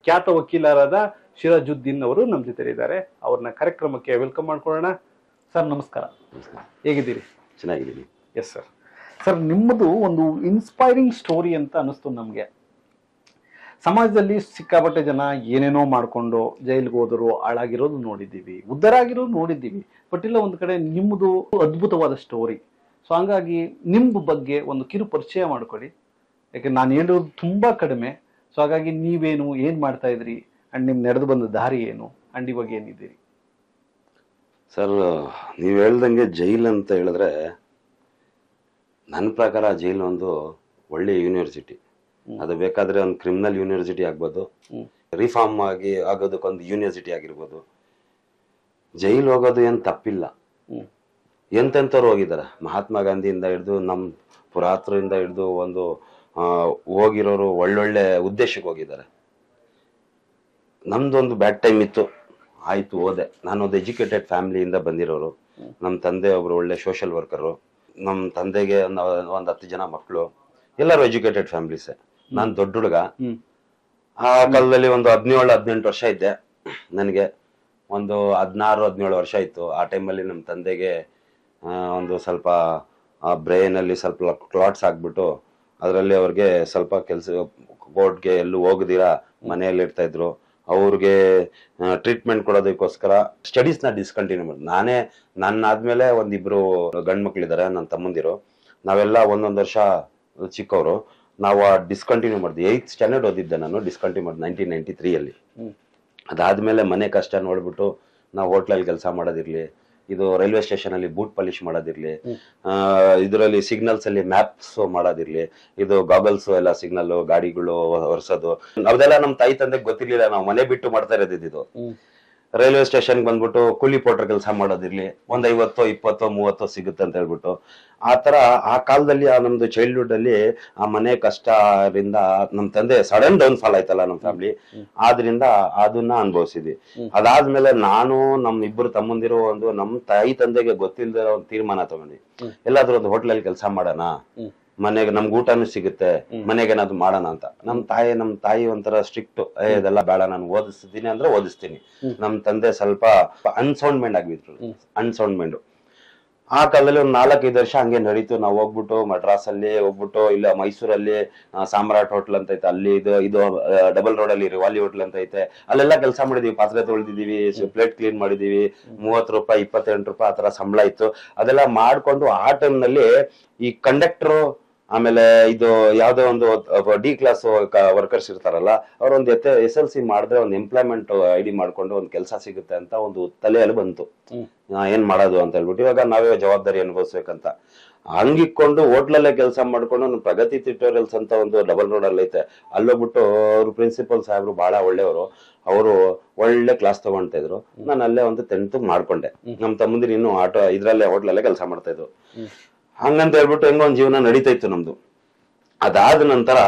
ಖ್ಯಾತ ವಕೀಲರಾದ ಸಿರಾಜುದ್ದೀನ್ ಅವರು ನಮ್ಮ ಜೊತೆ ಇದ್ದಾರೆ. ಅವ್ರನ್ನ ಕಾರ್ಯಕ್ರಮಕ್ಕೆ ವೆಲ್ಕಮ್ ಮಾಡ್ಕೊಳ್ಳೋಣ. ಸರ್ ನಮಸ್ಕಾರ, ಹೇಗಿದ್ದೀರಿ? ಚೆನ್ನಾಗಿದ್ದೀನಿ. Yes sir. ಸರ್, ನಿಮ್ಮದು ಒಂದು ಇನ್ಸ್ಪೈರಿಂಗ್ ಸ್ಟೋರಿ ಅಂತ ಅನಿಸ್ತು ನಮಗೆ. ಸಮಾಜದಲ್ಲಿ ಸಿಕ್ಕಾಪಟ್ಟೆ ಜನ ಏನೇನೋ ಮಾಡ್ಕೊಂಡು ಜೈಲಿಗೆ ಹೋದರು, ಹಾಳಾಗಿರೋದು ನೋಡಿದ್ದೀವಿ, ಉದ್ಧಾರ ಆಗಿರೋದು ನೋಡಿದ್ದೀವಿ. ಬಟ್ ಇಲ್ಲ ಒಂದು ಕಡೆ ನಿಮ್ಮದು ಅದ್ಭುತವಾದ ಸ್ಟೋರಿ. ಸೊ ಹಂಗಾಗಿ ನಿಮ್ಮ ಬಗ್ಗೆ ಒಂದು ಕಿರು ಪರಿಚಯ ಮಾಡ್ಕೊಳ್ಳಿ. ಯಾಕೆ ನಾನು ಹೇಳೋದು ತುಂಬಾ ಕಡಿಮೆ. ಸೊ ಹಾಗಾಗಿ ನೀವೇನು, ಏನ್ ಮಾಡ್ತಾ ಇದ್ರಿ, ಅಂಡ್ ನಿಮ್ ನಡೆದು ಬಂದ ದಾರಿ ಏನು, ಅಂಡ್ ಇವಾಗ ಏನಿದ್ದೀರಿ? ಸರ್, ನೀವು ಹೇಳ್ದಂಗೆ ಜೈಲ್ ಅಂತ ಹೇಳಿದ್ರೆ ನನ್ನ ಪ್ರಕಾರ ಜೈಲ್ ಒಂದು ಒಳ್ಳೆ ಯೂನಿವರ್ಸಿಟಿ. ಅದು ಬೇಕಾದ್ರೆ ಒಂದು ಕ್ರಿಮಿನಲ್ ಯೂನಿವರ್ಸಿಟಿ ಆಗ್ಬೋದು, ರಿಫಾರ್ಮ್ ಆಗೋದಕ್ಕೊಂದು ಯೂನಿವರ್ಸಿಟಿ ಆಗಿರ್ಬೋದು. ಜೈಲ್ ಹೋಗೋದು ಏನ್ ತಪ್ಪಿಲ್ಲ. ಎಂತೆಂಥವ್ರು ಹೋಗಿದ್ದಾರೆ. ಮಹಾತ್ಮ ಗಾಂಧಿಯಿಂದ ಹಿಡಿದು ನಮ್ಮ ಪುರಾತನರಿಂದ ಹಿಡಿದು ಒಂದು ಹೋಗಿರೋರು ಒಳ್ಳೊಳ್ಳೆ ಉದ್ದೇಶಕ್ಕೆ ಹೋಗಿದ್ದಾರೆ. ನಮ್ದೊಂದು ಬ್ಯಾಡ್ ಟೈಮ್ ಇತ್ತು, ಆಯ್ತು ಹೋದೆ. ನಾನೊಂದು ಎಜುಕೇಟೆಡ್ ಫ್ಯಾಮಿಲಿಯಿಂದ ಬಂದಿರೋರು. ನಮ್ಮ ತಂದೆ ಒಬ್ರು ಒಳ್ಳೆ ಸೋಷಿಯಲ್ ವರ್ಕರು. ನಮ್ಮ ತಂದೆಗೆ ಒಂದು 10 ಜನ ಮಕ್ಕಳು, ಎಲ್ಲರೂ ಎಜುಕೇಟೆಡ್ ಫ್ಯಾಮಿಲೀಸೇ. ನಾನು ದೊಡ್ಡ ಹುಡುಗ. ಆ ಕಾಲದಲ್ಲಿ ಒಂದು 17-18 ವರ್ಷ ಇದ್ದೆ. ನನಗೆ ಒಂದು 16-17 ವರ್ಷ ಇತ್ತು. ಆ ಟೈಮಲ್ಲಿ ನಮ್ಮ ತಂದೆಗೆ ಒಂದು ಸ್ವಲ್ಪ ಬ್ರೈನ್ ಅಲ್ಲಿ ಸ್ವಲ್ಪ ಕ್ಲಾಟ್ಸ್ ಆಗ್ಬಿಟ್ಟು ಅದರಲ್ಲಿ ಅವ್ರಿಗೆ ಸ್ವಲ್ಪ ಕೆಲಸ, ಕೋರ್ಟ್ಗೆ ಎಲ್ಲೂ ಹೋಗದಿರಾ ಮನೆಯಲ್ಲಿ ಇರ್ತಾ ಇದ್ರು. ಅವ್ರಿಗೆ ಟ್ರೀಟ್ಮೆಂಟ್ ಕೊಡೋದಕ್ಕೋಸ್ಕರ ಸ್ಟಡೀಸ್ನ ಡಿಸ್ಕಂಟಿನ್ಯೂ ಮಾಡಿ, ನನ್ನಾದ್ಮೇಲೆ ಒಂದಿಬ್ರು ಗಂಡು ಮಕ್ಳಿದ್ದಾರೆ, ನನ್ನ ತಮ್ಮಂದಿರು. ನಾವೆಲ್ಲ ಒಂದೊಂದು ವರ್ಷ ಚಿಕ್ಕವರು. ನಾವು ಡಿಸ್ಕಂಟಿನ್ಯೂ ಮಾಡಿದ್ವಿ. 8th ಸ್ಟ್ಯಾಂಡರ್ಡ್ ಓದಿದ್ದೆ ನಾನು. ಡಿಸ್ಕಂಟಿನ್ಯೂ ಮಾಡಿದೆ 1993 ಅದಾದ್ಮೇಲೆ ಮನೆ ಕಷ್ಟ ನೋಡ್ಬಿಟ್ಟು ನಾವು ಹೋಟ್ಲಲ್ಲಿ ಕೆಲಸ ಮಾಡೋದಿರ್ಲಿ, ಇದು ರೈಲ್ವೆ ಸ್ಟೇಷನ್ ಅಲ್ಲಿ ಬೂಟ್ ಪಾಲಿಶ್ ಮಾಡೋದಿರ್ಲಿ, ಇದರಲ್ಲಿ ಸಿಗ್ನಲ್ಸ್ ಅಲ್ಲಿ ಮ್ಯಾಪ್ಸ್ ಮಾಡೋದಿರ್ಲಿ, ಇದು ಗಾಗಲ್ಸ್ ಎಲ್ಲ ಸಿಗ್ನಲ್ ಗಾಡಿಗಳು ಒರೆಸೋದು, ಅದೆಲ್ಲ ನಮ್ ತಾಯಿ ತಂದೆಗೆ ಗೊತ್ತಿರ್ಲಿಲ್ಲ. ನಾವು ಮನೆ ಬಿಟ್ಟು ಮಾಡ್ತಾ ಇರೋದಿದ್ದು. ರೈಲ್ವೆ ಸ್ಟೇಷನ್ ಬಂದ್ಬಿಟ್ಟು ಕೂಲಿ ಪೋಟ್ರ್ ಕೆಲಸ ಮಾಡೋದಿರ್ಲಿ, ಒಂದ್ 50, 20, 30 ಸಿಗುತ್ತೆ ಅಂತ ಹೇಳ್ಬಿಟ್ಟು. ಆತರ ಆ ಕಾಲದಲ್ಲಿ ನಮ್ದು ಚೈಲ್ಡ್ಹುಡ್ ಅಲ್ಲಿ ಆ ಮನೆ ಕಷ್ಟದಿಂದ ನಮ್ ತಂದೆ ಸಡನ್ ಡೌನ್ ಫಾಲ್ ಆಯ್ತಲ್ಲ ನಮ್ ಫ್ಯಾಮಿಲಿ, ಆದ್ರಿಂದ ಅದನ್ನ ಅನುಭವಿಸಿದ್ವಿ. ಅದಾದ್ಮೇಲೆ ನಾನು ನಮ್ ಇಬ್ಬರು ತಮ್ಮಂದಿರೋ ಒಂದು ನಮ್ ತಾಯಿ ತಂದೆಗೆ ಗೊತ್ತಿಲ್ಲದ ಒಂದು ತೀರ್ಮಾನ ತಗೊಂಡ್ವಿ. ಎಲ್ಲಾದ್ರೂ ಒಂದು ಹೋಟ್ಲಲ್ಲಿ ಕೆಲಸ ಮಾಡೋಣ, ಮನೆಗೆ ನಮ್ಗೆ ಊಟನೂ ಸಿಗುತ್ತೆ, ಮನೆಗೆ ಏನಾದ್ರು ಮಾಡೋಣ ಅಂತ. ನಮ್ ತಾಯಿ ಒಂಥರ ಸ್ಟ್ರಿಕ್ಟ್, ಇದೆಲ್ಲ ಬೇಡ, ನಾನು ಓದಿಸ್ತೀನಿ ಅಂದ್ರೆ ಓದಿಸ್ತೀನಿ. ನಮ್ ತಂದೆ ಸ್ವಲ್ಪ ಅನ್ಸೌಂಡ್ ಮೈಂಡ್ ಆಗಿದ್ರು. Unsound mind. ಆ ಕಾಲದಲ್ಲಿ ಒಂದು 4-5 ವರ್ಷ ಹಂಗೆ ನಡೀತು. ನಾವು ಹೋಗ್ಬಿಟ್ಟು ಮಡ್ರಾಸ್ ಅಲ್ಲಿ ಹೋಗ್ಬಿಟ್ಟು, ಇಲ್ಲ ಮೈಸೂರಲ್ಲಿ ಸಾಮ್ರಾಟ್ ಹೋಟ್ಲ್ ಅಂತ ಐತೆ, ಅಲ್ಲಿ ಇದು ಡಬಲ್ ರೋಡ್ ಅಲ್ಲಿ ರಿವಾಲಿ ಹೋಟ್ಲ್ ಅಂತ ಐತೆ, ಅಲ್ಲೆಲ್ಲ ಕೆಲಸ ಮಾಡಿದೀವಿ. ಪಾತ್ರೆ ತೊಳೆದಿದೀವಿ, ಪ್ಲೇಟ್ ಕ್ಲೀನ್ ಮಾಡಿದೀವಿ. 30 ರೂಪಾಯಿ 28 ರೂಪಾಯಿ ಆತರ ಸಂಬಳ ಇತ್ತು. ಅದೆಲ್ಲ ಮಾಡ್ಕೊಂಡು ಆ ಟೈಮ್ ನಲ್ಲಿ ಈ ಕಂಡಕ್ಟರ್, ಆಮೇಲೆ ಇದು ಯಾವ್ದೋ ಒಂದು ಡಿ ಕ್ಲಾಸ್ ವರ್ಕರ್ಸ್ ಇರ್ತಾರಲ್ಲ, ಅವ್ರೊಂದು SLC ಮಾಡಿದ್ರೆ ಒಂದು ಎಂಪ್ಲಾಯ್ಮೆಂಟ್ ID ಮಾಡ್ಕೊಂಡು ಒಂದು ಕೆಲಸ ಸಿಗುತ್ತೆ ಅಂತ ಒಂದು ತಲೆಯಲ್ಲಿ ಬಂತು. ಏನ್ ಮಾಡೋದು ಅಂತ ಹೇಳ್ಬಿಟ್ಟು ಇವಾಗ ನಾವೇ ಜವಾಬ್ದಾರಿ ಅನುಭವಿಸ್ಬೇಕಂತ ಹಂಗಿಕೊಂಡು ಹೋಟ್ಲಲ್ಲೇ ಕೆಲಸ ಮಾಡ್ಕೊಂಡು ಪ್ರಗತಿ ಟ್ಯುಟೋರಿಯಲ್ಸ್ ಅಂತ ಒಂದು ಡಬಲ್ ರೋಡ್ ಅಲ್ಲಿ ಐತೆ, ಅಲ್ಲೋಗ್ಬಿಟ್ಟು ಅವ್ರು ಪ್ರಿನ್ಸಿಪಲ್ ಸಾಹೇಬ್ರು ಬಹಳ ಒಳ್ಳೆಯವರು. ಅವರು ಒಳ್ಳೆ ಕ್ಲಾಸ್ ತಗೊಂತಾ ಇದ್ರು. ನಾನು ಅಲ್ಲೇ ಒಂದು 10th ಮಾಡ್ಕೊಂಡೆ. ನಮ್ ತಮ್ಮಂದಿರು ಇನ್ನು ಇದ್ರಲ್ಲೇ ಹೋಟ್ಲಲ್ಲೇ ಕೆಲಸ ಮಾಡ್ತಾ ಇದ್ರು. ಹಂಗಂತ ಹೇಳ್ಬಿಟ್ಟು ಹೆಂಗೋ ಒಂದ್ ಜೀವನ ನಡೀತಾ ಇತ್ತು ನಮ್ದು. ಅದಾದ ನಂತರ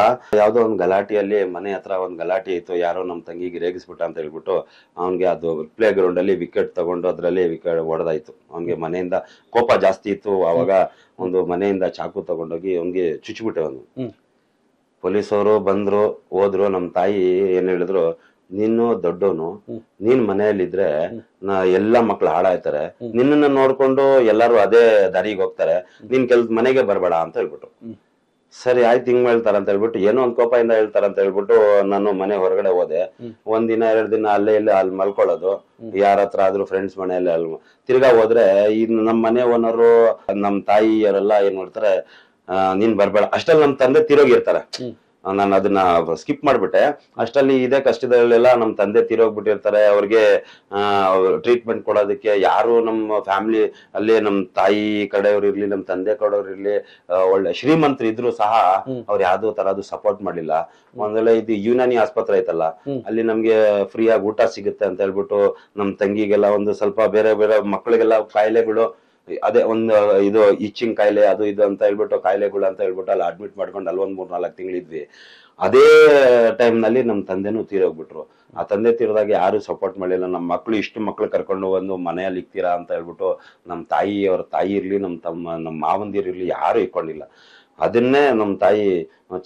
ಯಾವ್ದೋ ಒಂದು ಗಲಾಟೆಯಲ್ಲಿ, ಮನೆ ಹತ್ರ ಒಂದ್ ಗಲಾಟೆ ಇತ್ತು, ಯಾರೋ ನಮ್ ತಂಗಿಗೆ ರೇಗಿಸ್ಬಿಟ್ಟ ಅಂತ ಹೇಳ್ಬಿಟ್ಟು ಅವ್ನ್ಗೆ ಅದು ಪ್ಲೇ ಗ್ರೌಂಡ್ ಅಲ್ಲಿ ವಿಕೆಟ್ ತಗೊಂಡು ಅದ್ರಲ್ಲಿ ವಿಕೆಟ್ ಹೊಡೆದಾಯ್ತು. ಅವ್ನ್ಗೆ ಮನೆಯಿಂದ ಕೋಪ ಜಾಸ್ತಿ ಇತ್ತು. ಅವಾಗ ಒಂದು ಮನೆಯಿಂದ ಚಾಕು ತಗೊಂಡೋಗಿ ಅವ್ನ್ಗೆ ಚುಚ್ಚಿಬಿಟ್ಟೆ. ಅವನು ಪೊಲೀಸವರು ಬಂದ್ರು, ಹೋದ್ರು. ನಮ್ ತಾಯಿ ಏನ್ ಹೇಳಿದ್ರು, ನೀನು ದೊಡ್ಡವನು, ನೀನ್ ಮನೆಯಲ್ಲಿದ್ರೆ ಎಲ್ಲಾ ಮಕ್ಳು ಹಾಳಾಯ್ತಾರೆ, ನಿನ್ನನ್ನ ನೋಡ್ಕೊಂಡು ಎಲ್ಲಾರು ಅದೇ ದಾರಿಗೆ ಹೋಗ್ತಾರೆ, ನೀನ್ ಮನೆಗೆ ಬರ್ಬೇಡ ಅಂತ ಹೇಳ್ಬಿಟ್ಟು. ಸರಿ ಆಯ್ತು, ಹಿಂಗ್ ಹೇಳ್ತಾರ ಅಂತ ಹೇಳ್ಬಿಟ್ಟು, ಏನೋ ಒಂದ್ ಕೋಪದಿಂದ ಹೇಳ್ತಾರ ಅಂತ ಹೇಳ್ಬಿಟ್ಟು ನಾನು ಮನೆ ಹೊರಗಡೆ ಹೋದೆ. 1 ದಿನ 2 ದಿನ ಅಲ್ಲೇ ಇಲ್ಲಿ ಅಲ್ಲಿ ಮಲ್ಕೊಳ್ಳೋದು, ಯಾರ ಹತ್ರ ಆದ್ರೂ ಫ್ರೆಂಡ್ಸ್ ಮನೆಯಲ್ಲಿ ಅಲ್ಲಿ ತಿರ್ಗಾ ಹೋದ್ರೆ ಈ ನಮ್ ಮನೆ ಓನರು ನಮ್ ತಾಯಿಯವರೆಲ್ಲ ಏನ್ ಮಾಡ್ತಾರೆ, ನೀನ್ ಬರ್ಬೇಡ. ಅಷ್ಟಲ್ಲಿ ನಮ್ ತಂದೆ ತೀರೋಗಿರ್ತಾರೆ. ನಾನು ಅದನ್ನ ಸ್ಕಿಪ್ ಮಾಡ್ಬಿಟ್ಟೆ. ಅಷ್ಟಲ್ಲಿ ಇದೇ ಕಷ್ಟದಲ್ಲೆಲ್ಲ ನಮ್ ತಂದೆ ತೀರೋಗ್ಬಿಟ್ಟಿರ್ತಾರೆ. ಅವ್ರಿಗೆ ಟ್ರೀಟ್ಮೆಂಟ್ ಕೊಡೋದಕ್ಕೆ ಯಾರು ನಮ್ಮ ಫ್ಯಾಮಿಲಿ ಅಲ್ಲಿ ನಮ್ ತಾಯಿ ಕಡೆಯವ್ರು ಇರ್ಲಿ, ನಮ್ ತಂದೆ ಕಡೆಯವ್ರು ಇರ್ಲಿ, ಒಳ್ಳೆ ಶ್ರೀಮಂತರು ಇದ್ರು ಸಹ ಅವ್ರು ಯಾವ್ದೋ ತರದ್ದು ಸಪೋರ್ಟ್ ಮಾಡ್ಲಿಲ್ಲ. ಒಂದ್ ವೇಳೆ ಇದು ಯುನಾನಿ ಆಸ್ಪತ್ರೆ ಐತಲ್ಲ, ಅಲ್ಲಿ ನಮ್ಗೆ ಫ್ರೀ ಆಗಿ ಊಟ ಸಿಗುತ್ತೆ ಅಂತ ಹೇಳ್ಬಿಟ್ಟು ನಮ್ ತಂಗಿಗೆಲ್ಲ ಒಂದು ಸ್ವಲ್ಪ ಬೇರೆ ಬೇರೆ ಮಕ್ಕಳಿಗೆಲ್ಲ ಕಾಯಿಲೆಗಳು, ಅದೇ ಒಂದು ಇದು ಇಚ್ಚಿಂಗ್ ಕಾಯಿಲೆ ಅದು ಇದು ಅಂತ ಹೇಳ್ಬಿಟ್ಟು ಕಾಯಿಲೆಗಳು ಅಂತ ಹೇಳ್ಬಿಟ್ಟು ಅಲ್ಲಿ ಅಡ್ಮಿಟ್ ಮಾಡ್ಕೊಂಡು ಅಲ್ಲಿ 3-4 ತಿಂಗಳಿದ್ವಿ. ಅದೇ ಟೈಮ್ ನಲ್ಲಿ ನಮ್ ತಂದೆನೂ ತೀರೋಗ್ಬಿಟ್ರು. ಆ ತಂದೆ ತೀರೋದಾಗ ಯಾರು ಸಪೋರ್ಟ್ ಮಾಡಲಿಲ್ಲ. ನಮ್ಮ ಮಕ್ಳು ಇಷ್ಟು ಮಕ್ಳು ಕರ್ಕೊಂಡು ಬಂದು ಮನೆಯಲ್ಲಿ ಇಕ್ತೀರಾ ಅಂತ ಹೇಳ್ಬಿಟ್ಟು ನಮ್ ತಾಯಿ, ಅವ್ರ ತಾಯಿ ಇರ್ಲಿ, ನಮ್ಮ ಮಾವಂದಿರ್ ಇರ್ಲಿ, ಯಾರು ಇಟ್ಕೊಂಡಿಲ್ಲ. ಅದನ್ನೇ ನಮ್ಮ ತಾಯಿ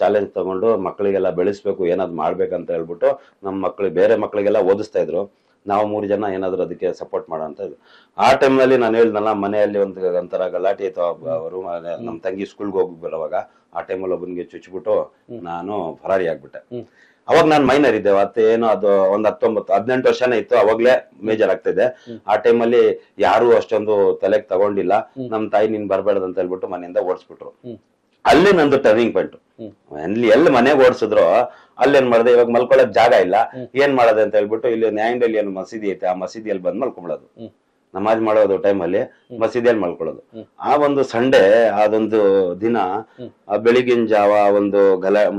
ಚಾಲೆಂಜ್ ತಗೊಂಡು ಮಕ್ಕಳಿಗೆಲ್ಲ ಬೆಳೆಸ್ಬೇಕು, ಏನಾದ್ರು ಮಾಡ್ಬೇಕಂತ ಹೇಳ್ಬಿಟ್ಟು ನಮ್ಮ ಮಕ್ಕಳಿಗೆ, ಬೇರೆ ಮಕ್ಕಳಿಗೆಲ್ಲ ಓದಿಸ್ತಾ ಇದ್ರು. ನಾವು 3 ಜನ ಏನಾದ್ರು ಅದಕ್ಕೆ ಸಪೋರ್ಟ್ ಮಾಡೋ ಅಂತ ಇದ್ರು. ಆ ಟೈಮ್ನಲ್ಲಿ ನಾನು ಹೇಳ್ದಲ್ಲ, ಮನೆಯಲ್ಲಿ ಒಂಥರ ಗಲಾಟೆ ಇತ್ತು. ಅವರು ನಮ್ಮ ತಂಗಿ ಸ್ಕೂಲ್ಗೆ ಹೋಗಿ ಬರೋವಾಗ ಆ ಟೈಮಲ್ಲಿ ಒಬ್ಬನಿಗೆ ಚುಚ್ಚಿಬಿಟ್ಟು ನಾನು ಫರಾರಿ ಆಗ್ಬಿಟ್ಟೆ. ಅವಾಗ ನಾನು ಮೈನರ್ ಇದ್ದೆ, ಏನೋ ಅದು ಒಂದು 18 ವರ್ಷನೇ ಇತ್ತು, ಅವಾಗ್ಲೇ ಮೇಜರ್ ಆಗ್ತಿದೆ. ಆ ಟೈಮಲ್ಲಿ ಯಾರು ಅಷ್ಟೊಂದು ತಲೆಗೆ ತಗೊಂಡಿಲ್ಲ. ನಮ್ ತಾಯಿ ನೀನ್ ಬರ್ಬೇಡ್ದು ಅಂತ ಹೇಳ್ಬಿಟ್ಟು ಮನೆಯಿಂದ ಓಡಿಸ್ಬಿಟ್ರು. ಅಲ್ಲೇ ನಂದು ಟರ್ನಿಂಗ್ ಪಾಯಿಂಟ್. ಎಲ್ಲಿ ಮನೆಗೆ ಓಡಿಸಿದ್ರು ಅಲ್ಲೇನ್ ಮಾಡಿದೆ, ಇವಾಗ ಮಲ್ಕೊಳಕ್ ಜಾಗ ಇಲ್ಲ, ಏನ್ ಮಾಡೋದು ಅಂತ ಹೇಳ್ಬಿಟ್ಟು ಇಲ್ಲಿ ನ್ಯಾಯದಲ್ಲಿ ಏನು ಮಸೀದಿ ಐತೆ, ಆ ಮಸೀದಿಯಲ್ಲಿ ಬಂದ್ ಮಲ್ಕೊಂಬಿಡೋದು. ನಮಾಜ್ ಮಾಡೋದು ಟೈಮಲ್ಲಿ ಮಸೀದಿಯಲ್ಲಿ ಮಲ್ಕೊಳ್ಳೋದು. ಆ ಒಂದು ಸಂಡೇ ಅದೊಂದು ದಿನ ಬೆಳಿಗಿನ ಜಾವ ಒಂದು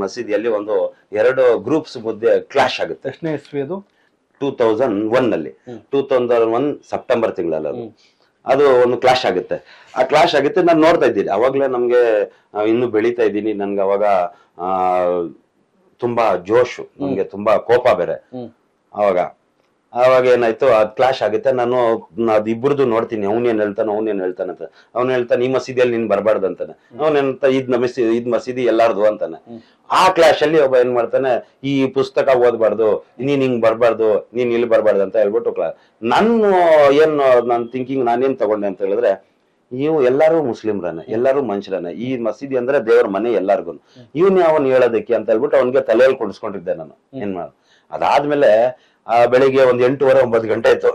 ಮಸೀದಿಯಲ್ಲಿ ಒಂದು 2 ಗ್ರೂಪ್ಸ್ ಮಧ್ಯೆ ಕ್ಲಾಶ್ ಆಗುತ್ತೆ. ಎಷ್ಟನೇ ಇಸ್ವಿ ಅದು? 2001 ನಲ್ಲಿ 2001 ಸೆಪ್ಟೆಂಬರ್ ತಿಂಗಳಲ್ಲಿ ಅದು ಒಂದು ಕ್ಲಾಶ್ ಆಗುತ್ತೆ. ಆ ಕ್ಲಾಶ್ ಆಗುತ್ತೆ, ನಾನು ನೋಡ್ತಾ ಇದ್ದೀನಿ. ಅವಾಗ್ಲೇ ನಮ್ಗೆ ಇನ್ನು ಬೆಳೀತಾ ಇದ್ದೀನಿ, ನನ್ಗೆ ಅವಾಗ ತುಂಬಾ ಜೋಶು, ನಮ್ಗೆ ತುಂಬಾ ಕೋಪ ಬೇರೆ. ಅವಾಗ ಏನಾಯ್ತು, ಅದ್ ಕ್ಲಾಶ್ ಆಗುತ್ತೆ. ನಾನು ಅದ್ ಇಬ್ಬರದು ನೋಡ್ತೀನಿ, ಅವನೇನ್ ಹೇಳ್ತಾನೆ ಅಂತ. ಅವ್ನು ಹೇಳ್ತಾನೆ ಈ ಮಸೀದಿಯಲ್ಲಿ ನೀನ್ ಬರ್ಬಾರ್ದು ಅಂತಾನೆ. ಅವನೇನಂತ ಇದ್ ಮಸೀದಿ ಎಲ್ಲಾರ್ದು ಅಂತಾನೆ. ಆ ಕ್ಲಾಶ್ ಅಲ್ಲಿ ಒಬ್ಬ ಏನ್ ಮಾಡ್ತಾನೆ, ಈ ಪುಸ್ತಕ ಓದ್ಬಾರ್ದು, ನೀನ್ ಹಿಂಗ್ ಬರ್ಬಾರ್ದು, ನೀನ್ ಇಲ್ಲಿ ಬರ್ಬಾರ್ದು ಅಂತ ಹೇಳ್ಬಿಟ್ಟು ನನ್ ಥಿಂಕಿಂಗ್ ನಾನೇನ್ ತಗೊಂಡೆ ಅಂತ ಹೇಳಿದ್ರೆ, ನೀವು ಎಲ್ಲಾರು ಮುಸ್ಲಿಮ್ರನೆ, ಎಲ್ಲಾರು ಮನುಷ್ಯರನೆ, ಈ ಮಸೀದಿ ಅಂದ್ರೆ ದೇವ್ರ ಮನೆ ಎಲ್ಲಾರ್ಗು, ಇವ್ನ ಅವನ್ ಹೇಳೋದಕ್ಕೆ ಅಂತ ಹೇಳ್ಬಿಟ್ಟು ಅವನ್ಗೆ ತಲೆಯಲ್ಲಿ ಕುಡಿಸ್ಕೊಂಡಿದ್ದೆ ನಾನು. ಏನ್ ಮಾಡ ಅದಾದ್ಮೇಲೆ ಬೆಳಿಗ್ಗೆ ಒಂದು 8:30-9 ಗಂಟೆ ಆಯ್ತು.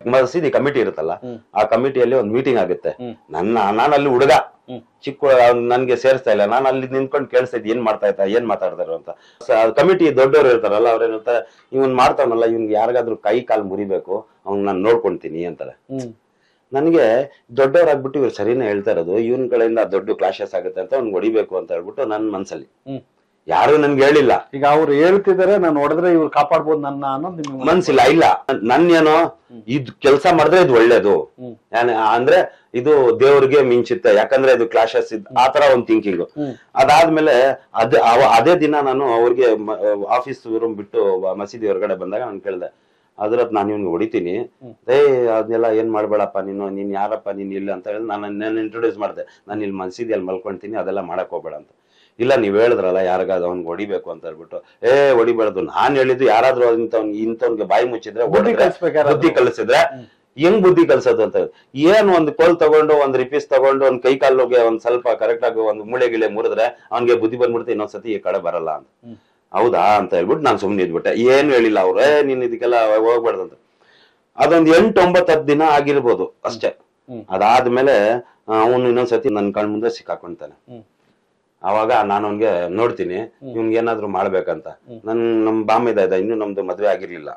ಮಸೀದಿ ಕಮಿಟಿ ಇರುತ್ತಲ್ಲ, ಆ ಕಮಿಟಿಯಲ್ಲಿ ಒಂದು ಮೀಟಿಂಗ್ ಆಗುತ್ತೆ. ನಾನು ಅಲ್ಲಿ ಹುಡುಗ ಚಿಕ್ಕ, ನನ್ಗೆ ಸೇರಿಸ್ತಾ ಇಲ್ಲ. ನಾನು ಅಲ್ಲಿ ನಿಂತ್ಕೊಂಡು ಕೇಳಿಸ್ತಾ ಇದ್ದೆ, ಏನ್ ಮಾತಾಡ್ತಾರ ಅಂತ. ಕಮಿಟಿ ದೊಡ್ಡವರು ಇರ್ತಾರಲ್ಲ, ಅವ್ರೇನಿರ್ತಾರೆ, ಇವನ್ ಮಾಡ್ತಾವನಲ್ಲ, ಇವ್ನ್ಗೆ ಯಾರಿಗಾದ್ರೂ ಕೈ ಕಾಲು ಮುರಿಬೇಕು, ಅವ್ನ್ ನಾನು ನೋಡ್ಕೊಂತೀನಿ ಅಂತಾರೆ. ನನ್ಗೆ ದೊಡ್ಡವರಾಗ್ಬಿಟ್ಟು ಇವ್ರು ಸರಿನೇ ಹೇಳ್ತಾ ಇರೋದು, ಇವನ್ ಕಡೆಯಿಂದ ದೊಡ್ಡ ಕ್ಲಾಶಸ್ ಆಗುತ್ತೆ ಅಂತ ಅವ್ನ್ ಹೊಡಿಬೇಕು ಅಂತ ಹೇಳ್ಬಿಟ್ಟು ನನ್ ಮನ್ಸಲ್ಲಿ. ಯಾರು ನನ್ಗೆ ಹೇಳಿಲ್ಲ. ಈಗ ಅವ್ರು ಹೇಳ್ತಿದಾರೆ, ನಾನು ಹೊಡೆದ್ರೆ ಇವ್ರು ಕಾಪಾಡ್ಬೋದು ನನ್ನ ಅನ್ನೋದು ಮನ್ಸಿಲ್ಲ. ಇಲ್ಲ, ನನ್ನೇನೋ ಇದ್ ಕೆಲ್ಸ ಮಾಡಿದ್ರೆ ಇದು ಒಳ್ಳೇದು, ಅಂದ್ರೆ ಇದು ದೇವ್ರಿಗೆ ಮಿಂಚುತ್ತೆ, ಯಾಕಂದ್ರೆ ಇದು ಕ್ಲಾಶಸ್ ಆತರ ಒಂದ್ ಥಿಂಕಿಂಗ್. ಅದಾದ್ಮೇಲೆ ಅದೇ ದಿನ ನಾನು ಅವ್ರಿಗೆ ಆಫೀಸ್ ರೂಮ್ ಬಿಟ್ಟು ಮಸೀದಿ ಹೊರಗಡೆ ಬಂದಾಗ ನಾನು ಕೇಳ್ದೆ, ಅದ್ರದ್ ನಾನು ಇವ್ನಿಗೆ ಹೊಡಿತೀನಿ, ಅದನ್ನೆಲ್ಲ ಏನ್ ಮಾಡ್ಬೇಡಪ್ಪ, ನೀನ್ ಯಾರಪ್ಪ, ನೀನ್ ಇಲ್ಲ ಅಂತ ಹೇಳಿ ನಾನು ಇಂಟ್ರೊಡ್ಯೂಸ್ ಮಾಡಿದೆ. ನಾನು ಇಲ್ಲಿ ಮಸೀದಿಯಲ್ಲಿ ಮಲ್ಕೊಂತೀನಿ, ಅದೆಲ್ಲ ಮಾಡಕ್ ಹೋಗ್ಬೇಡ ಅಂತ. ಇಲ್ಲ, ನೀವ್ ಹೇಳಿದ್ರಲ್ಲ ಯಾರಿಗಾದ್ರು ಅವ್ನಿಗೆ ಹೊಡಿಬೇಕು ಅಂತ ಹೇಳ್ಬಿಟ್ಟು, ಹೊಡಿಬೇಡದು, ನಾನ್ ಹೇಳಿದ್ದು ಯಾರಾದ್ರೂ ಇಂಥವ್ನಿಗೆ ಬಾಯಿ ಮುಚ್ಚಿದ್ರೆ ಬುದ್ಧಿ ಕಲಿಸಿದ್ರೆ ಹೆಂಗ್ ಬುದ್ಧಿ ಕಲ್ಸೋದು ಅಂತ. ಏನ್ ಒಂದ್ ಕೋಲ್ ತಗೊಂಡು, ಒಂದ್ ರಿಪೀಸ್ ತಗೊಂಡು, ಒಂದ್ ಕೈ ಕಾಲಿಗೆ ಒಂದ್ ಸ್ವಲ್ಪ ಕರೆಕ್ಟ್ ಆಗಿ ಒಂದ್ ಮೂಳೆ ಗಿಳೆ ಮುರಿದ್ರೆ ಅವ್ನಿಗೆ ಬುದ್ಧಿ ಬಂದ್ಬಿಡುತ್ತೆ, ಇನ್ನೊಂದ್ಸತಿ ಈ ಕಡೆ ಬರಲ್ಲ ಅಂತ. ಹೌದಾ ಅಂತ ಹೇಳ್ಬಿಟ್ಟು ನಾನು ಸುಮ್ನೆ ಇದ್ಬಿಟ್ಟೆ. ಏನು ಹೇಳಿಲ್ಲ ಅವ್ರೆ, ನೀನ್ ಇದಕ್ಕೆಲ್ಲ ಹೋಗ್ಬಾರ್ದಂತ. ಅದೊಂದ್ 8-9 ದಿನ ಆಗಿರ್ಬೋದು ಅಷ್ಟೇ. ಅದಾದ್ಮೇಲೆ ಅವನು ಇನ್ನೊಂದ್ಸತಿ ನನ್ ಕಣ್ ಮುಂದೆ ಸಿಕ್ಕಾಕೊಂತಾನೆ. ಅವಾಗ ನಾನು ಅವ್ನ್ಗೆ ನೋಡ್ತೀನಿ, ಇವ್ನ್ಗೆ ಏನಾದ್ರು ಮಾಡ್ಬೇಕಂತ. ನಮ್ ಬಾಮಿದ ಇನ್ನು ನಮ್ದು ಮದ್ವೆ ಆಗಿರ್ಲಿಲ್ಲ,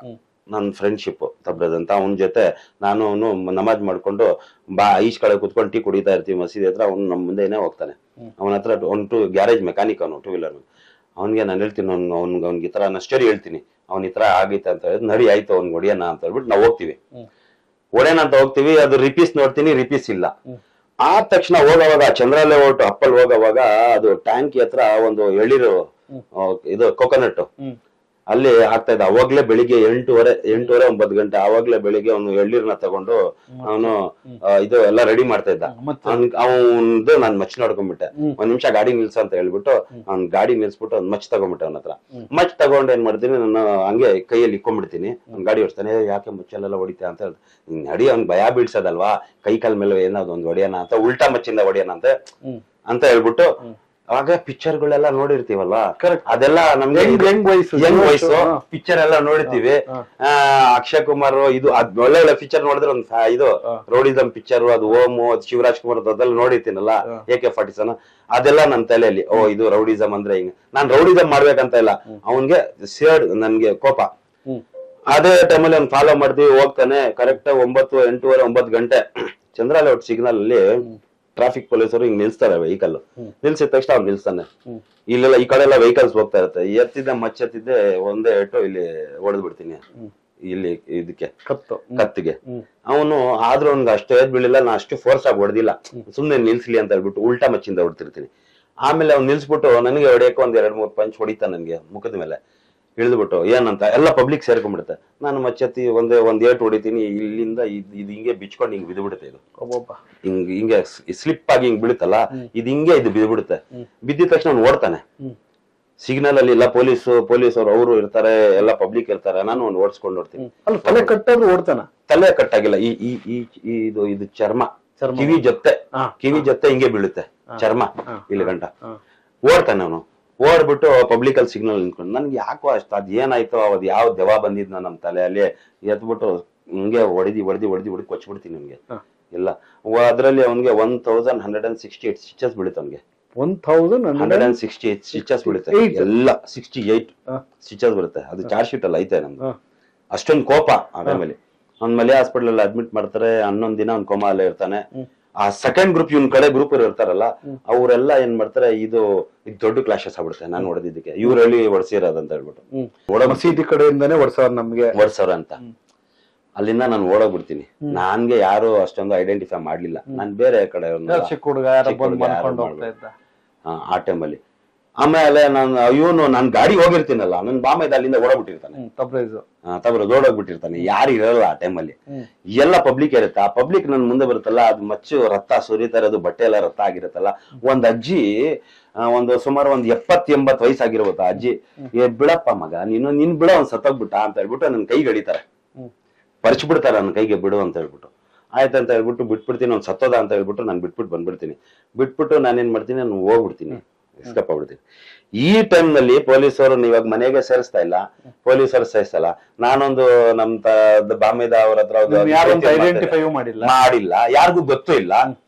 ನನ್ ಫ್ರೆಂಡ್ಶಿಪ್ ತಬ್ರದಂತ. ಅವನ ಜೊತೆ ನಾನು ಅವನು ನಮಾಜ್ ಮಾಡ್ಕೊಂಡು ಈಚ್ ಕಡೆ ಕುತ್ಕೊಂಡು ಟೀ ಕುಡಿತಾ ಇರ್ತೀವಿ ಮಸೀದಿ ಹತ್ರ. ಅವ್ನು ನಮ್ ಮುಂದೆನೆ ಹೋಗ್ತಾನೆ. ಅವನ ಹತ್ರ ಗ್ಯಾರೇಜ್ ಮೆಕ್ಯಾನಿಕ್, ಅವನು 2 ವೀಲರ್. ಅವ್ನಿಗೆ ನಾನು ಹೇಳ್ತೀನಿ, ಅವ್ನಿಗೆ ಈ ತರ ನಾನು ಸ್ಟೋರಿ ಹೇಳ್ತೀನಿ, ಅವ್ನ ಈ ತರ ಆಗೈತೆ ಅಂತ ಹೇಳಿದ್, ನಡಿ ಆಯ್ತು ಅವ್ನಿಗೆ ಹೊಡಿಯೋಣ ಅಂತ ಹೇಳ್ಬಿಟ್ಟು ನಾವು ಹೋಗ್ತೀವಿ. ಹೊಡೆಯೋಣ ಅಂತ ಹೋಗ್ತೀವಿ, ಅದು ರಿಪೀಸ್ ನೋಡ್ತೀನಿ, ರಿಪೀಸ್ ಇಲ್ಲ. ಆದ ತಕ್ಷಣ ಹೋಗೋವಾಗ ಚಂದ್ರಾಲಯ ಓಟು ಅಪ್ಪಲ್ ಹೋಗೋವಾಗ ಅದು ಟ್ಯಾಂಕಿ ಹತ್ರ ಒಂದು ಎಳ್ಳಿರು ಇದು ಕೊಕೊನಟ್ ಅಲ್ಲಿ ಆಗ್ತಾ ಇದ್ದ. ಅವಾಗ್ಲೇ ಬೆಳಿಗ್ಗೆ 8:30-9 ಗಂಟೆ ಆವಾಗ್ಲೇ ಬೆಳಿಗ್ಗೆ ಅವನು ಎಳ್ನೀರ್ನ ತಗೊಂಡು ಅವನು ಇದು ಎಲ್ಲ ರೆಡಿ ಮಾಡ್ತಾ ಇದ್ದ. ಅವನದು ನಾನ್ ಮಚ್ ನೋಡ್ಕೊಂಡ್ಬಿಟ್ಟೆ. 1 ನಿಮಿಷ ಗಾಡಿ ನಿಲ್ಸ ಅಂತ ಹೇಳ್ಬಿಟ್ಟು ಅವ್ನ್ ಗಾಡಿ ನಿಲ್ಸ್ಬಿಟ್ಟು ಅವ್ನ್ ಮಚ್ ತಗೊಂಡ್ಬಿಟ್ಟೆ. ಅವನ ಹತ್ರ ಮಚ್ ತಗೊಂಡು ಏನ್ ಮಾಡ್ತೀನಿ, ನಾನು ಹಂಗೆ ಕೈಯಲ್ಲಿ ಇಕ್ಕೊಂಡ್ಬಿಡ್ತೀನಿ. ಅವ್ನ್ ಗಾಡಿ ಹೊಡ್ತಾನೆ, ಯಾಕೆ ಮಚ್ಚಲ್ಲೆಲ್ಲ ಹೊಡಿತಾ ಅಂತ ಹೇಳ್ದೆ. ನಡಿ, ಅವ್ನ್ ಭಯ ಬೀಳ್ಸೋದಲ್ವಾ, ಕೈ ಕಾಲ್ ಮೇಲೆ ಏನಾದ್ರು ಒಂದ್ ಹೊಡಿಯೋಣ ಅಂತ, ಉಲ್ಟಾ ಮಚ್ಚಿಂದ ಹೊಡಿಯೋಣ ಅಂತ ಹೇಳ್ಬಿಟ್ಟು. ಅವಾಗ ಪಿಕ್ಚರ್ಗಳೆಲ್ಲ ನೋಡಿರ್ತೀವಲ್ವಾ, ಅದೆಲ್ಲ ನಮ್ಗೆ ಯಂಗ್ ವಯಸ್ಸು ಪಿಕ್ಚರ್ ಎಲ್ಲ ನೋಡಿರ್ತೀವಿ. ಅಕ್ಷಯ್ ಕುಮಾರ್ ಇದು ಒಳ್ಳೆ ಒಳ್ಳೆ ಪಿಕ್ಚರ್ ನೋಡಿದ್ರೆ ಒಂದ್ ಇದು ರೌಡಿಸಂ ಪಿಕ್ಚರ್, ಅದು ಓಮು, ಅದು ಶಿವರಾಜ್ ಕುಮಾರ್ ಅದೆಲ್ಲ ನೋಡಿರ್ತೀನಲ್ಲ, AK-47 ಅದೆಲ್ಲ ನನ್ ತಲೆಯಲ್ಲಿ. ಇದು ರೌಡಿಸಂ ಅಂದ್ರೆ ಹಿಂಗ. ನಾನ್ ರೌಡಿಸಂ ಮಾಡ್ಬೇಕಂತ ಇಲ್ಲ, ಅವನ್ಗೆ ಸೇಡ್ ನನ್ಗೆ ಕೋಪ. ಅದೇ ಟೈಮಲ್ಲಿ ಅವ್ನು ಫಾಲೋ ಮಾಡ್ತೀವಿ, ಹೋಗ್ತಾನೆ. ಕರೆಕ್ಟ್ 8:30-9 ಗಂಟೆ ಚಂದ್ರಾಲಯ ಸಿಗ್ನಲ್ ಅಲ್ಲಿ ಟ್ರಾಫಿಕ್ ಪೊಲೀಸರು ಹಿಂಗ್ ನಿಲ್ಸ್ತಾರೆ ವೆಹಿಕಲ್. ನಿಲ್ಸಿದ ತಕ್ಷಣ ಅವ್ನು ನಿಲ್ಸ್ತಾನೆ. ಇಲ್ಲೆಲ್ಲ ಈ ಕಡೆ ಎಲ್ಲ ವೆಹಿಕಲ್ಸ್ ಹೋಗ್ತಾ ಇರುತ್ತೆ. ಎತ್ತಿದ್ದೆ ಮಚ್ಚೆತ್ತಿದ್ದೆ ಒಂದೇ ಏಟು ಇಲ್ಲಿ ಹೊಡೆದ್ ಬಿಡ್ತೀನಿ, ಇಲ್ಲಿ ಇದಕ್ಕೆ ಕತ್ತಿಗೆ. ಅವನು ಆದ್ರೂ ಅವ್ನಿಗೆ ಅಷ್ಟು ಎದ್ ಬೀಳಿಲ್ಲ, ನಾ ಅಷ್ಟು ಫೋರ್ಸ್ ಆಗಿ ಹೊಡೆದಿಲ್ಲ, ಸುಮ್ನೆ ನಿಲ್ಸ್ಲಿ ಅಂತ ಹೇಳ್ಬಿಟ್ಟು ಉಲ್ಟಾ ಮಚ್ಚಿಂದ ಹೊಡ್ತಿರ್ತೀನಿ. ಆಮೇಲೆ ಅವ್ನು ನಿಲ್ಸ್ಬಿಟ್ಟು ನನಗೆ ಹೊಡೆಯಕ್ಕೆ ಒಂದ್ 2-3 ಪಂಚ್ ಹೊಡಿತಾ ನನ್ಗೆ ಮುಖದ ಮೇಲೆ. ಇಳಿದ್ಬಿಟ್ಟು ಏನಂತ ಎಲ್ಲ ಪಬ್ಲಿಕ್ ಸೇರ್ಕೊಂಡ್ಬಿಡುತ್ತೆ. ನಾನು ಮಚ್ಚತ್ತಿ ಒಂದ್ ಏಟ್ ಹೊಡಿತೀನಿ, ಇಲ್ಲಿಂದ ಇದು ಹಿಂಗೆ ಬಿಚ್ಕೊಂಡು ಹಿಂಗ್ ಬಿದ್ದುಬಿಡುತ್ತೆ. ಇದು ಹಿಂಗೆ ಸ್ಲಿಪ್ ಆಗಿ ಹಿಂಗ್ ಬೀಳುತ್ತಲ್ಲ, ಇದು ಹಿಂಗೆ ಇದು ಬಿದ್ದುಬಿಡುತ್ತೆ. ಬಿದ್ದಿದ ತಕ್ಷಣ ಅವ್ನು ಓಡ್ತಾನೆ. ಸಿಗ್ನಲ್ ಅಲ್ಲಿ ಇಲ್ಲ ಪೊಲೀಸ್ ಅವರು ಇರ್ತಾರೆ, ಎಲ್ಲ ಪಬ್ಲಿಕ್ ಇರ್ತಾರೆ. ನಾನು ಒಂದು ಓಡಿಸ್ಕೊಂಡು ಓಡ್ತೀನಿ. ತಲೆ ಕಟ್ಟಾದ್ರು ಓಡ್ತಾನ? ತಲೆ ಕಟ್ಟಾಗಿಲ್ಲ, ಇದು ಚರ್ಮ ಕಿವಿ ಜೊತೆ ಹಿಂಗೆ ಬೀಳುತ್ತೆ ಚರ್ಮ ಇಲ್ಲಿ ಗಂಟ. ಓಡ್ತಾನೆ ಅವನು. ಓಡ್ಬಿಟ್ಟು ಪಬ್ಲಿಕ್ ಅಲ್ಲಿ ಸಿಗ್ನಲ್ ನಿಂತ್ಕೊಂಡು ನನ್ಗೆ ಯಾಕೋ ಅಷ್ಟ ಅದ್ ಏನಾಯ್ತೋ ಅವದ್ ಯಾವ ದೆವ್ವ ಬಂದಿದ್ ನಮ್ ತಲೆಯಲ್ಲಿ ಎತ್ಬಿಟ್ಟು ಹಿಂಗೆ ಹೊಡೆದಿ ಕೊಚ್ಬಿಡ್ತೀನಿ ನಿಮ್ಗೆ ಎಲ್ಲ. ಅದ್ರಲ್ಲಿ ಅವ್ನಿಗೆ 1168 ಸ್ಟಿಚಸ್ ಬೀಳುತ್ತೆ. ಅವ್ನಿಗೆ 1168 ಸ್ಟಿಚಸ್ ಬೀಳುತ್ತೆ. ಎಲ್ಲ 68 ಸ್ಟಿಚಸ್ ಬರುತ್ತೆ. ಅದು ಚಾರ್ಜ್ ಶೀಟ್ ಅಲ್ಲಿ ಐತೆ ನಮ್ದು. ಅಷ್ಟೊಂದು ಕೋಪ ಆ ಟೈಮಲ್ಲಿ. ಅವ್ನ್ ಮಲೆ ಹಾಸ್ಪಿಟಲ್ ಅಲ್ಲಿ ಅಡ್ಮಿಟ್ ಮಾಡ್ತಾರೆ. 11 ದಿನ ಅವ್ನ್ ಕೋಮಾ ಅಲ್ಲೇ ಇರ್ತಾನೆ. ಆ ಸೆಕೆಂಡ್ ಗ್ರೂಪ್ ಇವ್ನ ಕಡೆ ಗ್ರೂಪ್ ಇರ್ತಾರಲ್ಲ, ಅವರೆಲ್ಲ ಏನ್ ಮಾಡ್ತಾರೆ, ಇದು ದೊಡ್ಡ ಕ್ಲಾಶಸ್ ಆಗ್ಬಿಡುತ್ತೆ ನಾನು ಹೊಡೆದಿದ್ದಕ್ಕೆ. ಇವ್ರಲ್ಲಿ ಹೊಡ್ಸಿರೋದಂತ ಹೇಳ್ಬಿಟ್ಟು ಮಸೀದಿ ಕಡೆಯಿಂದಾನೆ ಹೊಡ್ಸವ್ರ ಅಂತ. ಅಲ್ಲಿಂದ ನಾನು ಓಡೋಗ್ಬಿಡ್ತೀನಿ. ನನ್ಗೆ ಯಾರು ಅಷ್ಟೊಂದು ಐಡೆಂಟಿಫೈ ಮಾಡ್ಲಿಲ್ಲ. ನಾನ್ ಬೇರೆ ಕಡೆ ಆ ಟೈಮಲ್ಲಿ. ಆಮೇಲೆ ನಾನ್ ಗಾಡಿ ಹೋಗಿರ್ತೀನಲ್ಲ, ನನ್ ಬಾಮೈದ ಅಲ್ಲಿಂದ ಓಡೋಗ್ಬಿಟ್ಟಿರ್ತಾನೆ. ತಬ್ರೇಜ್ ಓಡೋಗ್ಬಿಟ್ಟಿರ್ತಾನೆ. ಯಾರು ಇರಲ್ಲ ಆ ಟೈಮಲ್ಲಿ. ಎಲ್ಲ ಪಬ್ಲಿಕ್ ಇರುತ್ತೆ. ಆ ಪಬ್ಲಿಕ್ ನನ್ ಮುಂದೆ ಬರುತ್ತಲ್ಲ, ಅದು ಮಚ್ಚು ರಕ್ತ ಸುರಿತಾ ಇರೋದು, ಬಟ್ಟೆ ಎಲ್ಲ ರಕ್ತ ಆಗಿರುತ್ತಲ್ಲ. ಒಂದ್ ಅಜ್ಜಿ ಸುಮಾರು 70-80 ವಯಸ್ಸಾಗಿರ್ಬೋದು. ಆ ಅಜ್ಜಿ, ಬಿಡಪ್ಪ ಮಗ, ನಿನ್ ಬಿಡ ಒಂದ್ ಸತ್ತೋಗ್ಬಿಟ್ಟ ಅಂತ ಹೇಳ್ಬಿಟ್ಟು ನನ್ ಕೈಗೆ ಹಿಡಿತಾರೆ, ಪರಿಚ್ಬಿಡ್ತಾರೆ ನನ್ನ ಕೈಗೆ, ಬಿಡು ಅಂತ ಹೇಳ್ಬಿಟ್ಟು. ಆಯ್ತಂತ ಹೇಳ್ಬಿಟ್ಟು ಬಿಟ್ಬಿಡ್ತೀನಿ. ಒಂದ್ ಸತ್ತೋದ ಅಂತ ಹೇಳ್ಬಿಟ್ಟು ನಾನು ಬಿಟ್ಬಿಟ್ಟು ಬಂದ್ಬಿಡ್ತೀನಿ. ಬಿಟ್ಬಿಟ್ಟು ನಾನೇನ್ ಮಾಡ್ತೀನಿ, ನಾನು ಹೋಗ್ಬಿಡ್ತೀನಿ, ಎಸ್ಕೇಪ್ ಆಗ್ಬಿಡ್ತೀನಿ. ಈ ಟೈಮ್ ನಲ್ಲಿ ಪೊಲೀಸರು ಇವಾಗ ಮನೆಗೆ ಸೇರಿಸ್ತಾ ಇಲ್ಲ, ಪೊಲೀಸರು ಸೇರಿಸಲ್ಲ. ನಾನೊಂದು ನಮ್ ಬಾಮಿದ ಅವ್ರ ಹತ್ರ ಐಡೆಂಟಿಫೈ ಮಾಡಿಲ್ಲ, ಯಾರಿಗೂ ಗೊತ್ತೂ ಇಲ್ಲ,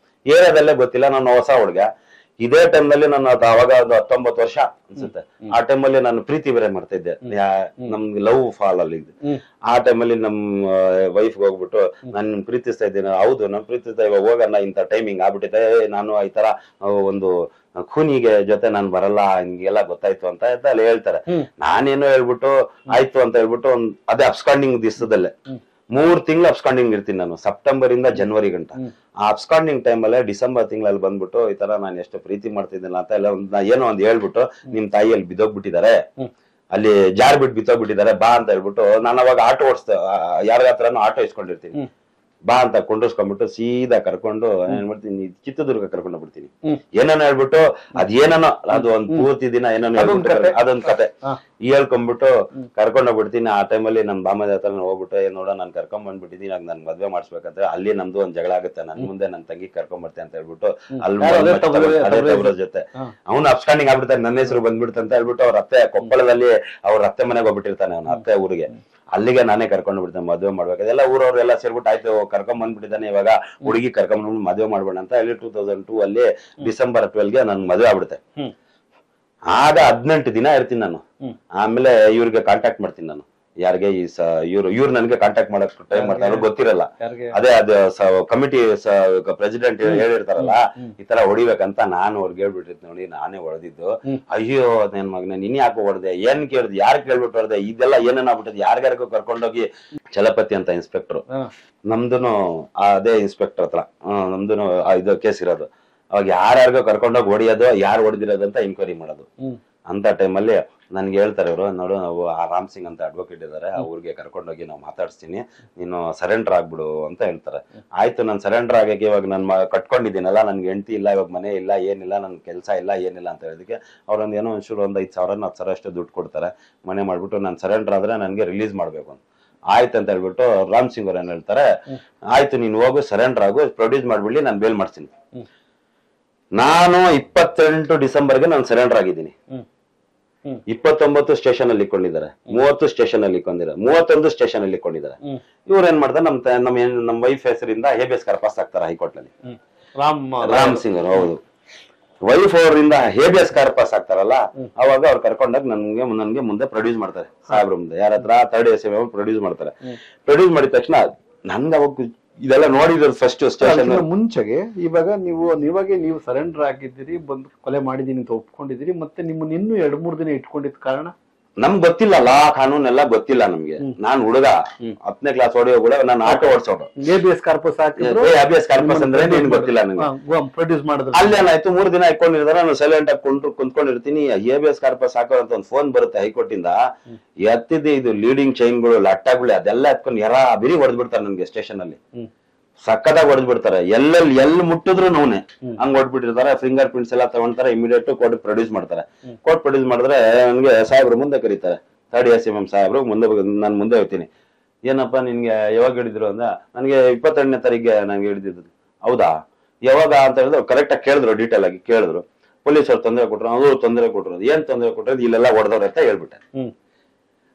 ಏರಿಯಾದಲ್ಲೇ ಗೊತ್ತಿಲ್ಲ. ನಾನು ಹೊಸ ಹುಡುಗ. ಇದೇ ಟೈಮ್ ನಲ್ಲಿ ನಾನು ಅವಾಗ ಒಂದು 19 ವರ್ಷ ಅನ್ಸುತ್ತೆ. ಆ ಟೈಮಲ್ಲಿ ನಾನು ಪ್ರೀತಿ ಬೇರೆ ಮಾಡ್ತಾ ಇದ್ದೆ. ನಮ್ಗೆ ಲವ್ ಫಾಲ್ ಅಲ್ಲಿ ಇದ್ದೆ. ಆ ಟೈಮಲ್ಲಿ ನಮ್ ವೈಫ್ ಹೋಗ್ಬಿಟ್ಟು, ನಾನು ಪ್ರೀತಿಸ್ತಾ ಇದ್ದೇನೆ. ಹೌದು, ನಾನು ಪ್ರೀತಿಸ್ತಾ, ಇವಾಗ ಹೋಗೋಣ, ಇಂಥ ಟೈಮಿಂಗ್ ಆಗ್ಬಿಟ್ಟಿದೆ, ನಾನು ಈ ತರ ಒಂದು ಖೂನಿಗೆ ಜೊತೆ ನಾನು ಬರಲ್ಲ, ಹಿಂಗೆಲ್ಲ ಗೊತ್ತಾಯ್ತು ಅಂತ ಅಲ್ಲಿ ಹೇಳ್ತಾರೆ. ನಾನೇನೋ ಹೇಳ್ಬಿಟ್ಟು ಆಯ್ತು ಅಂತ ಹೇಳ್ಬಿಟ್ಟು ಅದೇ ಅಬ್ಸ್ಕಾಂಡಿಂಗ್ ದಿವಸದಲ್ಲೇ 3 ತಿಂಗಳು ಅಬ್ಸ್ಕಾಂಡಿಂಗ್ ಇರ್ತೀನಿ ನಾನು, ಸೆಪ್ಟೆಂಬರ್ ಇಂದ ಜನವರಿ ಗಂಟ. ಆ ಅಬ್ಸ್ಕಾಂಡಿಂಗ್ ಟೈಮ್ ಅಲ್ಲೇ ಡಿಸೆಂಬರ್ ತಿಂಗಳಲ್ಲಿ ಬಂದ್ಬಿಟ್ಟು ಈ ತರ ನಾನು ಎಷ್ಟು ಪ್ರೀತಿ ಮಾಡ್ತಿದ್ದೇನೆ ಅಂತ ಎಲ್ಲ ಏನೋ ಒಂದ್ ಹೇಳ್ಬಿಟ್ಟು, ನಿಮ್ ತಾಯಿಯಲ್ಲಿ ಬಿದ್ದೋಗ್ಬಿಟ್ಟಿದ್ದಾರೆ, ಅಲ್ಲಿ ಜಾರ್ ಬಿಟ್ಟು ಬಿದ್ದೋಗ್ಬಿಟ್ಟಿದ್ದಾರೆ, ಬಾ ಅಂತ ಹೇಳ್ಬಿಟ್ಟು ನಾನು ಅವಾಗ ಆಟೋ ಓಡಿಸ್ತಾ, ಯಾರ ಹತ್ರನೂ ಆಟೋ ಇಸ್ಕೊಂಡಿರ್ತೀನಿ. ಬಾ ಅಂತ ಕೊಂಡ್ರಿಸ್ಕೊಂಡ್ಬಿಟ್ಟು ಸೀದಾ ಕರ್ಕೊಂಡು ಏನ್ ಮಾಡ್ತೀನಿ, ಚಿತ್ರದುರ್ಗ ಕರ್ಕೊಂಡು ಬಿಡ್ತೀನಿ. ಏನನ್ನ ಹೇಳ್ಬಿಟ್ಟು ಅದೇನೋ ಅದು ಒಂದ್ ಪೂರ್ತಿ ದಿನ ಏನೋ ಅದೊಂದ್ ಕತೆ ಹೇಳ್ಕೊಂಡ್ಬಿಟ್ಟು ಕರ್ಕೊಂಡೋಗ್ಬಿಡ್ತೀನಿ. ಆ ಟೈಮಲ್ಲಿ ನಮ್ ಬಾಮದ ಹತ್ರ ಹೋಗ್ಬಿಟ್ಟು, ನೋಡ ನಾನು ಕರ್ಕೊಂಡ್ ಬಂದ್ಬಿಟ್ಟಿದ್ದೀನಿ, ನನ್ ಮದ್ವೆ ಮಾಡಿಸ್ಬೇಕಂದ್ರೆ ಅಲ್ಲಿ ನಮ್ದು ಒಂದ್ ಜಗಳ ಆಗುತ್ತೆ, ನನ್ ಮುಂದೆ ನನ್ ತಂಗಿ ಕರ್ಕೊಂಡ್ ಬರ್ತೆ ಅಂತ ಹೇಳ್ಬಿಟ್ಟು ಅಲ್ಲಿ ಜೊತೆ ಅವ್ನು ಅಬ್ಸ್ಕಾಂಡಿಂಗ್ ಆಗ್ಬಿಡ್ತಾನೆ. ನನ್ನ ಹೆಸರು ಬಂದ್ಬಿಡುತ್ತೆ ಅಂತ ಹೇಳ್ಬಿಟ್ಟು ಅವ್ರ ಅತ್ತೆ ಕೊಪ್ಪಳದಲ್ಲಿ ಅವ್ರ ಅತ್ತೆ ಮನೆಗೆ ಹೋಗ್ಬಿಟ್ಟಿರ್ತಾನೆ, ಅವ್ನ ಅತ್ತೆ ಊರಿಗೆ. ಅಲ್ಲಿಗೆ ನಾನೇ ಕರ್ಕೊಂಡು ಬಿಡ್ತೇನೆ, ಮದುವೆ ಮಾಡ್ಬೇಕು. ಎಲ್ಲ ಊರವ್ರೆಲ್ಲ ಸೇರ್ಬಿಟ್ಟು ಆಯ್ತು ಕರ್ಕೊಂಡ್ ಬಂದ್ಬಿಟ್ಟಿದ್ದಾನೆ, ಇವಾಗ ಹುಡುಗಿ ಕರ್ಕೊಂಡ್ ಬಂದ್ಬಿಟ್ಟು ಮದುವೆ ಮಾಡ್ಬೇಡ ಅಂತ ಹೇಳಿ 2002 ಅಲ್ಲಿ ಡಿಸೆಂಬರ್ 12ಗೆ ನನ್ ಮದುವೆ ಆಗ್ಬಿಡುತ್ತೆ. ಆಗ 18 ದಿನ ಇರ್ತೀನಿ ನಾನು. ಆಮೇಲೆ ಇವ್ರಿಗೆ ಕಾಂಟ್ಯಾಕ್ಟ್ ಮಾಡ್ತೀನಿ ನಾನು, ಯಾರಿಗೆ ಇವ್ರು ನನ್ಗೆ ಕಾಂಟ್ಯಾಕ್ಟ್ ಮಾಡಕ್ ಟ್ರೈ ಮಾಡ್ತಾರೆ, ಅವ್ರಿಗೆ ಗೊತ್ತಿರಲ್ಲ. ಅದೇ ಅದು ಕಮಿಟಿ ಪ್ರೆಸಿಡೆಂಟ್ ಹೇಳಿರ್ತಾರಲ್ಲ ಈ ತರ ಹೊಡಿಬೇಕಂತ, ನಾನು ಅವ್ರಿಗೆ ಹೇಳ್ಬಿಟ್ಟಿರ್ತೀನಿ, ನೋಡಿ ನಾನೇ ಹೊಡೆದಿದ್ದು. ಅಯ್ಯೋ ನನ್ ಮಗನ, ನಿನ್ ಯಾಕೆ ಹೊಡೆದೆ, ಏನ್ ಕೇಳ್ದೆ, ಯಾರು ಕೇಳ್ಬಿಟ್ಟು ಹೊಡೆದೆ, ಇದೆಲ್ಲ ಏನೇನ್ ಆಗ್ಬಿಟ್ಟಿದ್, ಯಾರ್ಯಾರಿಗೂ ಕರ್ಕೊಂಡೋಗಿ. ಚಲಪತಿ ಅಂತ ಇನ್ಸ್ಪೆಕ್ಟರ್, ನಮ್ದುನು ಅದೇ ಇನ್ಸ್ಪೆಕ್ಟರ್ ಹತ್ರ ನಮ್ದುನು ಇದು ಕೇಸ್ ಇರೋದು. ಅವಾಗ ಯಾರ್ಯಾರಿಗೋ ಕರ್ಕೊಂಡೋಗಿ ಹೊಡಿಯೋದು, ಯಾರು ಹೊಡೆದಿರೋದಂತ ಎನ್ಕ್ವೈರಿ ಮಾಡೋದು. ಅಂತ ಟೈಮಲ್ಲಿ ನನ್ಗೆ ಹೇಳ್ತಾರೆ ಇವರು, ನೋಡು ನಾವು ಆ ರಾಮ್ ಸಿಂಗ್ ಅಂತ ಅಡ್ವೊಕೇಟ್ ಇದ್ದಾರೆ, ಅವ್ರಿಗೆ ಕರ್ಕೊಂಡೋಗಿ ನಾವು ಮಾತಾಡ್ಸ್ತೀನಿ, ನೀನು ಸರೆಂಡರ್ ಆಗ್ಬಿಡು ಅಂತ ಹೇಳ್ತಾರೆ. ಆಯ್ತು, ನಾನು ಸರೆಂಡರ್ ಆಗಕ್ಕೆ ಇವಾಗ ನಾನು ಕಟ್ಕೊಂಡಿದ್ದೀನಲ್ಲ, ನನ್ಗೆ ಹೆಂಡತಿ ಇಲ್ಲ, ಇವಾಗ ಮನೆ ಇಲ್ಲ, ಏನಿಲ್ಲ, ನನ್ ಕೆಲಸ ಇಲ್ಲ, ಏನಿಲ್ಲ ಅಂತ ಹೇಳಿದಕ್ಕೆ ಅವ್ರೊಂದು ಏನೋ ಒಂಚೂರು ಒಂದು 5,000 10,000 ಅಷ್ಟು ದುಡ್ಡು ಕೊಡ್ತಾರೆ. ಮನೆ ಮಾಡ್ಬಿಟ್ಟು ನಾನು ಸರೆಂಡರ್ ಆದ್ರೆ ನನ್ಗೆ ರಿಲೀಸ್ ಮಾಡ್ಬೇಕು ಅಂತ. ಆಯ್ತು ಅಂತ ಹೇಳ್ಬಿಟ್ಟು ರಾಮ್ ಸಿಂಗ್ ಅವ್ರು ಏನ್ ಹೇಳ್ತಾರೆ, ಆಯ್ತು ನೀನ್ ಹೋಗು ಸರೆಂಡರ್ ಆಗು, ಪ್ರೊಡ್ಯೂಸ್ ಮಾಡ್ಬಿಡ್ಲಿ, ನಾನು ಬೇಲ್ ಮಾಡ್ತೀನಿ. ನಾನು 28 ಡಿಸೆಂಬರ್ಗೆ ನಾನು ಸರೆಂಡರ್ ಆಗಿದ್ದೀನಿ. 29 ಸ್ಟೇಷನ್ ಅಲ್ಲಿ ಇಟ್ಕೊಂಡಿದ್ದಾರೆ, 30 ಸ್ಟೇಷನ್ ಅಲ್ಲಿ ಇಟ್ಕೊಂಡಿದ್ದಾರೆ, 31 ಸ್ಟೇಷನ್ ಅಲ್ಲಿ ಇಟ್ಕೊಂಡಿದ್ದಾರೆ. ಇವ್ರು ಏನ್ ಮಾಡ್ತಾರೆ, ನಮ್ ವೈಫ್ ಹೆಸರಿಂದ ಹೇಬಿಯಸ್ ಕಾರ್ಪಸ್ ಹಾಕ್ತಾರೆ ಹೈಕೋರ್ಟ್ ನಲ್ಲಿ. ರಾಮ್ ಸಿಂಗ್ ಅವರು, ಹೌದು, ವೈಫ್ ಅವರಿಂದ ಹೇಬಿಯಸ್ ಕಾರ್ಪಸ್ ಹಾಕ್ತಾರಲ್ಲ, ಅವಾಗ ಅವ್ರು ಕರ್ಕೊಂಡಾಗ ನನ್ಗೆ ಮುಂದೆ ಪ್ರೊಡ್ಯೂಸ್ ಮಾಡ್ತಾರೆ ಸಾಹೇಬ್ರ ಮುಂದೆ. ಯಾರ ಹತ್ರ 3rd AC ಪ್ರೊಡ್ಯೂಸ್ ಮಾಡ್ತಾರೆ. ಪ್ರೊಡ್ಯೂಸ್ ಮಾಡಿದ ತಕ್ಷಣ ನನ್ಗೆ ಅವಾಗ ಇದೆಲ್ಲ ನೋಡಿದ್ರು ಫಸ್ಟ್ ಸ್ಟೇಷನ್ ಮುಂಚೆಗೆ. ಇವಾಗ ನೀವು ಸರೆಂಡರ್ ಆಗಿದ್ದೀರಿ, ಬಂದು ಕೊಲೆ ಮಾಡಿದೀನಿ ಅಂತ ಒಪ್ಕೊಂಡಿದ್ದೀರಿ, ಮತ್ತೆ ನಿಮ್ಮನ್ನ ಇನ್ನೂ 2-3 ದಿನ ಇಟ್ಕೊಂಡಿದ್ ಕಾರಣ ನಮ್ಗೆ ಗೊತ್ತಿಲ್ಲ ಲಾ ಕಾನೂನ್ ಎಲ್ಲ ಗೊತ್ತಿಲ್ಲ ನಮ್ಗೆ. ನಾನ್ ಹುಡುಗ 10ನೇ ಕ್ಲಾಸ್ ಹೊಡೆಯೋ ಕೂಡ ನಾನು ಆಟೋ ಓಡಿಸೋಡು. ABS ಕಾರ್ಪಸ್ ಹಾಕಿದ್ರು, ABS ಕಾರ್ಪಸ್ ಅಂದ್ರೆ ಏನ್ ಗೊತ್ತಿಲ್ಲ ನಂಗೆ. ಪ್ರೊಡ್ಯೂಸ್ ಮಾಡಿದ್ರು. ಅಲ್ಲೇನಾಯ್ತು, 3 ದಿನ ಇಟ್ಕೊಂಡಿರ್ತಾರ, ನಾನು ಸೈಲೆಂಟ್ ಆಗಿ ಕುಂತ್ಕೊಂಡಿರ್ತೀನಿ. ABS ಕಾರ್ಪಸ್ ಹಾಕೋ ಅಂತ ಒಂದು ಫೋನ್ ಬರುತ್ತೆ ಹೈಕೋರ್ಟ್ ಇಂದ. ಎತ್ತಿದೆ ಇದು ಲೀಡಿಂಗ್ ಚೈನ್ಗಳು, ಲಟ್ಟಗಳು ಅದೆಲ್ಲ ಎತ್ಕೊಂಡು ಯಾರ ಬಿರಿ ಹೊಡೆದ್ಬಿಡ್ತಾರೆ ನನ್ಗೆ ಸ್ಟೇಷನ್ ಅಲ್ಲಿ. ಸಕ್ಕತ್ತಾಗಿ ಹೊಡೆದ್ಬಿಡ್ತಾರೆ. ಎಲ್ಲಿ ಮುಟ್ಟಿದ್ರು ನೋನೆ ಹಂಗ್ ಹೊಡ್ಬಿಟ್ಟಿರ್ತಾರೆ. ಫಿಂಗರ್ ಪ್ರಿಂಟ್ಸ್ ಎಲ್ಲ ತಗೊಂತಾರೆ. ಇಮಿಡಿಯೇಟ್ ಕೋರ್ಟ್ ಪ್ರೊಡ್ಯೂಸ್ ಮಾಡ್ತಾರೆ. ಕೋರ್ಟ್ ಪ್ರೊಡ್ಯೂಸ್ ಮಾಡಿದ್ರೆ ನನ್ಗೆ ಸಾಹೇಬ್ರು ಮುಂದೆ ಕರೀತಾರೆ. 3rd ACM ಸಾಹೇಬ್ರು ನಾನು ಮುಂದೆ ಹೋಗ್ತೀನಿ. ಏನಪ್ಪಾ ನಿನ್ಗೆ ಯಾವಾಗ ಹಿಡಿದ್ರು ಅಂದ. ನನ್ಗೆ 22ನೇ ತಾರೀಕಿಗೆ ನಂಗೆ ಹಿಡಿದಿದ್ದು. ಹೌದಾ, ಯಾವಾಗ ಅಂತ ಹೇಳಿದ್ರು. ಕರೆಕ್ಟ್ ಆಗಿ ಕೇಳಿದ್ರು, ಡೀಟೇಲ್ ಆಗಿ ಕೇಳಿದ್ರು. ಪೊಲೀಸರು ತೊಂದರೆ ಕೊಟ್ರು, ಅವರು ತೊಂದರೆ ಕೊಟ್ರು. ಏನ್ ತೊಂದರೆ ಕೊಟ್ರು, ಇಲ್ಲೆಲ್ಲ ಹೊಡೆದವ್ರೆ ಅಂತ ಹೇಳ್ಬಿಟ್ಟೆ.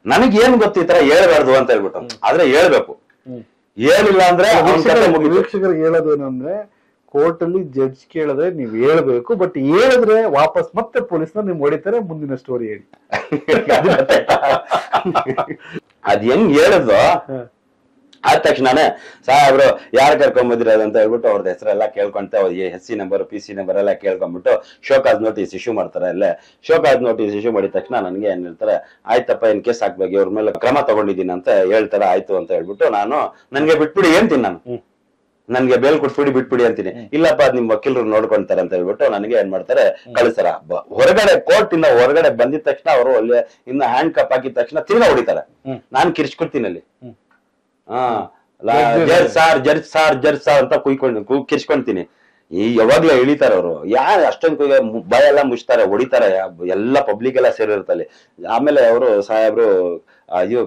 ನನಗೇನ್ ಗೊತ್ತು ಈ ತರ ಹೇಳ್ಬಾರ್ದು ಅಂತ ಹೇಳ್ಬಿಟ್ಟು. ಆದ್ರೆ ಹೇಳ್ಬೇಕು, ಹೇಳಿಲ್ಲ ಅಂದ್ರೆ ವೀಕ್ಷಕರಿಗೆ ಹೇಳೋದೇನಂದ್ರೆ, ಕೋರ್ಟ್ ಅಲ್ಲಿ ಜಡ್ಜ್ ಕೇಳಿದ್ರೆ ನೀವ್ ಹೇಳ್ಬೇಕು, ಬಟ್ ಹೇಳಿದ್ರೆ ವಾಪಸ್ ಮತ್ತೆ ಪೊಲೀಸ್ನ ನಿಮ್ ಹೊಡಿತಾರೆ. ಮುಂದಿನ ಸ್ಟೋರಿ ಹೇಳಿ. ಅದ್ ಹೆಂಗ್ ಹೇಳಿದ್ರು ಆದ ತಕ್ಷಣನೇ ಸಾಹೇಬ್ರು ಯಾರು ಕರ್ಕೊಂಡ್ ಅಂತ ಹೇಳ್ಬಿಟ್ಟು ಅವ್ರದ್ದು ಹೆಸರೆಲ್ಲ ಕೇಳ್ಕೊಂತ SC ನಂಬರ್ PC ನಂಬರ್ ಎಲ್ಲ ಕೇಳ್ಕೊಂಡ್ಬಿಟ್ಟು ಶೋಕಾಸ್ ನೋಟಿಸ್ ಇಶ್ಯೂ ಮಾಡ್ತಾರೆ. ಅಲ್ಲೇ ಶೋಕಾಸ್ ನೋಟಿಸ್ ಇಶ್ಯೂ ಮಾಡಿದ ತಕ್ಷಣ ನನ್ಗೆ ಏನ್ ಹೇಳ್ತಾರೆ, ಆಯ್ತಪ್ಪ ಇನ್ ಕೇಸ್ ಹಾಕ್ಬೇಕು, ಇವ್ರ ಮೇಲೆ ಕ್ರಮ ತಗೊಂಡಿದ್ದೀನಿ ಅಂತ ಹೇಳ್ತಾರೆ. ಆಯ್ತು ಅಂತ ಹೇಳ್ಬಿಟ್ಟು ನನ್ಗೆ ಬಿಟ್ಬಿಡಿ ಅಂತೀನಿ. ನನ್ಗೆ ಬೇಲ್ ಕೊಟ್ಬಿಡಿ ಬಿಟ್ಬಿಡಿ ಅಂತೀನಿ. ಇಲ್ಲಪ್ಪ ಅದ್ ನಿಮ್ ವಕೀಲರು ನೋಡ್ಕೊಂತಾರೆ ಅಂತ ಹೇಳ್ಬಿಟ್ಟು ನನಗೆ ಏನ್ ಮಾಡ್ತಾರೆ, ಕಳಿಸ್ತಾರ. ಹೊರಗಡೆ ಕೋರ್ಟ್ ಇಂದ ಹೊರಗಡೆ ಬಂದಿದ ತಕ್ಷಣ ಅವರು ಅಲ್ಲಿ ಇನ್ನ ಹ್ಯಾಂಡ್ ಕಪ್ ಹಾಕಿದ ತಕ್ಷಣ ತಿರ್ಗಾ ಹೊಡಿತಾರೆ. ನಾನ್ ಕಿರ್ಚ್ಕೊಡ್ತೀನಿ ಅಲ್ಲಿ. ಜಡ್ಜ್ ಸಾರ್ ಅಂತ ಕಿರ್ಚ್ಕೊಂತೀನಿ. ಯಾವಾಗ್ಲೂ ಇಳಿತಾರೆ ಅವರು. ಯಾರು ಅಷ್ಟೊಂದು ಭಯ ಎಲ್ಲ ಮುಚ್ತಾರೆ, ಹೊಡಿತಾರೆ. ಎಲ್ಲ ಪಬ್ಲಿಕ್ ಎಲ್ಲ ಸೇರಿರ್ತಲ್ಲಿ. ಆಮೇಲೆ ಅವರು ಸಾಹೇಬ್ರು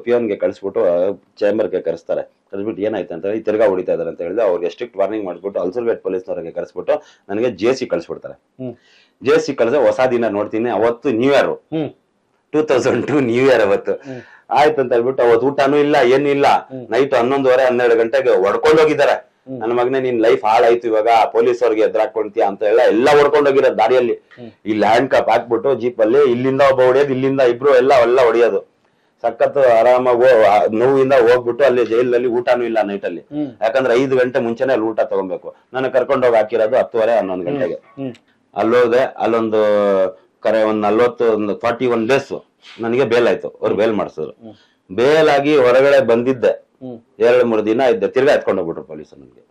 ಪಿಯೋನ್ಗೆ ಕಳಿಸ್ಬಿಟ್ಟು ಚೇಂಬರ್ಗೆ ಕರೆಸ್ತಾರೆ. ಕರೆಸ್ಬಿಟ್ಟು ಏನಾಯ್ತು ಅಂತ ಹೇಳಿ ತಿರ್ಗಾ ಹೊಡಿತಾ ಇದಾರೆ ಅಂತ ಹೇಳಿದ್ರೆ ಅವ್ರಿಗೆ ಸ್ಟ್ರಿಕ್ಟ್ ವಾರ್ನಿಂಗ್ ಮಾಡ್ಬಿಟ್ಟು ಅಲ್ಸರ್ಗೇಟ್ ಪೊಲೀಸ್ನವ್ರಿಗೆ ಕರೆಸ್ಬಿಟ್ಟು ನನಗೆ JC ಕಳಿಸ್ಬಿಡ್ತಾರೆ. JC ಕಳಿದ್ರೆ ಹೊಸ ದಿನ ನೋಡ್ತೀನಿ. ಅವತ್ತು ನ್ಯೂ ಇಯರ್ 2002 ನ್ಯೂ ಇಯರ್ ಅವತ್ತು. ಆಯ್ತು ಅಂತ ಹೇಳ್ಬಿಟ್ಟು ಅವತ್ತು ಊಟನೂ ಇಲ್ಲ, ಏನು ಇಲ್ಲ. ನೈಟ್ 11:30 12 ಗಂಟೆಗೆ ಹೊಡ್ಕೊಂಡು ಹೋಗಿದ್ದಾರೆ. ನನ್ನ ಮಗನೇ ನಿನ್ ಲೈಫ್ ಹಾಳಾಯ್ತು, ಇವಾಗ ಪೊಲೀಸ್ ಅವ್ರಿಗೆ ಎದುರಾಕೊಂತೀಯ ಅಂತ ಎಲ್ಲ ಹೊಡ್ಕೊಂಡೋಗಿರೋ ದಾರಿಯಲ್ಲಿ. ಈ ಲ್ಯಾಂಡ್ ಕಪ್ ಹಾಕ್ಬಿಟ್ಟು ಜೀಪ್ ಅಲ್ಲಿ ಇಲ್ಲಿಂದ ಒಬ್ಬ ಹೊಡಿಯೋದು, ಇಲ್ಲಿಂದ ಇಬ್ರು ಎಲ್ಲ ಹೊಡಿಯೋದು. ಸಖತ್ ಆರಾಮಾಗಿ ನೋವಿಂದ ಹೋಗ್ಬಿಟ್ಟು ಅಲ್ಲಿ ಜೈಲಲ್ಲಿ ಊಟನೂ ಇಲ್ಲ ನೈಟ್ ಅಲ್ಲಿ. ಯಾಕಂದ್ರೆ 5 ಗಂಟೆ ಮುಂಚೆನೆ ಅಲ್ಲಿ ಊಟ ತಗೊಬೇಕು. ನನಗೆ ಕರ್ಕೊಂಡೋಗಿ ಹಾಕಿರೋದು 10:30 11 ಗಂಟೆಗೆ. ಅಲ್ಲೋದೆ. ಅಲ್ಲೊಂದು ಒಂದು 41 ಡೇಸ್ ನನಗೆ ಬೇಲ್ ಆಯ್ತು. ಅವ್ರು ಬೇಲ್ ಮಾಡಿಸಿದ್ರು. ಬೇಲ್ ಆಗಿ ಹೊರಗಡೆ ಬಂದಿದ್ದೆ. 2-3 ದಿನ ಇದ್ದೆ. ತಿರ್ಗಾ ಎತ್ಕೊಂಡು ಹೋಗ್ಬಿಟ್ರು ಪೊಲೀಸ್ ನನ್ಗೆ.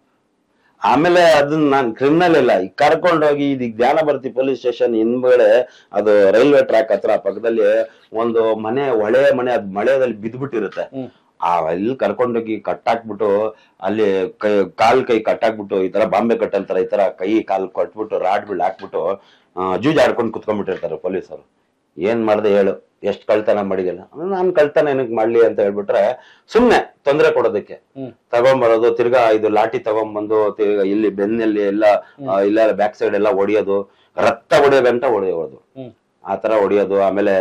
ಆಮೇಲೆ ಅದನ್ನ ನಾನ್ ಕ್ರಿಮಿನಲ್ ಇಲ್ಲ, ಕರ್ಕೊಂಡೋಗಿ ಇದೀಗ ಜ್ಞಾನಭಾರತಿ ಪೊಲೀಸ್ ಸ್ಟೇಷನ್ ಹಿಂದ್ಗಡೆ, ಅದು ರೈಲ್ವೆ ಟ್ರ್ಯಾಕ್ ಹತ್ರ ಪಕ್ಕದಲ್ಲಿ ಒಂದು ಮನೆ, ಹೊಳೆ ಮನೆ, ಅದ್ ಮಳೆಯಲ್ಲಿ ಬಿದ್ಬಿಟ್ಟಿರುತ್ತೆ. ಅಲ್ಲಿ ಕರ್ಕೊಂಡೋಗಿ ಕಟ್ಟಾಕ್ಬಿಟ್ಟು ಅಲ್ಲಿ ಕೈ ಕಟ್ಟಾಕ್ಬಿಟ್ಟು ಈ ತರ ಬಾಂಬೆ ಕಟ್ ಅಂತಾರ, ಈ ತರ ಕೈ ಕಾಲ್ ಕಟ್ಬಿಟ್ಟು ರಾಡ್ ಬೀಳ್ ಹಾಕ್ಬಿಟ್ಟು ಜೂಜ್ ಆಡ್ಕೊಂಡು ಕುತ್ಕೊಂಡ್ಬಿಟ್ಟಿರ್ತಾರೆ ಪೊಲೀಸರು. ಏನ್ ಮಾಡ್ದೆ ಹೇಳು, ಎಷ್ಟ್ ಕಳ್ತನ ಮಾಡಿದಿಲ್ಲ. ನಾನ್ ಕಳ್ತನ ಏನಕ್ ಮಾಡ್ಲಿ ಅಂತ ಹೇಳ್ಬಿಟ್ರೆ ಸುಮ್ನೆ ತೊಂದ್ರೆ ಕೊಡೋದಕ್ಕೆ ತಗೊಂಬರೋದು. ತಿರ್ಗಾ ಇದು ಲಾಠಿ ತಗೊಂಡ್ಬಂದು ಇಲ್ಲಿ ಬೆನ್ನಲ್ಲಿ ಇಲ್ಲ ಬ್ಯಾಕ್ ಸೈಡ್ ಎಲ್ಲ ಹೊಡಿಯೋದು, ರಕ್ತ ಹೊಡಿಯೋ ಗಂಟ ಹೊಡೆಯೋದು. ಆತರ ಹೊಡಿಯೋದು. ಆಮೇಲೆ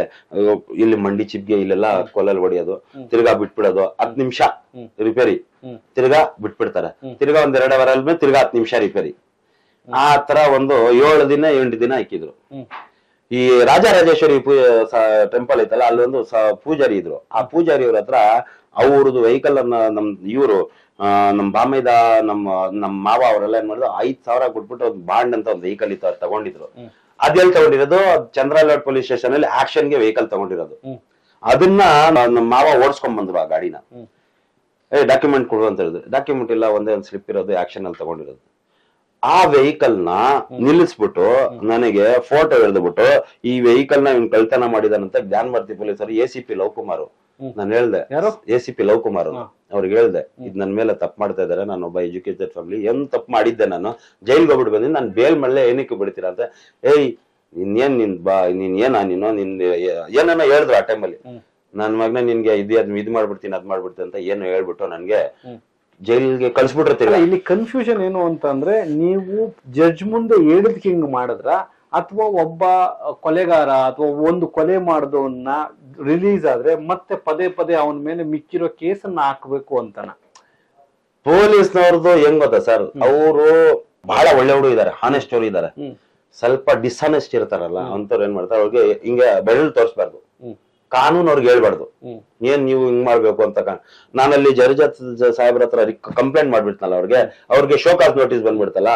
ಇಲ್ಲಿ ಮಂಡಿ ಚಿಪ್ಗೆ ಇಲ್ಲೆಲ್ಲ ಕೊಲಲ್ಲಿ ಹೊಡಿಯೋದು. ತಿರ್ಗಾ ಬಿಟ್ಬಿಡೋದು. 10 ನಿಮಿಷ ರಿಪೇರಿ, ತಿರ್ಗಾ ಬಿಟ್ಬಿಡ್ತಾರೆ. ತಿರ್ಗಾ 1-2 ವಾರ ಆದ್ಮೇಲೆ ತಿರ್ಗಾ 10 ನಿಮಿಷ ರಿಪೇರಿ. ಆ ತರ ಒಂದು 7 ದಿನ 8 ದಿನ ಹಾಕಿದ್ರು. ಈ ರಾಜರಾಜೇಶ್ವರಿ ಟೆಂಪಲ್ ಐತಲ್ಲ, ಅಲ್ಲೊಂದು ಪೂಜಾರಿ ಇದ್ರು. ಆ ಪೂಜಾರಿ ಅವ್ರ ಹತ್ರ ಅವ್ರದ್ದು ವೆಹಿಕಲ್ ಅನ್ನ ನಮ್ ಬಾಮೈದ ನಮ್ಮ ಮಾವ ಅವರೆಲ್ಲ ಏನ್ ಮಾಡಿದ್ರು, 5,000 ಕೊಟ್ಬಿಟ್ಟು ಒಂದು ಬಾಂಡ್ ಅಂತ ಒಂದು ವೆಹಿಕಲ್ ಇತ್ತು, ಅದು ತಗೊಂಡಿದ್ರು. ಅದೆಲ್ಲಿ ತಗೊಂಡಿರೋದು, ಚಂದ್ರಲಾಡ್ ಪೊಲೀಸ್ ಸ್ಟೇಷನ್ ಅಲ್ಲಿ ಆಕ್ಷನ್ಗೆ ವೆಹಿಕಲ್ ತಗೊಂಡಿರೋದು. ಅದನ್ನ ನಮ್ಮ ಮಾವ ಓಡಿಸ್ಕೊಂಡ್ ಬಂದ್ರು ಆ ಗಾಡಿನ. ಡಾಕ್ಯುಮೆಂಟ್ ಕೊಡು ಅಂತ ಹೇಳಿದ್ರು. ಡಾಕ್ಯುಮೆಂಟ್ ಇಲ್ಲ, ಒಂದೇ ಒಂದು ಸ್ಲಿಪ್ ಇರೋದು, ಆಕ್ಷನ್ ಅಲ್ಲಿ ತಗೊಂಡಿರೋದು. ಆ ವೆಹಿಕಲ್ ನ ನಿಲ್ಲಿಸ್ಬಿಟ್ಟು ನನಗೆ ಫೋಟೋ ಎಳೆದ್ಬಿಟ್ಟು ಈ ವೆಹಿಕಲ್ ನ ಇವ್ನು ಕಳ್ತನ ಮಾಡಿದಾನಂತ ಜ್ಞಾನಭಾರತಿ ಪೊಲೀಸರು ACP ಲವಕುಮಾರ್, ನಾನು ಹೇಳ್ದೆ, ACP ಲವಕುಮಾರ್ ಅವ್ರಿಗೆ ಹೇಳ್ದೆ, ಇದ್ ನನ್ ಮೇಲೆ ತಪ್ಪು ಮಾಡ್ತಾ ಇದಾರೆ, ನಾನು ಒಬ್ಬ ಎಜುಕೇಟೆಡ್ ಫ್ಯಾಮಿಲಿ, ಏನ್ ತಪ್ಪು ಮಾಡಿದ್ದೆ, ನಾನು ಜೈಲ್ಗೆ ಹೋಗ್ಬಿಟ್ಟು ಬಂದಿನಿ, ನಾನು ಬೇಲ್ ಮೇಲೆ ಏನಕ್ಕೆ ಬಿಡ್ತೀರಾ ಅಂತ. ನೀನ್ ಏನೇನೋ ಹೇಳಿದ್ರು ಆ ಟೈಮಲ್ಲಿ. ನನ್ ಮಗನ ನಿನ್ಗೆ ಇದ್ ಮಾಡ್ಬಿಡ್ತೀನಿ, ಅದ್ ಮಾಡ್ಬಿಡ್ತೀನಿ ಅಂತ ಏನು ಹೇಳ್ಬಿಟ್ಟು ನನ್ಗೆ ಜೈಲ್ಗೆ ಕಳ್ಸ್ಬಿಟ್ಟಿರ್ತೀರ. ಇಲ್ಲಿ ಕನ್ಫ್ಯೂಷನ್ ಏನು ಅಂತಂದ್ರೆ, ನೀವು ಜಡ್ಜ್ ಮುಂದೆ ಹೇಳಿದ್ಕೆ ಹಿಂಗ್ ಮಾಡಿದ್ರ, ಅಥವಾ ಒಬ್ಬ ಕೊಲೆಗಾರ ಅಥವಾ ಒಂದು ಕೊಲೆ ಮಾಡಿದವನ್ನ ರಿಲೀಸ್ ಆದ್ರೆ ಮತ್ತೆ ಪದೇ ಅವನ ಮೇಲೆ ಮಿಕ್ಕಿರೋ ಕೇಸನ್ನ ಹಾಕ್ಬೇಕು ಅಂತನ. ಪೊಲೀಸ್ನವ್ರದ್ದು ಹೆಂಗ್ ಗೊತ್ತಾ ಸರ್, ಅವರು ಬಹಳ ಒಳ್ಳೆಯವರು ಇದಾರೆ, ಹಾನೆಸ್ಟ್ ಅವರು ಇದಾರೆ. ಸ್ವಲ್ಪ ಡಿಸ್ಹಾನೆಸ್ಟ್ ಇರ್ತಾರಲ್ಲ ಅಂತವ್ರು ಏನ್ ಮಾಡ್ತಾರೆ, ಅವ್ರಿಗೆ ಹಿಂಗೆ ಬೆರಳು ತೋರಿಸ್ಬಾರ್ದು, ಕಾನೂನು ಅವ್ರಿಗೆ ಹೇಳ್ಬಾರ್ದು. ಏನ್ ನೀವು ಹಿಂಗ್ ಮಾಡ್ಬೇಕು ಅಂತ. ನಾನಲ್ಲಿ ಜಡ್ಜ್ ಸಾಹೇಬ್ರ ಹತ್ರ ಕಂಪ್ಲೇಂಟ್ ಮಾಡ್ಬಿಡ್ತನಲ್ಲ, ಅವ್ರಿಗೆ ಶೋಕಾಸ್ ನೋಟಿಸ್ ಬಂದ್ಬಿಡ್ತಲ್ಲ,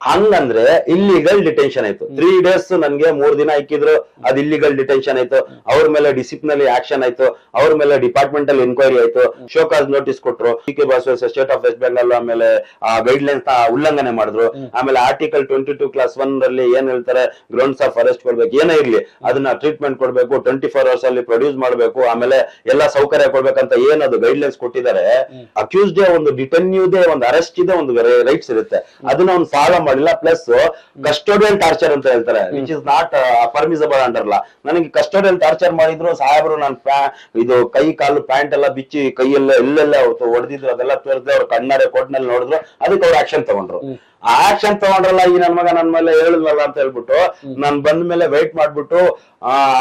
ಹಂಗಂದ್ರೆ ಇಲ್ಲಿಗಲ್ ಡಿಟೆನ್ಷನ್ ಆಯ್ತು. 3 days ನನ್ಗೆ 3 ದಿನ ಇಕ್ಕಿದ್ರು, ಅದು ಇಲ್ಲಿಗಲ್ ಡಿಟೆನ್ಷನ್ ಆಯ್ತು. ಅವ್ರ ಮೇಲೆ ಡಿಸಿಪ್ಲಿನರಿ ಆಕ್ಷನ್ ಆಯ್ತು, ಅವ್ರ ಮೇಲೆ ಡಿಪಾರ್ಟ್ಮೆಂಟಲ್ ಎನ್ಕ್ವೈರಿ ಆಯ್ತು, ಶೋಕಾಸ್ ನೋಟಿಸ್ ಕೊಟ್ರು. K Basu state of West Bengal ಆಮೇಲೆ ಆ ಗೈಡ್ ಲೈನ್ಸ್ ಉಲ್ಲಂಘನೆ ಮಾಡಿದ್ರು. ಆಮೇಲೆ ಆರ್ಟಿಕಲ್ 22 clause 1 ರಲ್ಲಿ ಏನ್ ಹೇಳ್ತಾರೆ, ಗ್ರೌಂಡ್ಸ್ ಆಫ್ ಅರೆಸ್ಟ್ ಕೊಡ್ಬೇಕು, ಏನೇ ಇರ್ಲಿ ಅದನ್ನ ಟ್ರೀಟ್ಮೆಂಟ್ ಕೊಡ್ಬೇಕು, 24 hours ಅಲ್ಲಿ ಪ್ರೊಡ್ಯೂಸ್ ಮಾಡ್ಬೇಕು, ಆಮೇಲೆ ಎಲ್ಲಾ ಸೌಕರ್ಯ ಕೊಡ್ಬೇಕಂತ ಏನದು ಗೈಡ್ ಲೈನ್ಸ್ ಕೊಟ್ಟಿದ್ದಾರೆ. ಅಕ್ಯೂಸ್ಡ್ ಒಂದು ಡಿಟೆನ್ಯೂದೇ ಒಂದು ಅರೆಸ್ಟ್ ಇದೆ, ಒಂದು ರೈಟ್ಸ್ ಇರುತ್ತೆ, ಅದನ್ನ ಅವ್ನು ಫಾಲೋ ಮಾಡಿಲ್ಲ. ಪ್ಲಸ್ ಕಸ್ಟೋಡಿಯಲ್ ಟಾರ್ಚರ್ ಅಂತ ಹೇಳ್ತಾರೆ, which is not permissible under law. ನನಗೆ ಕಸ್ಟೋಡಿಯಲ್ ಟಾರ್ಚರ್ ಮಾಡಿದ್ರು ಸಾಹೇಬರು, ನಾನು ಇದು ಕೈ ಕಾಲು ಪ್ಯಾಂಟ್ ಎಲ್ಲ ಬಿಚ್ಚಿ ಕೈಯೆಲ್ಲ ಎಲ್ಲೆಲ್ಲ ಹೊಡೆದಿದ್ರು, ಅದೆಲ್ಲ ತೋರಿಸಿದ್ರೆ ಅವ್ರ ಕಣ್ಣಾರೆ ಕೋರ್ಟ್ನಲ್ಲಿ ನೋಡಿದ್ರು, ಅದಕ್ಕೆ ಅವ್ರು ಆಕ್ಷನ್ ತಗೊಂಡ್ರು. ಆ ಆಕ್ಷನ್ ತಗೊಂಡ್ರಲ್ಲ, ಈ ನನ್ ಮಗ ನನ್ ಮೇಲೆ ಹೇಳಿದ್ನಲ್ಲ ಅಂತ ಹೇಳ್ಬಿಟ್ಟು ನಾನ್ ಬಂದ ಮೇಲೆ ವೆಯ್ಟ್ ಮಾಡ್ಬಿಟ್ಟು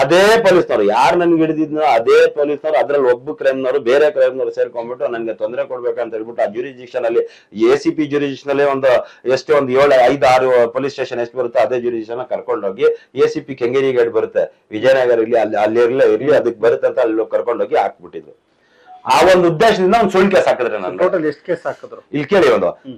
ಅದೇ ಪೊಲೀಸ್ನವ್ರು ಯಾರು ನನ್ಗೆ ಹಿಡಿದಿದ್ನೋ ಅದೇ ಪೊಲೀಸ್ನವ್ರು ಅದ್ರಲ್ಲಿ ಒಬ್ಬ ಕ್ರೈಮ್ನವರು ಬೇರೆ ಕ್ರೈಮ್ನವ್ರು ಸೇರ್ಕೊಂಡ್ಬಿಟ್ಟು ನನ್ಗೆ ತೊಂದರೆ ಕೊಡ್ಬೇಕಂತ ಹೇಳ್ಬಿಟ್ಟು ಆ ಜ್ಯೂರಿಡಿಕ್ಷನ್ ಅಲ್ಲಿ ACP ಜ್ಯೂರಿಡಿಕ್ಷನ್ ಅಲ್ಲಿ ಒಂದು 5-6 ಪೊಲೀಸ್ ಸ್ಟೇಷನ್ ಎಷ್ಟು ಬರುತ್ತೆ ಅದೇ ಜ್ಯೂರಿಡಿಕ್ಷನ್ ಕರ್ಕೊಂಡೋಗಿ ACP ಕೆಂಗೇರಿ ಗೇಟ್ ಬರುತ್ತೆ, ವಿಜಯನಗರ ಇರ್ಲಿ ಅಲ್ಲಿ ಇರ್ಲಿ ಅದಕ್ಕೆ ಬರುತ್ತೆ ಅಂತ ಅಲ್ಲಿ ಕರ್ಕೊಂಡೋಗಿ ಹಾಕ್ಬಿಟ್ಟಿದ್ರು. ಆ ಒಂದು ಉದ್ದೇಶದಿಂದ ಒಂದು ಸುಳ್ಳು ಕೇಸ್ ಹಾಕಿದ್ರೆ ನಾನು. ಟೋಟಲ್ ಎಷ್ಟು ಕೇಸ್ ಹಾಕಿದ್ರು ಇಲ್ಲಿ ಕೇಳಿ,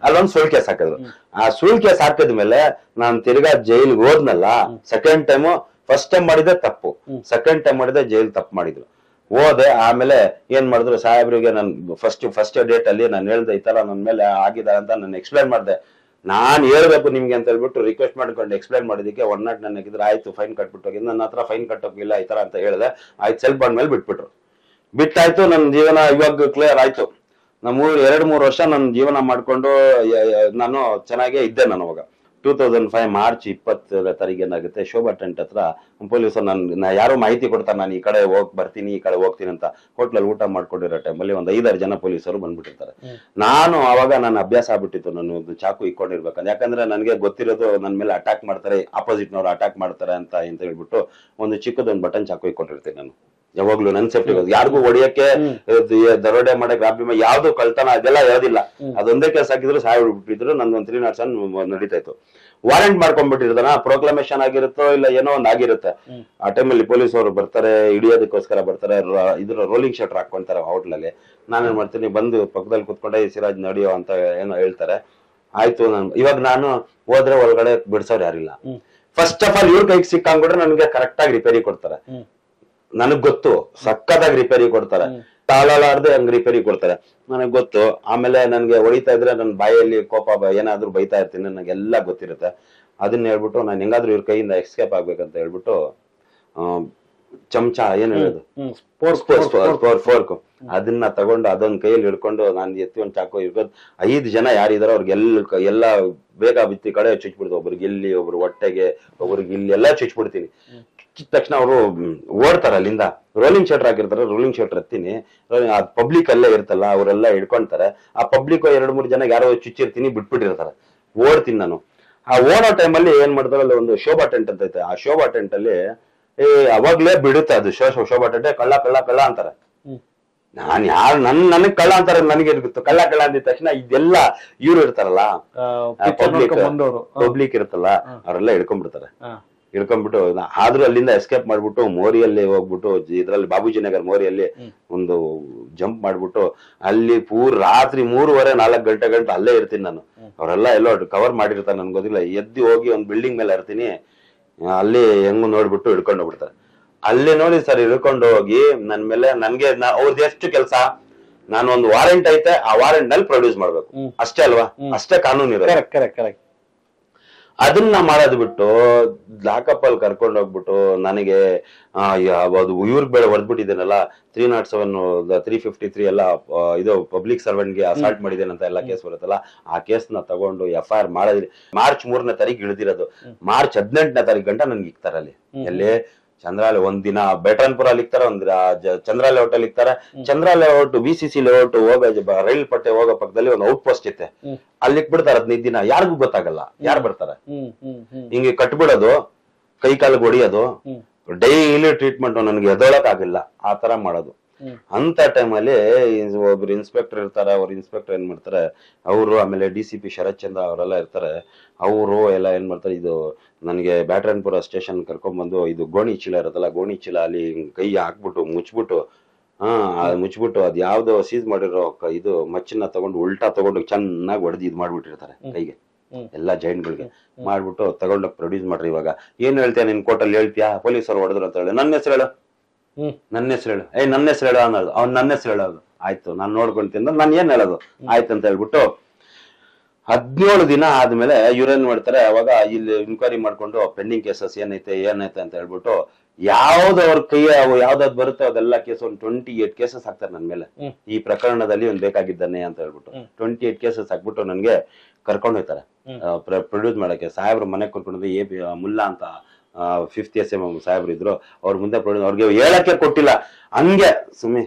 ಅಲ್ಲೊಂದು ಸುಳ್ಳು ಕೇಸ್ ಹಾಕಿದ್ರು. ಆ ಸುಳ್ಳು ಕೇಸ್ ಹಾಕಿದ್ಮೇಲೆ ನಾನು ತಿರ್ಗಾ ಜೈಲ್ಗೆ ಹೋದ್ನಲ್ಲ. ಸೆಕೆಂಡ್ ಟೈಮ್, ಫಸ್ಟ್ ಟೈಮ್ ಮಾಡಿದ್ರೆ ತಪ್ಪು, ಸೆಕೆಂಡ್ ಟೈಮ್ ಮಾಡಿದ್ರೆ ಜೈಲ್ ತಪ್ಪು ಮಾಡಿದ್ರು. ಹೋದೆ. ಆಮೇಲೆ ಏನ್ ಮಾಡಿದ್ರು ಸಾಹೇಬ್ರಿಗೆ ನಾನು ಫಸ್ಟ್ ಡೇಟ್ ಅಲ್ಲಿ ನಾನು ಹೇಳ್ದೆ ಈ ತರ ನನ್ನ ಮೇಲೆ ಆಗಿದ್ದಾರೆ ಅಂತ ನಾನು ಎಕ್ಸ್ಪ್ಲೈನ್ ಮಾಡಿದೆ. ನಾನ್ ಹೇಳ್ಬೇಕು ನಿಮ್ಗೆ ಅಂತ ಹೇಳ್ಬಿಟ್ಟು ರಿಕ್ವೆಸ್ಟ್ ಮಾಡ್ಕೊಂಡು ಎಕ್ಸ್ಪ್ಲೈನ್ ಮಾಡಿದಕ್ಕೆ 109 ನನ್ನ ಹಾಕಿದ್ರೆ, ಆಯ್ತು ಫೈನ್ ಕಟ್ಬಿಟ್ಟು ಹೋಗಿ, ನನ್ನ ಹತ್ರ ಫೈನ್ ಕಟ್ಟೋಗಿಲ್ಲ ಈ ತರ ಅಂತ ಹೇಳಿದೆ. ಆಯ್ತು ಸೆಲ್ಫ್ ಬಾಂಡ್ ಮೇಲೆ ಬಿಟ್ಬಿಟ್ರು. ಬಿಟ್ಟಾಯ್ತು. ನನ್ನ ಜೀವನ ಇವಾಗ ಕ್ಲಿಯರ್ ಆಯ್ತು. ನಮ್ಮ 2-3 ವರ್ಷ ನನ್ನ ಜೀವನ ಮಾಡ್ಕೊಂಡು ನಾನು ಚೆನ್ನಾಗೇ ಇದ್ದೆ. ನಾನು ಅವಾಗ 2005 ಮಾರ್ಚ್ 20 ತಾರೀಕು ಏನಾಗುತ್ತೆ, ಶೋಭಾ ಟೆಂಟ್ ಹತ್ರ ಪೊಲೀಸರು ನಾನು ಯಾರೋ ಮಾಹಿತಿ ಕೊಡ್ತಾರೆ, ನಾನು ಈ ಕಡೆ ಬರ್ತೀನಿ ಈ ಕಡೆ ಹೋಗ್ತೀನಿ ಅಂತ. ಹೋಟ್ಲಲ್ಲಿ ಊಟ ಮಾಡ್ಕೊಂಡಿರೋ ಟೈಮಲ್ಲಿ ಒಂದು 5-6 ಜನ ಪೊಲೀಸರು ಬಂದ್ಬಿಟ್ಟಿರ್ತಾರೆ. ನಾನು ಅವಾಗ ನನ್ನ ಅಭ್ಯಾಸ ಆಗ್ಬಿಟ್ಟಿತ್ತು, ನಾನು ಒಂದು ಚಾಕು ಇಟ್ಕೊಂಡಿರ್ಬೇಕಂತ. ಯಾಕಂದ್ರೆ ನನಗೆ ಗೊತ್ತಿರೋದು ನನ್ನ ಮೇಲೆ ಅಟ್ಯಾಕ್ ಮಾಡ್ತಾರೆ, ಆಪೋಸಿಟ್ನವ್ರು ಅಟ್ಯಾಕ್ ಮಾಡ್ತಾರೆ ಅಂತ ಹೇಳ್ಬಿಟ್ಟು ಒಂದು ಚಿಕ್ಕದೊಂದು ಬಟನ್ ಚಾಕು ಇಟ್ಕೊಂಡಿರ್ತೀನಿ ನಾನು ಯಾವಾಗ್ಲೂ. ನನ್ನ ಸೇಫ್ಟಿ ಯಾರಿಗೂ ಹೊಡಿಯಕ್ಕೆ, ದರೋಡೆ ಮಾಡಕ್ಕೆ, ರಾಬಿ ಯಾವ್ದು ಕಳ್ತನ ಅದೆಲ್ಲ ಯಾವ್ದಿಲ್ಲ. ಅದೊಂದೇ ಕೇಸ್ ಹಾಕಿದ್ರು ಸಾಹೇಬ್ ಬಿಟ್ಟಿದ್ರು. ನಂದೊಂದು 307 ನಡೀತಾ ಇತ್ತು. ವಾರೆಂಟ್ ಮಾಡ್ಕೊಂಡ್ಬಿಟ್ಟಿರ್ತಾನ, ಪ್ರೊಕ್ಲಮೇಶನ್ ಆಗಿರುತ್ತೋ ಇಲ್ಲ ಏನೋ ಒಂದ್ ಆಗಿರುತ್ತೆ. ಆ ಟೈಮಲ್ಲಿ ಪೊಲೀಸ್ ಅವರು ಬರ್ತಾರೆ, ಹಿಡಿಯೋದಕ್ಕೋಸ್ಕರ ಬರ್ತಾರೆ, ಇದ್ರ ರೋಲಿಂಗ್ ಶಟರ್ ಹಾಕೊಂತಾರೆ ಹೋಟ್ಲಲ್ಲಿ. ನಾನೇನ್ ಮಾಡ್ತೀನಿ, ಬಂದು ಪಕ್ಕದಲ್ಲಿ ಕುತ್ಕೊಂಡೆ ಸಿರಾಜ್ ನಡಿಯೋ ಅಂತ ಏನೋ ಹೇಳ್ತಾರೆ. ಆಯ್ತು, ಇವಾಗ ನಾನು ಹೋದ್ರೆ ಒಳಗಡೆ ಬಿಡ್ಸೋರು ಯಾರಿಲ್ಲ. ಫಸ್ಟ್ ಆಫ್ ಆಲ್ ಇವ್ರ ಕೈಗೆ ಸಿಕ್ಕಂಗ್ಬಿಟ್ರೆ ನನ್ಗೆ ಕರೆಕ್ಟ್ ಆಗಿ ರಿಪೇರಿ ಕೊಡ್ತಾರೆ. ನನಗ್ ಗೊತ್ತು, ಸಕ್ಕತ್ತಾಗಿ ರಿಪೇರಿ ಕೊಡ್ತಾರೆ, ತಾಳಲಾರ್ದೆ ಹಂಗ್ ರಿಪೇರಿ ಕೊಡ್ತಾರೆ, ನನಗ್ ಗೊತ್ತು. ಆಮೇಲೆ ನನ್ಗೆ ಹೊಡಿತಾ ಇದ್ರೆ ನನ್ನ ಬಾಯಲ್ಲಿ ಕೋಪ ಏನಾದ್ರು ಬೈತಾ ಇರ್ತೀನಿ, ನನಗೆಲ್ಲ ಗೊತ್ತಿರುತ್ತೆ. ಅದನ್ನ ಹೇಳ್ಬಿಟ್ಟು ನಾನು ಹೆಂಗಾದ್ರೂ ಇವ್ರ ಕೈಯಿಂದ ಎಸ್ಕೇಪ್ ಆಗ್ಬೇಕಂತ ಹೇಳ್ಬಿಟ್ಟು ಚಮಚ ಏನ್ ಹೇಳೋದು, ಫೋರ್ಕ್, ಅದನ್ನ ತಗೊಂಡು ಅದೊಂದ್ ಕೈಯಲ್ಲಿ ಹಿಡ್ಕೊಂಡು ನಾನು ಎತ್ತಿ ಒಂದ್ ಚಾಕು ಇರ್ಬೋದು. 5 ಜನ ಯಾರಿದಾರೋ ಅವ್ರಿಗೆಲ್ಲ ಬೇಗ ಬಿತ್ತಿ ಕಡೆ ಚುಚ್ಬಿಡ್ತು. ಒಬ್ರಿಗೆ ಇಲ್ಲಿ, ಒಬ್ರು ಹೊಟ್ಟೆಗೆ, ಒಬ್ರಿಗೆ ಇಲ್ಲಿ ಎಲ್ಲ ಚುಚ್ಬಿಡ್ತೀನಿ. ತಕ್ಷಣ ಅವರು ಓಡ್ತಾರ ಅಲ್ಲಿಂದ. ರೋಲಿಂಗ್ ಶಟರ್ ಹಾಕಿರ್ತಾರೆ, ರೋಲಿಂಗ್ ಶಟರ್ ಎತ್ತೀನಿ, ಪಬ್ಲಿಕ್ ಅಲ್ಲೇ ಇರ್ತಲ್ಲ ಅವರೆಲ್ಲ ಹಿಡ್ಕೊಂತಾರೆ. ಆ ಪಬ್ಲಿಕ್ 2-3 ಜನ ಯಾರೋ ಚುಚ್ಚಿರ್ತೀನಿ, ಬಿಟ್ಬಿಟ್ಟಿರ್ತಾರೆ. ಓಡ್ತೀನಿ ನಾನು. ಆ ಓಡೋ ಟೈಮಲ್ಲಿ ಏನ್ ಮಾಡ್ತಾರೆ, ಅಲ್ಲಿ ಒಂದು ಶೋಭಾ ಟೆಂಟ್ ಅಂತ ಐತೆ. ಆ ಶೋಭಾ ಟೆಂಟ್ ಅಲ್ಲಿ ಅವಾಗ್ಲೇ ಬಿಡುತ್ತೆ ಅದು ಶೋಭಾ ಟೆಂಟ್. ಕಳ್ಳ ಅಂತಾರೆ. ನಾನ್ ಯಾರು ನನಗ್ ಕಳ್ಳ ಅಂತಾರೆ, ನನಗೆ ಗೊತ್ತು. ಕಳ್ಳ ಅಂದಿದ ತಕ್ಷಣ ಇದೆಲ್ಲ ಇವ್ರು ಇರ್ತಾರಲ್ಲ, ಪಬ್ಲಿಕ್ ಇರುತ್ತಲ್ಲ, ಅವರೆಲ್ಲ ಹಿಡ್ಕೊಂಡ್ಬಿಡ್ತಾರೆ. ಹಿಡ್ಕೊಂಡ್ಬಿಟ್ಟು ಆದ್ರೂ ಅಲ್ಲಿಂದ ಎಸ್ಕೇಪ್ ಮಾಡ್ಬಿಟ್ಟು ಮೋರಿಯಲ್ಲಿ ಹೋಗ್ಬಿಟ್ಟು, ಇದ್ರಲ್ಲಿ ಬಾಬೂಜಿ ನಗರ್ ಮೋರಿಯಲ್ಲಿ ಒಂದು ಜಂಪ್ ಮಾಡ್ಬಿಟ್ಟು ಅಲ್ಲಿ ರಾತ್ರಿ 3:30-4 ಗಂಟೆ ಅಲ್ಲೇ ಇರ್ತೀನಿ ನಾನು. ಅವರೆಲ್ಲ ಎಲ್ಲೋ ಕವರ್ ಮಾಡಿರ್ತಾರೆ, ನನ್ಗೆ ಗೊತ್ತಿಲ್ಲ. ಎದ್ದು ಹೋಗಿ ಒಂದ್ ಬಿಲ್ಡಿಂಗ್ ಮೇಲೆ ಇರ್ತೀನಿ, ಅಲ್ಲಿ ಹೆಂಗು ನೋಡ್ಬಿಟ್ಟು ಹಿಡ್ಕೊಂಡು ಹೋಗ್ಬಿಡ್ತಾರೆ. ಅಲ್ಲಿ ನೋಡಿ ಸರ್ ಹಿಡ್ಕೊಂಡು ಹೋಗಿ ನನ್ ಮೇಲೆ ನನ್ಗೆ ಅವ್ರದ್ದು ಎಷ್ಟು ಕೆಲಸ, ನಾನು ಒಂದು ವಾರೆಂಟ್ ಐತೆ, ಆ ವಾರೆಂಟ್ ನಲ್ಲಿ ಪ್ರೊಡ್ಯೂಸ್ ಮಾಡ್ಬೇಕು ಅಷ್ಟೇ ಅಲ್ವಾ, ಅಷ್ಟೇ ಕಾನೂನು ಇರೋದು. ಅದನ್ನ ಮಾಡೋದ್ ಬಿಟ್ಟು ಲಾಕಪ್ ಅಲ್ಲಿ ಕರ್ಕೊಂಡು ಹೋಗ್ಬಿಟ್ಟು ನನಗೆ ಅದು ಇವ್ರಿಗೆ ಬೇಡ ಹೊಡೆದ್ಬಿಟ್ಟಿದ್ದೇನಲ್ಲ, 307 353 ಎಲ್ಲ ಇದು ಪಬ್ಲಿಕ್ ಸರ್ವೆಂಟ್ಗೆ ಅಸಾಲ್ಟ್ ಮಾಡಿದ್ದೇನಂತ ಎಲ್ಲ ಕೇಸ್ ಬರುತ್ತಲ್ಲ, ಆ ಕೇಸ್ನ ತಗೊಂಡು FIR ಮಾಡೋದ್ರಿ. ಮಾರ್ಚ್ 3ನೇ ತಾರೀಕು ಇಳಿದಿರೋದು, ಮಾರ್ಚ್ 18ನೇ ತಾರೀಕು ಗಂಟ ನನ್ಗೆ ಇಕ್ತಾರೆ ಅಲ್ಲಿ. ಎಲ್ಲಿ ಚಂದ್ರಾಲೆ ಒಂದಿನ ಬೇಟನ್ಪುರ ಅಲ್ಲಿ ಇಕ್ತಾರೆ, ಒಂದಿನ ಚಂದ್ರ ಲೇಔಟ್ ಅಲ್ಲಿ ಇಕ್ತಾರೆ. ಚಂದ್ರ ಲೇಔಟ್ BCC ಲೇಔಟ್ ಹೋಗೋ ರೈಲ್ ಪಟ್ಟೆ ಹೋಗೋ ಪಕ್ಕದಲ್ಲಿ ಒಂದು ಔಟ್ ಪೋಸ್ಟ್ ಇತ್ತೆ, ಅಲ್ಲಿ ಇಕ್ಬಿಡ್ತಾರೆ 15 ದಿನ. ಯಾರಿಗೂ ಗೊತ್ತಾಗಲ್ಲ ಯಾರು ಬರ್ತಾರೆ. ಹಿಂಗೆ ಕಟ್ಬಿಡೋದು, ಕೈ ಕಾಲು ಹೊಡಿಯೋದು, ಡೈಲಿ ಟ್ರೀಟ್ಮೆಂಟ್. ನನಗೆ ಎದೊಳಕ್ ಆಗಿಲ್ಲ ಆ ತರ ಮಾಡೋದು. ಅಂತ ಟೈಮಲ್ಲಿ ಒಬ್ರು ಇನ್ಸ್ಪೆಕ್ಟರ್ ಇರ್ತಾರೆ. ಅವ್ರ ಇನ್ಸ್ಪೆಕ್ಟರ್ ಏನ್ ಮಾಡ್ತಾರೆ, ಅವರು ಆಮೇಲೆ DCP ಶರತ್ ಚಂದ್ರ ಅವರೆಲ್ಲ ಇರ್ತಾರೆ. ಅವರು ಎಲ್ಲ ಏನ್ ಮಾಡ್ತಾರೆ, ಇದು ನನಗೆ ಬ್ಯಾಟರನ್ಪುರ ಸ್ಟೇಷನ್ ಕರ್ಕೊಂಡ್ಬಂದು ಇದು ಗೋಣಿ ಚೀಲ ಇರುತ್ತಲ್ಲ, ಗೋಣಿ ಚೀಲ ಅಲ್ಲಿ ಕೈ ಹಾಕ್ಬಿಟ್ಟು ಮುಚ್ಬಿಟ್ಟು ಅದ್ ಯಾವ್ದೋ ಸೀಸ್ ಮಾಡಿರೋ ಇದು ಮಚ್ಚನ್ನ ತಗೊಂಡು ಉಲ್ಟಾ ತಗೊಂಡು ಚೆನ್ನಾಗಿ ಹೊಡೆದು ಇದ್ ಮಾಡ್ಬಿಟ್ಟಿರ್ತಾರೆ ಕೈಗೆ. ಎಲ್ಲಾ ಜೈಂಟ್ಗಳಿಗೆ ಮಾಡ್ಬಿಟ್ಟು ತಗೊಂಡೋಗಿ ಪ್ರೊಡ್ಯೂಸ್ ಮಾಡ್ರಿ. ಇವಾಗ ಏನ್ ಹೇಳ್ತೀಯ ನಿನ್ ಕೋರ್ಟಲ್ಲಿ ಹೇಳ್ತೀಯಾ ಪೊಲೀಸರು ಹೊಡೆದ್ರು ಅಂತ ಹೇಳಿ, ನನ್ನ ಹೆಸರು ಹೇಳು, ನನ್ನ ಹೆಸರು ಹೇಳು, ನನ್ನ ಹೆಸರು ಹೇಳು ಅನ್ನೋದು. ಅವ್ನು ನನ್ನ ಹೆಸರು ಹೇಳೋದು, ಆಯ್ತು ನಾನು ನೋಡ್ಕೊಂತೀನಿ, ನಾನು ಏನ್ ಹೇಳೋದು ಆಯ್ತು ಅಂತ ಹೇಳ್ಬಿಟ್ಟು 17 ದಿನ ಆದ್ಮೇಲೆ ಇವ್ರೇನ್ ಮಾಡ್ತಾರೆ, ಅವಾಗ ಇಲ್ಲಿ ಇನ್ಕ್ವೈರಿ ಮಾಡ್ಕೊಂಡು ಪೆಂಡಿಂಗ್ ಕೇಸಸ್ ಏನೈತೆ ಅಂತ ಹೇಳ್ಬಿಟ್ಟು ಯಾವ್ದವ್ರ ಕೈ ಯಾವ್ದಾದ್ ಬರುತ್ತೋ ಅದೆಲ್ಲ ಕೇಸ್ ಒಂದು 28 ಕೇಸಸ್ ಹಾಕ್ತಾರೆ ನನ್ ಮೇಲೆ. ಈ ಪ್ರಕರಣದಲ್ಲಿ ಒಂದು ಬೇಕಾಗಿದ್ದಾನೆ ಅಂತ ಹೇಳ್ಬಿಟ್ಟು 28 ಕೇಸಸ್ ಹಾಕ್ಬಿಟ್ಟು ನನ್ಗೆ ಕರ್ಕೊಂಡು ಹೋಗ್ತಾರೆ ಪ್ರೊಡ್ಯೂಸ್ ಮಾಡಕ್ಕೆ. ಸಾಹೇಬ್ರ ಮನೆಗೆ ಕರ್ಕೊಂಡು ಮುಲ್ಲಾ ಅಂತ 5th SM ಸಾಹೇಬ್ರು ಇದ್ರು, ಅವ್ರ ಮುಂದೆ ಪ್ರೊಡ್ಯೂಸ್ ಅವ್ರಿಗೆ ಹೇಳಕ್ಕೆ ಕೊಟ್ಟಿಲ್ಲ. ಹಂಗೆ ಸುಮ್ಮನೆ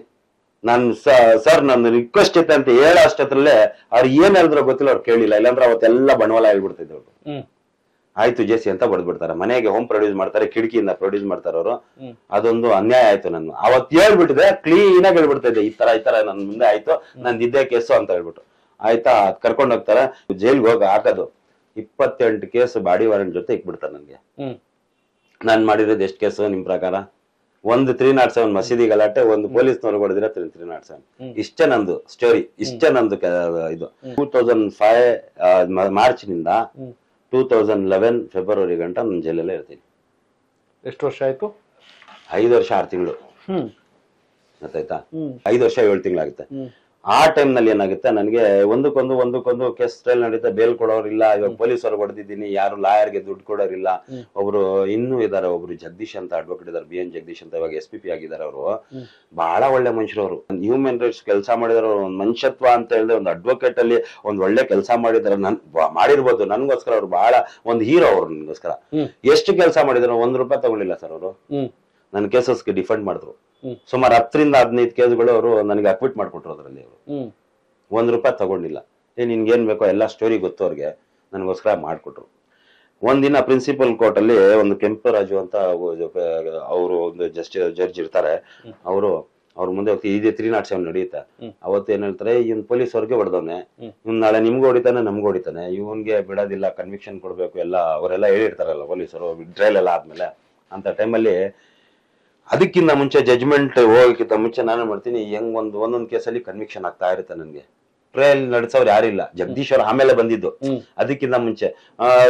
ನಾನ್ ಸರ್ ನನ್ನ ರಿಕ್ವೆಸ್ಟ್ ಇತ್ತು ಅಂತ ಹೇಳೋ ಅಷ್ಟತ್ರಲ್ಲೇ ಅವ್ರು ಏನ್ ಹೇಳಿದ್ರು ಗೊತ್ತಿಲ್ಲ, ಅವ್ರು ಕೇಳಿಲ್ಲ. ಇಲ್ಲಾಂದ್ರೆ ಅವತ್ತೆಲ್ಲ ಬಂಡವಾಳ ಹೇಳ್ಬಿಡ್ತಿದ್ರು. ಆಯ್ತು ಜೇಸಿ ಅಂತ ಬಡ್ದ್ಬಿಡ್ತಾರೆ. ಮನೆಗೆ ಹೋಮ್ ಪ್ರೊಡ್ಯೂಸ್ ಮಾಡ್ತಾರೆ, ಕಿಟಕಿಯಿಂದ ಪ್ರೊಡ್ಯೂಸ್ ಮಾಡ್ತಾರೆ ಅವರು. ಅದೊಂದು ಅನ್ಯಾಯ ಆಯ್ತು. ನಾನು ಅವತ್ ಹೇಳ್ಬಿಟ್ಟಿದೆ, ಕ್ಲೀನ್ ಆಗಿ ಹೇಳ್ಬಿಡ್ತಾ ಇದ್ದೆ, ಈ ತರ ನನ್ ಮುಂದೆ ಆಯ್ತು, ನಂದು ಇದ್ದೇ ಕೇಸು ಅಂತ ಹೇಳ್ಬಿಟ್ಟು. ಆಯ್ತಾ, ಅದ್ ಕರ್ಕೊಂಡ್ ಹೋಗ್ತಾರೆ, ಜೈಲ್ಗೆ ಹೋಗಿ ಹಾಕೋದು 28 ಕೇಸ್ ಬಾಡಿ ವಾರೆಂಟ್ ಜೊತೆ ಇಕ್ಬಿಡ್ತಾರೆ ನನ್ಗೆ. ನಾನ್ ಮಾಡಿರೋದು ಎಷ್ಟು ಕೇಸು ನಿಮ್ ಪ್ರಕಾರ? ಒಂದು 307 ಮಸೀದಿ ಗಲಾಟೆ, ಒಂದು ಪೊಲೀಸ್ನವ್ರು ಹೊಡೆದಿರೋ 307. ಇಷ್ಟೇ ನಂದು ಸ್ಟೋರಿ, ಇಷ್ಟೇ ನಂದು ಇದು. 2005 ಮಾರ್ಚ್ ನಿಂದ 2011 ಫೆಬ್ರವರಿ ಗಂಟ ನಾನು ಜೈಲಲ್ಲೇ ಇರ್ತೀನಿ. ಎಷ್ಟು ವರ್ಷ ಆಯ್ತು? 5 ವರ್ಷ 6 ತಿಂಗಳು. ಗೊತ್ತಾಯ್ತಾ? 5 ವರ್ಷ 7 ತಿಂಗಳಾಗುತ್ತೆ. ಆ ಟೈಮ್ ನಲ್ಲಿ ಏನಾಗುತ್ತೆ, ನನಗೆ ಒಂದಕ್ಕೊಂದು ಕೇಸ್ ಟ್ರಯಲ್ ನಡೀತಾ, ಬೇಲ್ ಕೊಡೋರಿಲ್ಲ. ಇವಾಗ ಪೊಲೀಸರು ಹೊಡೆದಿದ್ದೀನಿ, ಯಾರು ಲಾಯರ್ಗೆ ದುಡ್ಡು ಕೊಡೋರಿಲ್ಲ. ಒಬ್ರು ಇನ್ನೂ ಇದಾರೆ, ಒಬ್ರು ಜಗದೀಶ್ ಅಂತ ಅಡ್ವೊಕೇಟ್ ಇದಾರೆ, BN ಜಗದೀಶ್ ಅಂತ, ಇವಾಗ SPP ಆಗಿದ್ದಾರೆ. ಅವರು ಬಹಳ ಒಳ್ಳೆ ಮನುಷ್ಯರು. ಅವರು ಹ್ಯೂಮನ್ ರೈಟ್ಸ್ ಕೆಲಸ ಮಾಡಿದಾರೆ. ಒಂದು ಮನುಷ್ಯತ್ವ ಅಂತ ಹೇಳಿದ್ರೆ ಒಂದು ಅಡ್ವೊಕೇಟ್ ಅಲ್ಲಿ ಒಂದು ಒಳ್ಳೆ ಕೆಲಸ ಮಾಡಿದಾರೆ. ಮಾಡಿರ್ಬೋದು, ನನ್ಗೋಸ್ಕರ ಅವ್ರು ಬಹಳ ಒಂದು ಹೀರೋ. ಅವ್ರು ನನ್ಗೋಸ್ಕರ ಎಷ್ಟು ಕೆಲಸ ಮಾಡಿದ್ರು, ₹1 ತಗೊಂಡಿಲ್ಲ ಸರ್. ಅವರು ನನ್ನ ಕೇಸಸ್ಗೆ ಡಿಫೆಂಡ್ ಮಾಡಿದ್ರು. ಸುಮಾರು 10 ರಿಂದ 15 ಕೇಸ್ಗಳು ಅವರು ನನಗೆ ಅಕ್ವಿಟ್ ಮಾಡ್ಕೊಟ್ರು. ಅದರಲ್ಲಿ ಅವರು ₹1 ತಗೊಂಡಿಲ್ಲ. ನಿನ್ಗೇನ್ ಬೇಕೋ ಎಲ್ಲ ಸ್ಟೋರಿ ಗೊತ್ತು ಅವ್ರಿಗೆ, ನನಗೋಸ್ಕರ ಮಾಡ್ಕೊಟ್ರು. ಒಂದಿನ ಪ್ರಿನ್ಸಿಪಲ್ ಕೋರ್ಟ್ ಅಲ್ಲಿ ಒಂದು ಕೆಂಪರಾಜು ಅಂತ ಅವರು ಒಂದು ಜಡ್ಜ್ ಇರ್ತಾರೆ. ಅವ್ರ ಮುಂದೆ ಹೋಗ್ತಿ, ಇದೇ 307 ನಡೆಯುತ್ತೆ. ಅವತ್ತು ಏನ್ ಹೇಳ್ತಾರೆ, ಇವ್ನ್ ಪೊಲೀಸ್ ಅವ್ರಿಗೆ ಹೊಡೆದವನೆ, ಇವ್ನ್ ನಾಳೆ ನಿಮ್ಗೆ ಹೊಡಿತಾನೆ, ನಮ್ಗೆ ಹೊಡಿತಾನೆ, ಇವನ್ಗೆ ಬಿಡೋದಿಲ್ಲ, ಕನ್ವಿಕ್ಷನ್ ಕೊಡ್ಬೇಕು ಎಲ್ಲ ಅವರೆಲ್ಲ ಹೇಳಿರ್ತಾರಲ್ಲ ಪೊಲೀಸರು ಟ್ರಯಲ್ ಎಲ್ಲ ಆದ್ಮೇಲೆ. ಅಂತ ಟೈಮಲ್ಲಿ ಅದಕ್ಕಿಂತ ಮುಂಚೆ ಜಡ್ಜ್ಮೆಂಟ್ ಹೋಗಕ್ಕಿಂತ ಮುಂಚೆ ನಾನು ಮಾಡ್ತೀನಿ, ಹೆಂಗ್ ಒಂದೊಂದ್ ಕೇಸಲ್ಲಿ ಕನ್ವಿಕ್ಷನ್ ಆಗ್ತಾ ಇರುತ್ತೆ. ನನ್ಗೆ ಟ್ರಯಲ್ ನಡೆಸೋರು ಯಾರಿಲ್ಲ, ಜಗದೀಶ್ ಅವ್ರು ಆಮೇಲೆ ಬಂದಿದ್ದು. ಅದಕ್ಕಿಂತ ಮುಂಚೆ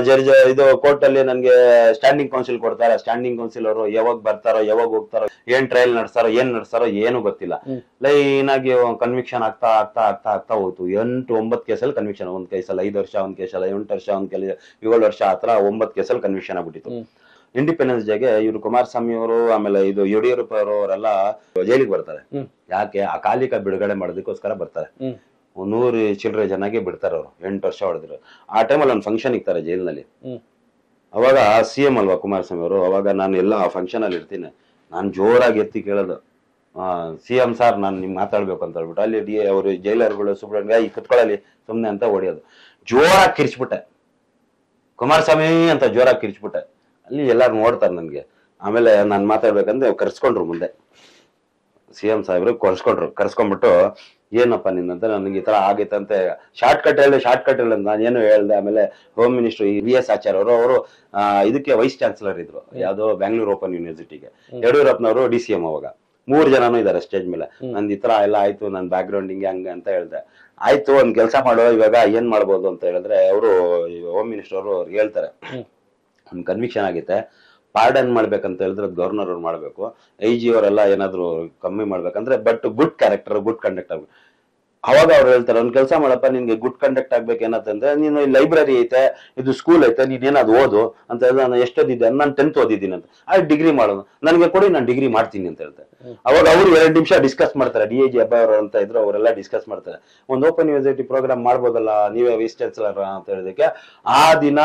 ಜಡ್ಜ್ ಇದು ಕೋರ್ಟ್ ಅಲ್ಲಿ ನನ್ಗೆ ಸ್ಟ್ಯಾಂಡಿಂಗ್ ಕೌನ್ಸಿಲ್ ಕೊಡ್ತಾರೆ. ಸ್ಟ್ಯಾಂಡಿಂಗ್ ಕೌನ್ಸಿಲ್ ಅವರು ಯಾವಾಗ ಬರ್ತಾರೋ, ಯಾವಾಗ ಹೋಗ್ತಾರೋ, ಏನ್ ಟ್ರಯಲ್ ನಡೆಸ್ತಾರೋ ಏನು ಗೊತ್ತಿಲ್ಲ. ಲೈನ್ ಆಗಿ ಕನ್ವಿಕ್ಷನ್ ಆಗ್ತಾ ಹೋಯ್ತು. 8-9 ಕೇಸಲ್ಲಿ ಕನ್ವಿಕ್ಷನ್. ಒಂದ್ ಕೇಸಲ್ಲಿ 5 ವರ್ಷ, ಒಂದ್ ಕೇಸಲ್ಲಿ 8 ವರ್ಷ, ಒಂದ್ ಕೇಸಲ್ಲಿ 7 ವರ್ಷ, ಆತರ 9 ಕೇಸಲ್ಲಿ ಕನ್ವಿಕ್ಷನ್ ಆಗ್ಬಿಟ್ಟಿತ್ತು. ಇಂಡಿಪೆಂಡೆನ್ಸ್ ಡೇಗೆ ಇವರು ಕುಮಾರಸ್ವಾಮಿ ಅವರು, ಆಮೇಲೆ ಇದು ಯಡಿಯೂರಪ್ಪ ಅವರೆಲ್ಲ ಜೈಲಿಗೆ ಬರ್ತಾರೆ. ಯಾಕೆ? ಅಕಾಲಿಕ ಬಿಡುಗಡೆ ಮಾಡೋದಕ್ಕೋಸ್ಕರ ಬರ್ತಾರೆ. 100 ಚಿಲ್ಲರೆ ಜನಗೆ ಬಿಡ್ತಾರೆ ಅವರು, 8 ವರ್ಷ ಹೊಡೆದ್ರು. ಆ ಟೈಮಲ್ಲಿ ಒಂದು ಫಂಕ್ಷನ್ ಇಕ್ತಾರೆ ಜೈಲಿನಲ್ಲಿ. ಅವಾಗ CM ಅಲ್ವಾ ಕುಮಾರಸ್ವಾಮಿ ಅವರು, ಅವಾಗ ನಾನು ಎಲ್ಲ ಫಂಕ್ಷನ್ ಅಲ್ಲಿ ಇರ್ತೀನಿ. ನಾನು ಜೋರಾಗಿ ಎತ್ತಿ ಕೇಳೋದು, CM ಸಾರ್ ನಾನು ನಿಮ್ಗೆ ಮಾತಾಡ್ಬೇಕು ಅಂತ ಹೇಳ್ಬಿಟ್ಟು. ಅಲ್ಲಿ ಅವರು ಜೈಲರ್ಗಳು ಸುಬ್ರಹ್ಮಣ್ಯ ಈ ಕುತ್ಕೊಳ್ಳಲಿ ಸುಮ್ನೆ ಅಂತ ಹೊಡಿಯೋದು. ಜೋರಾಗಿ ಕಿರ್ಚ್ಬಿಟ್ಟೆ, ಕುಮಾರಸ್ವಾಮಿ ಅಂತ ಜೋರಾಗಿ ಕಿರ್ಚ್ಬಿಟ್ಟೆ. ಅಲ್ಲಿ ಎಲ್ಲಾರು ನೋಡ್ತಾರೆ ನನ್ಗೆ. ಆಮೇಲೆ ನಾನ್ ಮಾತಾಡ್ಬೇಕಂದ್ರೆ ಕರ್ಸ್ಕೊಂಡ್ರು ಮುಂದೆ, CM ಸಾಹೇಬ್ರು ಕರ್ಸ್ಕೊಂಡ್ಬಿಟ್ಟು, ಏನಪ್ಪ ನಿನ್ನಂತ, ನನಗೆ ಈ ತರ ಆಗೈತಂತೆ, ಶಾರ್ಟ್ ಕಟ್ ಹೇಳಿ ನಾನು ಏನು ಹೇಳ್ದೆ. ಆಮೇಲೆ ಹೋಮ್ ಮಿನಿಸ್ಟರ್ VS ಆಚಾರ್ಯ ಅವರು ಇದಕ್ಕೆ ವೈಸ್ ಚಾನ್ಸಲರ್ ಇದ್ರು, ಯಾವ್ದೋ ಬ್ಯಾಂಗ್ಳೂರ್ ಓಪನ್ ಯೂನಿವರ್ಸಿಟಿಗೆ. ಯಡಿಯೂರಪ್ಪನವರು DCM. ಅವಾಗ 3 ಜನನು ಇದಾರೆ ಸ್ಟೇಜ್ ಮೇಲೆ. ನಂದು ಈ ತರ ಎಲ್ಲ ಆಯ್ತು, ನನ್ ಬ್ಯಾಕ್ ಗ್ರೌಂಡ್ ಹಿಂಗೆ ಅಂತ ಹೇಳ್ದೆ. ಆಯ್ತು, ಒಂದ್ ಕೆಲಸ ಮಾಡೋ, ಇವಾಗ ಏನ್ ಮಾಡ್ಬೋದು ಅಂತ ಹೇಳಿದ್ರೆ, ಅವರು ಹೋಮ್ ಮಿನಿಸ್ಟರ್ ಅವರು ಹೇಳ್ತಾರೆ, ಕನ್ವಿಕ್ಷನ್ ಆಗೈತೆ, ಪಾರ್ಡನ್ ಮಾಡ್ಬೇಕಂತ ಹೇಳಿದ್ರೆ ಗವರ್ನರ್ ಅವ್ರು ಮಾಡ್ಬೇಕು, IG ಅವರೆಲ್ಲ ಏನಾದ್ರು ಕಮ್ಮಿ ಮಾಡ್ಬೇಕಂದ್ರೆ, but good character, good conduct ಆಗ್ಬೇಕು. ಅವಾಗ ಅವ್ರು ಹೇಳ್ತಾರೆ, ಒಂದ್ ಕೆಲಸ ಮಾಡಪ್ಪ, ನಿನ್ಗೆ ಗುಡ್ ಕಂಡಕ್ಟ್ ಆಗ್ಬೇಕು ಏನಂತಂದ್ರೆ, ನೀನು ಲೈಬ್ರರಿ ಐತೆ, ಇದು ಸ್ಕೂಲ್ ಐತೆ, ನೀನೇನಾದ್ರು ಓದು ಅಂತ ಹೇಳಿದ್ರೆ, ನಾನು ಎಷ್ಟೋದಿದ್ದೆ, ನಾನು 10th ಓದಿದ್ದೀನಿ ಅಂತ. ಡಿಗ್ರಿ ಮಾಡೋದು ನನಗೆ ಕೊಡಿ, ನಾನು ಡಿಗ್ರಿ ಮಾಡ್ತೀನಿ ಅಂತ ಹೇಳ್ತಾರೆ. ಅವಾಗ ಅವ್ರು 2 ನಿಮಿಷ ಡಿಸ್ಕಸ್ ಮಾಡ್ತಾರೆ. DIG ಅಬ್ಬಾಯ್ ಅವರು ಅಂತ ಇದ್ರು, ಅವರೆಲ್ಲ ಡಿಸ್ಕಸ್ ಮಾಡ್ತಾರೆ. ಒಂದು ಓಪನ್ ಯೂನಿವರ್ಸಿಟಿ ಪ್ರೋಗ್ರಾಮ್ ಮಾಡ್ಬೋದಲ್ಲ, ನೀವೇ ವೈಸ್ ಚಾನ್ಸಲರ್ ಅಂತ ಹೇಳಿದಕ್ಕೆ, ಆ ದಿನ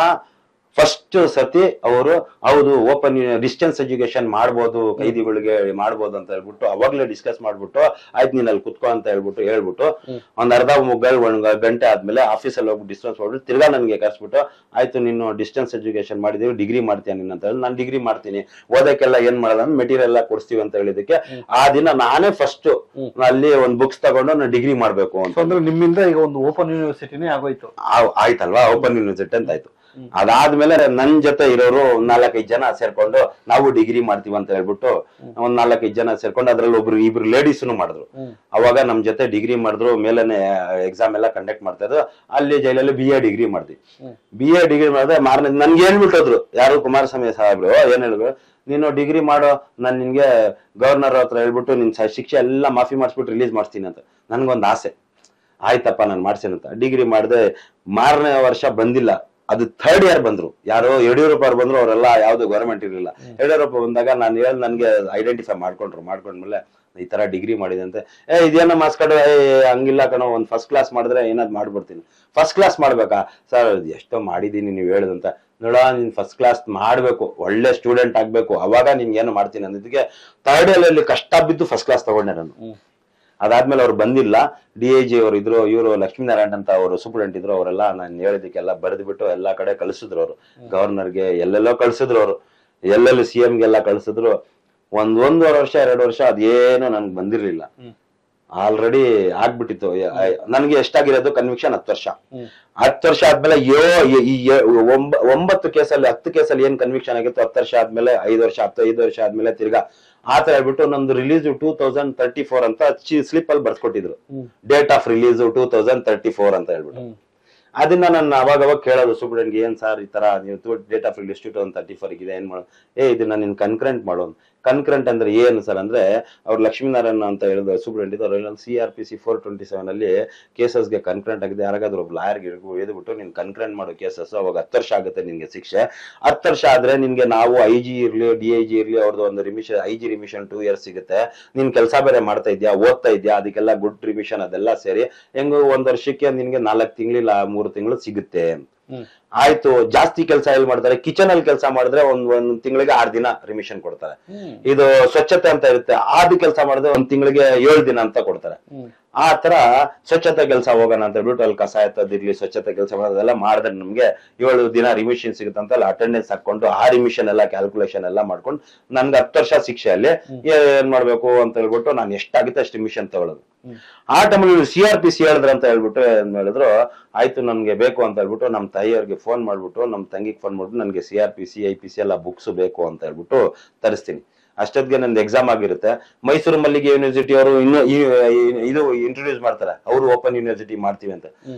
ಫಸ್ಟ್ ಸತಿ ಅವರು ಹೌದು ಓಪನ್ ಡಿಸ್ಟೆನ್ಸ್ ಎಜುಕೇಶನ್ ಮಾಡ್ಬೋದು, ಕೈದಿಗಳಿಗೆ ಮಾಡ್ಬೋದು ಅಂತ ಹೇಳ್ಬಿಟ್ಟು ಅವಾಗ್ಲೇ ಡಿಸ್ಕಸ್ ಮಾಡ್ಬಿಟ್ಟು, ಆಯ್ತು ನೀನ್ ಅಲ್ಲಿ ಕುತ್ಕೋ ಅಂತ ಹೇಳ್ಬಿಟ್ಟು ಒಂದ್ ಅರ್ಧ ಮುಗ್ಗಲ್ 1 ಗಂಟೆ ಆದ್ಮೇಲೆ ಆಫೀಸಲ್ಲಿ ಹೋಗ್ಬಿಟ್ಟು ಡಿಸ್ಟೆನ್ಸ್ ಮಾಡ್ಬಿಟ್ಟು ತಿರ್ಗಾ ನನಗೆ ಕರ್ಸ್ಬಿಟ್ಟು, ಆಯ್ತು ನೀನು ಡಿಸ್ಟೆನ್ಸ್ ಎಜುಕೇಶನ್ ಮಾಡಿದೀವಿ, ಡಿಗ್ರಿ ಮಾಡ್ತೀಯ ನೀನ್ ಅಂತ ಹೇಳಿ, ನಾನು ಡಿಗ್ರಿ ಮಾಡ್ತೀನಿ, ಓದಕ್ಕೆಲ್ಲ ಏನ್ ಮಾಡೋದ ಮೆಟೀರಿಯಲ್ ಎಲ್ಲ ಕೊಡ್ಸ್ತೀವಿ ಅಂತ ಹೇಳಿದಕ್ಕೆ, ಆ ದಿನ ನಾನೇ ಫಸ್ಟ್ ಅಲ್ಲಿ ಒಂದ್ ಬುಕ್ಸ್ ತಗೊಂಡು ನಾನು ಡಿಗ್ರಿ ಮಾಡ್ಬೇಕು ಅಂತ. ನಿಮ್ಮಿಂದ ಈಗ ಒಂದು ಓಪನ್ ಯೂನಿವರ್ಸಿಟಿನೇ ಆಗೋಯ್ತು. ಆಯ್ತಲ್ವಾ, ಓಪನ್ ಯೂನಿವರ್ಸಿಟಿ ಅಂತ ಆಯ್ತು. ಅದಾದ್ಮೇಲೆ ನನ್ ಜೊತೆ ಇರೋರು 4-5 ಜನ ಸೇರ್ಕೊಂಡು ನಾವು ಡಿಗ್ರಿ ಮಾಡ್ತೀವಿ ಅಂತ ಹೇಳ್ಬಿಟ್ಟು ಒಂದ್ 4-5 ಜನ ಸೇರ್ಕೊಂಡು ಅದ್ರಲ್ಲಿ ಇಬ್ರು ಲೇಡೀಸ್ನು ಮಾಡಿದ್ರು. ಅವಾಗ ನಮ್ ಜೊತೆ ಡಿಗ್ರಿ ಮಾಡಿದ್ರು, ಮೇಲೇನೆ ಎಕ್ಸಾಮ್ ಎಲ್ಲ ಕಂಡಕ್ಟ್ ಮಾಡ್ತಾ ಇದ್ರು. ಅಲ್ಲಿ ಜೈಲಲ್ಲಿ BA ಡಿಗ್ರಿ ಮಾಡ್ದಿ. BA ಡಿಗ್ರಿ ಮಾಡಿದ್ರೆ ಮಾರನೇ ನನ್ಗೆ ಹೇಳ್ಬಿಟ್ಟೋದ್ರು ಯಾರು, ಕುಮಾರಸ್ವಾಮಿ ಸಾಹೇಬ್ರು ಏನ್ ಹೇಳಿದ್ರು, ನೀನು ಡಿಗ್ರಿ ಮಾಡೋ, ನಾನು ನಿನ್ಗೆ ಗವರ್ನರ್ ಹತ್ರ ಹೇಳ್ಬಿಟ್ಟು ನಿನ್ ಶಿಕ್ಷೆ ಎಲ್ಲ ಮಾಫಿ ಮಾಡಿಸ್ಬಿಟ್ಟು ರಿಲೀಸ್ ಮಾಡ್ತೀನಿ ಅಂತ. ನನ್ಗೊಂದು ಆಸೆ, ಆಯ್ತಪ್ಪ ನಾನು ಮಾಡ್ತೀನಿ ಅಂತ ಡಿಗ್ರಿ ಮಾಡಿದೆ. ಮಾರನೇ ವರ್ಷ ಬಂದಿಲ್ಲ, ಅದು 3rd ಇಯರ್ ಬಂದ್ರು. ಯಾರೋ ಯಡಿಯೂರಪ್ಪ ಅವ್ರು ಬಂದ್ರು, ಅವರೆಲ್ಲ ಯಾವ್ದು ಗವರ್ಮೆಂಟ್ ಇರ್ಲಿಲ್ಲ. ಯಡಿಯೂರಪ್ಪ ಬಂದಾಗ ನಾನು ನನ್ಗೆ ಐಡೆಂಟಿಫೈ ಮಾಡ್ಕೊಂಡ್ಮೇಲೆ ಈ ತರ ಡಿಗ್ರಿ ಮಾಡಿದೆ ಅಂತ. ಇದೇನೋ ಮಾರ್ಕ್ಸ್ ಕಾರ್ಡ್, ಹಂಗಿಲ್ಲ ಕಣೋ, ಒಂದ್ ಫಸ್ಟ್ ಕ್ಲಾಸ್ ಮಾಡಿದ್ರೆ ಏನಾದ್ ಮಾಡ್ಬಿಡ್ತೀನಿ. ಫಸ್ಟ್ ಕ್ಲಾಸ್ ಮಾಡ್ಬೇಕಾ ಸರ್? ಎಷ್ಟೋ ಮಾಡಿದೀನಿ ನೀವು ಹೇಳುದಂತ. ನೋಡ, ನೀನ್ ಫಸ್ಟ್ ಕ್ಲಾಸ್ ಮಾಡ್ಬೇಕು, ಒಳ್ಳೆ ಸ್ಟೂಡೆಂಟ್ ಆಗ್ಬೇಕು, ಅವಾಗ ನಿನ್ಗೆ ಏನು ಮಾಡ್ತೀನಿ ಅನ್ನೋದಕ್ಕೆ 3rd ಇಯರ್ ಕಷ್ಟ ಬಿದ್ದು ಫಸ್ಟ್ ಕ್ಲಾಸ್ ತಗೊಂಡೆ ನಾನು. ಅದಾದ್ಮೇಲೆ ಅವ್ರು ಬಂದಿಲ್ಲ. DIG ಅವರು ಇದ್ರು, ಇವರು ಲಕ್ಷ್ಮೀನಾರಾಯಣ್ ಅಂತ ಅವರು ಸೂಪರ್ಡೆಂಟ್ ಇದ್ರು. ಅವರೆಲ್ಲ ನಾನು ಹೇಳೋದಕ್ಕೆಲ್ಲ ಬರೆದ್ಬಿಟ್ಟು ಎಲ್ಲಾ ಕಡೆ ಕಳ್ಸಿದ್ರು ಅವರು. ಗವರ್ನರ್ಗೆ ಎಲ್ಲೆಲ್ಲೋ ಕಳ್ಸಿದ್ರು ಅವರು, ಎಲ್ಲೆಲ್ಲಿ CMಗೆಲ್ಲ ಕಳ್ಸಿದ್ರು. 1.5 ವರ್ಷ 2 ವರ್ಷ ಅದೇನು ನನ್ಗೆ ಬಂದಿರ್ಲಿಲ್ಲ. ಆಲ್ರೆಡಿ ಆಗ್ಬಿಟ್ಟಿತ್ತು. ನನ್ಗೆ ಎಷ್ಟಾಗಿರೋದು ಕನ್ವಿಕ್ಷನ್ 10 ವರ್ಷ. 10 ವರ್ಷ ಆದ್ಮೇಲೆ 9 ಕೇಸಲ್ಲಿ 10 ಕೇಸಲ್ಲಿ ಏನ್ ಕನ್ವಿಕ್ಷನ್ ಆಗಿತ್ತು, 10 ವರ್ಷ ಆದ್ಮೇಲೆ 5 ವರ್ಷ 5 ವರ್ಷ ಆದ್ಮೇಲೆ ತಿರ್ಗಾ ಆತರ ಹೇಳ್ಬಿಟ್ಟು ನಮ್ದು ರಿಲೀಸ್ 2034 ಅಂತ ಸ್ಲಿಪ್ ಅಲ್ಲಿ ಬರ್ಸ್ಕೊಟ್ಟಿದ್ರು. ಡೇಟ್ ಆಫ್ ರಿಲೀಸ್ 2034 ಅಂತ ಹೇಳ್ಬಿಟ್ಟು. ಅದನ್ನ ನಾನು ಅವಾಗ ಕೇಳೋದು ಸೂಪರ್ಡೆಂಟ್ಗೆ, ಏನ್ ಸರ್ ಈ ತರ ನೀವು ಡೇಟ್ ಆಫ್ ರಿಲೀಸ್ 2034 ಇದೆ, ಏನ್ ಮಾಡೋದು? ಇದನ್ನ ನೀನ್ ಕನ್ಕರೆಂಟ್ ಮಾಡೋದು. ಕನ್ಕರೆಂಟ್ ಅಂದ್ರೆ ಏನು ಸರ್ ಅಂದ್ರೆ, ಅವ್ರು ಲಕ್ಷ್ಮೀನಾರಾಯಣ ಅಂತ ಹೇಳಿದ್ರು ಸೂಪರ್ಡೆಂಟ್, ಅವ್ರು CRPC 427 ಅಲ್ಲಿ ಕೇಸಸ್ಗೆ ಕನ್ಕರೆಂಟ್ ಆಗಿದೆ. ಯಾರಿಗಾದ್ರೂ ಒಬ್ಬ ಲಾಯರ್ಗೆ ಎದ್ಬಿಟ್ಟು ನೀನ್ ಕನ್ಕರೆಂಟ್ ಮಾಡೋ ಕೇಸಸ್, ಅವಾಗ 10 ವರ್ಷ ಆಗುತ್ತೆ ನಿನ್ಗೆ ಶಿಕ್ಷೆ. 10 ವರ್ಷ ಆದ್ರೆ ನಿನ್ಗೆ ನಾವು IG ಇರ್ಲಿ DIG ಇರ್ಲಿ ಅವ್ರದ್ದು ಒಂದು ರಿಮಿಷನ್, IG ರಿಮಿಷನ್ 2 years ಸಿಗುತ್ತೆ. ನೀನ್ ಕೆಲಸ ಬೇರೆ ಮಾಡ್ತಾ ಇದ್ಯಾ, ಓದ್ತಾ ಇದ್ಯಾ, ಅದಕ್ಕೆಲ್ಲ ಗುಡ್ ರಿಮಿಷನ್ ಅದೆಲ್ಲ ಸೇರಿ ಹೆಂಗು 1 ವರ್ಷಕ್ಕೆ ನಿನ್ಗೆ 4 ತಿಂಗಳಿಲ್ಲ 3 ತಿಂಗಳು ಸಿಗುತ್ತೆ. ಆಯ್ತು. ಜಾಸ್ತಿ ಕೆಲಸ ಎಲ್ಲಿ ಮಾಡ್ತಾರೆ, ಕಿಚನ್ ಅಲ್ಲಿ ಕೆಲಸ ಮಾಡಿದ್ರೆ ಒಂದ್ ತಿಂಗಳಿಗೆ 6 ದಿನ ರಿಮಿಷನ್ ಕೊಡ್ತಾರೆ. ಇದು ಸ್ವಚ್ಛತೆ ಅಂತ ಇರುತ್ತೆ, ಅದು ಕೆಲಸ ಮಾಡಿದ್ರೆ 1 ತಿಂಗಳಿಗೆ 7 ದಿನ ಅಂತ ಕೊಡ್ತಾರೆ. ಆ ತರ ಸ್ವಚ್ಛತೆ ಕೆಲಸ ಹೋಗೋಣ ಅಂತ ಹೇಳ್ಬಿಟ್ಟು ಅಲ್ಲಿ ಕಸ ಎತ್ತದಿರ್ಲಿ, ಸ್ವಚ್ಛತೆ ಕೆಲಸ ಮಾಡೋದೆಲ್ಲ ಮಾಡಿದ್ರೆ ನಮ್ಗೆ 7 ದಿನ ರಿಮಿಷನ್ ಸಿಗುತ್ತೆ ಅಂತ ಅಲ್ಲಿ ಅಟೆಂಡೆನ್ಸ್ ಹಾಕೊಂಡು ಆ ರಿಮಿಷನ್ ಎಲ್ಲ ಕ್ಯಾಲ್ಕುಲೇಷನ್ ಎಲ್ಲ ಮಾಡ್ಕೊಂಡು ನನ್ಗೆ 10 ವರ್ಷ ಶಿಕ್ಷೆಯಲ್ಲಿ ಏನ್ ಮಾಡ್ಬೇಕು ಅಂತ ಹೇಳ್ಬಿಟ್ಟು ನಾನು ಎಷ್ಟಾಗುತ್ತೆ ಅಷ್ಟು ರಿಮಿಷನ್ ತಗೊಳ್ಳೋದು. ಆ ಟೈಮಲ್ಲಿ CRPC ಹೇಳಿದ್ರ ಅಂತ ಹೇಳ್ಬಿಟ್ಟು ಏನ್ ಹೇಳಿದ್ರು, ಆಯ್ತು ನನ್ಗೆ ಬೇಕು ಅಂತ ಹೇಳ್ಬಿಟ್ಟು ನಮ್ಮ ತಾಯಿಯವ್ರಿಗೆ ಫೋನ್ ಮಾಡ್ಬಿಟ್ಟು, ನಮ್ಮ ತಂಗಿಗೆ ಫೋನ್ ಮಾಡ್ಬಿಟ್ಟು ನನ್ಗೆ CRPC IPC ಎಲ್ಲ ಬುಕ್ಸ್ ಬೇಕು ಅಂತ ಹೇಳ್ಬಿಟ್ಟು ತರಿಸ್ತೀನಿ. ಅಷ್ಟೊತ್ತಿಗೆ ನಂದು ಎಕ್ಸಾಮ್ ಆಗಿರುತ್ತೆ. ಮೈಸೂರು ಮಲ್ಲಿಗೆ ಯೂನಿವರ್ಸಿಟಿ ಅವರು ಇನ್ನು ಇದು ಇಂಟ್ರೊಡ್ಯೂಸ್ ಮಾಡ್ತಾರೆ, ಅವರು ಓಪನ್ ಯೂನಿವರ್ಸಿಟಿ ಮಾಡ್ತೀವಿ ಅಂತ.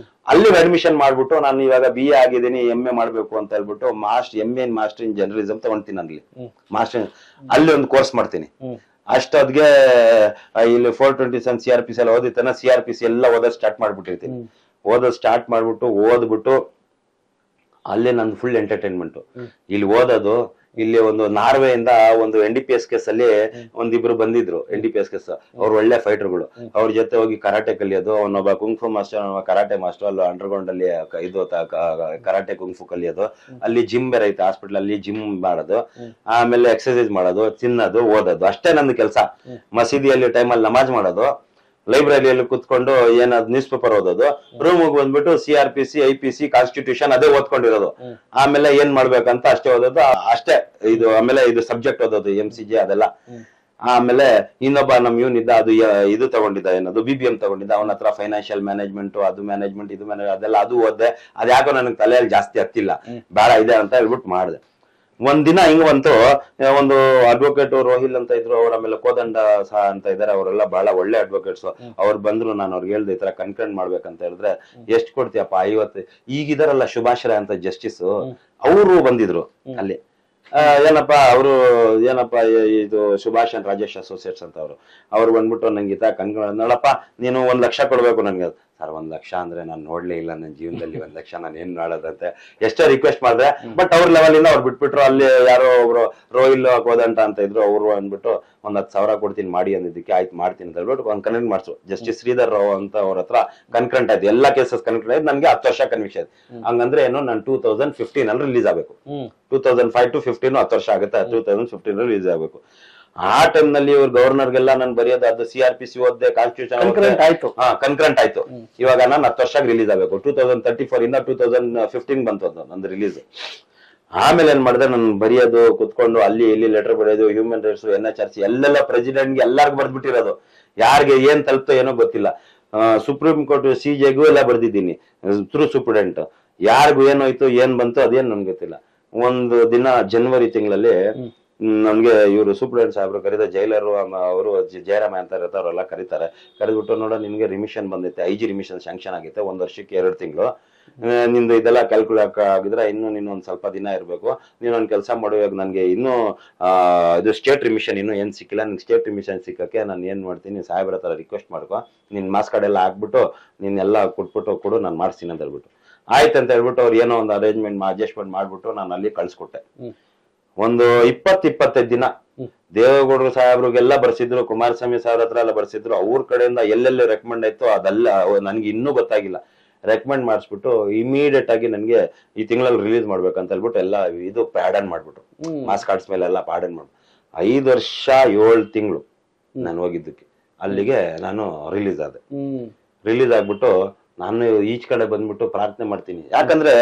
ಅಲ್ಲಿ ಅಡ್ಮಿಷನ್ ಮಾಡ್ಬಿಟ್ಟು ನಾನು ಇವಾಗ BA ಆಗಿದ್ದೀನಿ, MA ಮಾಡ್ಬೇಕು ಅಂತ ಹೇಳ್ಬಿಟ್ಟು MA in master in journalism ತಗೊಂತೀನಿ. ಅಲ್ಲಿ ಮಾಸ್ಟರ್ ಅಲ್ಲಿ ಒಂದು ಕೋರ್ಸ್ ಮಾಡ್ತೀನಿ. ಅಷ್ಟೊತ್ತಿಗೆ ಇಲ್ಲಿ 427 CRPC ಎಲ್ಲ ಓದಿತ್ತಾನ, CRPC ಎಲ್ಲ ಓದೋದು ಸ್ಟಾರ್ಟ್ ಮಾಡ್ಬಿಟ್ಟಿರ್ತೀನಿ. ಓದ್ಬಿಟ್ಟು ಅಲ್ಲೇ ನಂದು ಫುಲ್ ಎಂಟರ್ಟೈನ್ಮೆಂಟ್. ಇಲ್ಲಿ ಓದೋದು, ಇಲ್ಲಿ ಒಂದು ನಾರ್ವೆಯಿಂದ ಒಂದು NDPS ಕೇಸ್ ಅಲ್ಲಿ ಒಂದಿಬ್ರು ಬಂದಿದ್ರು. NDPS ಕೇಸ್ ಅವ್ರು ಒಳ್ಳೆ ಫೈಟರ್ಗಳು. ಅವ್ರ ಜೊತೆ ಹೋಗಿ ಕರಾಟೆ ಕಲಿಯೋದು. ಅವನೊಬ್ಬ ಕುಂಗ್ಫು ಮಾಸ್ಟರ್, ಕರಾಟೆ ಮಾಸ್ಟರ್. ಅಲ್ಲಿ ಅಂಡರ್ಗ್ರೌಂಡ್ ಅಲ್ಲಿ ಇದು ಕರಾಟೆ ಕುಂಗ್ಫು ಕಲಿಯೋದು. ಅಲ್ಲಿ ಜಿಮ್ ಬೇರೆ ಐತೆ ಹಾಸ್ಪಿಟಲ್ ಅಲ್ಲಿ, ಜಿಮ್ ಮಾಡೋದು, ಆಮೇಲೆ ಎಕ್ಸರ್ಸೈಸ್ ಮಾಡೋದು, ತಿನ್ನೋದು, ಓದೋದು, ಅಷ್ಟೇ ನಂದು ಕೆಲಸ. ಮಸೀದಿಯಲ್ಲಿ ಟೈಮಲ್ಲಿ ನಮಾಜ್ ಮಾಡೋದು, ಲೈಬ್ರರಿಯಲ್ಲಿ ಕುತ್ಕೊಂಡು ಏನಾದ್ರು ನ್ಯೂಸ್ ಪೇಪರ್ ಓದೋದು, ರೂಮ್ ಬಂದ್ಬಿಟ್ಟು CRPC IPC ಕಾನ್ಸ್ಟಿಟ್ಯೂಷನ್ ಅದೇ ಓದ್ಕೊಂಡಿರೋದು. ಆಮೇಲೆ ಏನ್ ಮಾಡ್ಬೇಕಂತ ಅಷ್ಟೇ ಓದೋದು ಅಷ್ಟೇ. ಇದು ಆಮೇಲೆ ಇದು ಸಬ್ಜೆಕ್ಟ್ ಓದೋದು, MCG ಅದೆಲ್ಲ. ಆಮೇಲೆ ಇನ್ನೊಬ್ಬ ನಮ್ ಇದ್ದ, ಅದು ಇದು ತಗೊಂಡಿದ್ದ, ಏನದು BBM ತಗೊಂಡಿದ್ದ. ಅವನ ಹತ್ರ ಫೈನಾನ್ಷಿಯಲ್ ಮ್ಯಾನೇಜ್ಮೆಂಟ್, ಅದು ಮ್ಯಾನೇಜ್ಮೆಂಟ್, ಇದು ಮ್ಯಾನೇಜ್ ಅದೆಲ್ಲ ಅದು ಓದ್ದೆ. ಅದ್ಯಾಕೋ ನನಗೆ ತಲೆಯಲ್ಲಿ ಜಾಸ್ತಿ ಹತ್ತಿಲ್ಲ, ಬೇಡ ಇದೆ ಅಂತ ಹೇಳ್ಬಿಟ್ಟು ಮಾಡಿದೆ. ಒಂದಿನ ಹಿಂಗ ಬಂತು, ಒಂದು ಅಡ್ವೊಕೇಟ್ ರೋಹಿಲ್ ಅಂತ ಇದ್ರು, ಅವ್ರ ಆಮೇಲೆ ಕೋದಂಡ ಸಹ ಅಂತ ಇದಾರೆ, ಅವರೆಲ್ಲ ಬಹಳ ಒಳ್ಳೆ ಅಡ್ವೊಕೇಟ್ಸ್. ಅವ್ರು ಬಂದ್ರು, ನಾನು ಅವ್ರಿಗೆ ಹೇಳ್ದೆ ಈ ತರ ಕನ್ಕರೆಂಟ್ ಮಾಡ್ಬೇಕಂತ ಹೇಳಿದ್ರೆ, ಎಷ್ಟು ಕೊಡ್ತೀಯಪ್ಪ? 50. ಈಗಿದಾರಲ್ಲ ಶುಭಾಶ್ರಯ ಅಂತ ಜಸ್ಟಿಸ್, ಅವರು ಬಂದಿದ್ರು ಅಲ್ಲಿ. ಏನಪ್ಪಾ ಅವರು, ಏನಪ್ಪಾ ಇದು ಸುಭಾಷ್ ರಾಜೇಶ್ ಅಸೋಸಿಯೇಟ್ಸ್ ಅಂತ ಅವ್ರು ಬಂದ್ಬಿಟ್ಟು ನಂಗೆ ನೋಡಪ್ಪ ನೀನು 1 ಲಕ್ಷ ಕೊಡ್ಬೇಕು ನನ್ಗೆ. ಸರ್ 1 ಲಕ್ಷ ಅಂದ್ರೆ ನಾನು ನೋಡ್ಲೇ ಇಲ್ಲ ನನ್ನ ಜೀವನದಲ್ಲಿ, 1 ಲಕ್ಷ ನಾನು ಏನ್ ಮಾಡೋದಂತೆ ಎಷ್ಟೋ ರಿಕ್ವೆಸ್ಟ್ ಮಾಡಿದ್ರೆ. ಬಟ್ ಅವ್ರ ಲೆವೆಲ್ ಇಂದ ಅವ್ರು ಬಿಟ್ಬಿಟ್ರು. ಅಲ್ಲಿ ಯಾರೋ ಒಬ್ರು ರೋಹಿಲ್ ಕೋದಂಟ ಅಂತ ಇದ್ರು, ಅವರು ಅಂದ್ಬಿಟ್ಟು 10,000 ಕೊಡ್ತೀನಿ ಮಾಡಿ ಅಂದಿದ್ದಕ್ಕೆ ಆಯ್ತು ಮಾಡ್ತೀನಿ ಅಂತ ಹೇಳ್ಬಿಟ್ಟು ಒಂದು ಕನ್ಕರೆಂಟ್ ಮಾಡ್ಸು. ಜಸ್ಟಿಸ್ ಶ್ರೀಧರ್ ರಾವ್ ಅಂತ ಅವ್ರ ಹತ್ರ ಕನ್ಕರೆಂಟ್ ಆಯ್ತು, ಎಲ್ಲಾ ಕೇಸಸ್ ಕನ್ಕರೆಂಟ್ ಆಯ್ತು. ನನ್ಗೆ 10 ವರ್ಷ ಕನ್ವಿಕ್ಷನ್. ಹಂಗಂದ್ರೆ ಏನು, ನಾನು 2015 ಅಲ್ಲಿ ರಿಲೀಸ್ ಆಗ್ಬೇಕು. 2005 to 15 10 ವರ್ಷ ಆಗುತ್ತೆ. 2015 ರಿಲೀಸ್ ಆಗ್ಬೇಕು. ಆ ಟೈಮ್ ನಲ್ಲಿ ಇವ್ರು ಗವರ್ನರ್ಗೆಲ್ಲ ನಾನು ಬರೆಯೋದು, ಅದು CRPC ಓದ್ದೆ, ಕಾನ್ಸ್ಟಿಟ್ಯೂಷನ್ ಕನ್ಕರೆಂಟ್ ಆಯ್ತು. ಇವಾಗ ನಾನು 10 ವರ್ಷ ರಿಲೀಸ್ ಆಗ್ಬೇಕು. 2034 ಇಂದ 2015 ಬಂತು ಅದು ನಂದು ರಿಲೀಸ್. ಆಮೇಲೆ ಏನ್ ಮಾಡಿದ್ರೆ, ನಾನು ಬರೆಯೋದು ಕುತ್ಕೊಂಡು ಅಲ್ಲಿ ಇಲ್ಲಿ ಲೆಟರ್ ಬರೆಯೋದು, ಹ್ಯೂಮನ್ ರೈಟ್ಸ್, NHRC ಎಲ್ಲೆಲ್ಲ ಪ್ರೆಸಿಡೆಂಟ್ಗೆ ಎಲ್ಲಾರ್ಗು ಬರ್ದ್ಬಿಟ್ಟಿರೋದು. ಯಾರಿಗೆ ಏನ್ ತಲುಪ್ತೋ ಏನೋ ಗೊತ್ತಿಲ್ಲ. ಸುಪ್ರೀಂ ಕೋರ್ಟ್ CJಗೂ ಎಲ್ಲ ಬರ್ದಿದ್ದೀನಿ ಥ್ರೂ ಸೂಪರ್ಡೆಂಟ್. ಯಾರಿಗೂ ಏನಾಯ್ತು ಏನ್ ಬಂತು ಅದೇನ್ ನನ್ಗೆ ಗೊತ್ತಿಲ್ಲ. ಒಂದು ದಿನ ಜನವರಿ ತಿಂಗಳಲ್ಲಿ ನನ್ಗೆ ಇವರು ಸೂಪರ್ಡೆಂಟ್ ಸಾಹೇಬ್ರು ಕರೀತಾರೆ, ಜೈಲರು ಅವರು ಜಯರಾಮ ಅಂತ ಇರ್ತಾರೆ ಅವರೆಲ್ಲ ಕರೀತಾರೆ. ಕರೆದ್ಬಿಟ್ಟು ನೋಡೋ ನಿನ್ಗೆ ರಿಮಿಷನ್ ಬಂದೈತೆ, IG ರಿಮಿಷನ್ ಸ್ಯಾಂಕ್ಷನ್ ಆಗೈತೆ, 1 ವರ್ಷಕ್ಕೆ 2 ತಿಂಗಳು, ನಿಂದು ಇದೆಲ್ಲ ಕ್ಯಾಲ್ಕುಲೇಟ್ ಆಗಿದ್ರೆ ಇನ್ನು ನೀನು ಒಂದ್ ಸ್ವಲ್ಪ ದಿನ ಇರ್ಬೇಕು, ನೀನೊಂದ್ ಕೆಲಸ ಮಾಡುವಾಗ ನನ್ಗೆ ಇನ್ನೂ ಇದು ಸ್ಟೇಟ್ ರಿಮಿಷನ್ ಇನ್ನೂ ಏನ್ ಸಿಕ್ಕಿಲ್ಲ, ನಿನ್ಗೆ ಸ್ಟೇಟ್ ರಿಮಿಷನ್ ಸಿಕ್ಕಕ್ಕೆ ನಾನು ಏನ್ ಮಾಡ್ತೀನಿ, ಸಾಹೇಬ್ರ ಹತ್ರ ರಿಕ್ವೆಸ್ಟ್ ಮಾಡ್ಕೊ, ನಿನ್ ಮಾರ್ಕ್ಸ್ ಕಾರ್ಡ್ ಎಲ್ಲ ಹಾಕ್ಬಿಟ್ಟು ನೀನೆಲ್ಲ ಕೊಟ್ಬಿಟ್ಟು ಕೊಡು, ನಾನು ಮಾಡಿಸ್ತೀನಿ ಅಂತ ಹೇಳ್ಬಿಟ್ಟು ಆಯ್ತಂತ ಹೇಳ್ಬಿಟ್ಟು ಅವ್ರು ಏನೋ ಒಂದು ಅಡ್ಜಸ್ಟ್ಮೆಂಟ್ ಮಾಡ್ಬಿಟ್ಟು ನಾನು ಅಲ್ಲಿ ಕಳ್ಸಿಕೊಟ್ಟೆ. ಒಂದು 20-25 ದಿನ ದೇವೇಗೌಡರು ಸಾಹೇಬ್ರಿಗೆಲ್ಲ ಬರ್ಸಿದ್ರು, ಕುಮಾರಸ್ವಾಮಿ ಸಾಹೇಬ್ರ ಹತ್ರ ಎಲ್ಲ ಬರ್ಸಿದ್ರು, ಅವ್ರ ಕಡೆಯಿಂದ ಎಲ್ಲೆಲ್ಲಿ ರೆಕಮೆಂಡ್ ಆಯ್ತು ಅದೆಲ್ಲ ನನ್ಗೆ ಇನ್ನೂ ಗೊತ್ತಾಗಿಲ್ಲ. ರೆಕಮೆಂಡ್ ಮಾಡಿಸ್ಬಿಟ್ಟು ಇಮಿಡಿಯೇಟ್ ಆಗಿ ನನ್ಗೆ ಈ ತಿಂಗಳಲ್ಲಿ ರಿಲೀಸ್ ಮಾಡ್ಬೇಕಂತ ಹೇಳ್ಬಿಟ್ಟು ಎಲ್ಲ ಇದು ಪ್ಯಾಡನ್ ಮಾಡ್ಬಿಟ್ಟು ಮಾರ್ಕ್ಸ್ ಕಾರ್ಡ್ಸ್ ಮೇಲೆ ಎಲ್ಲ ಪ್ಯಾಡನ್ ಮಾಡ್ಬಿಟ್ಟು 5 ವರ್ಷ 7 ತಿಂಗಳು ನಾನು ಹೋಗಿದ್ದಕ್ಕೆ ಅಲ್ಲಿಗೆ ನಾನು ರಿಲೀಸ್ ಆದೆ. ರಿಲೀಸ್ ಆಗ್ಬಿಟ್ಟು ನಾನು ಈಚ್ ಕಡೆ ಬಂದ್ಬಿಟ್ಟು ಪ್ರಾರ್ಥನೆ ಮಾಡ್ತೀನಿ. ಯಾಕಂದ್ರೆ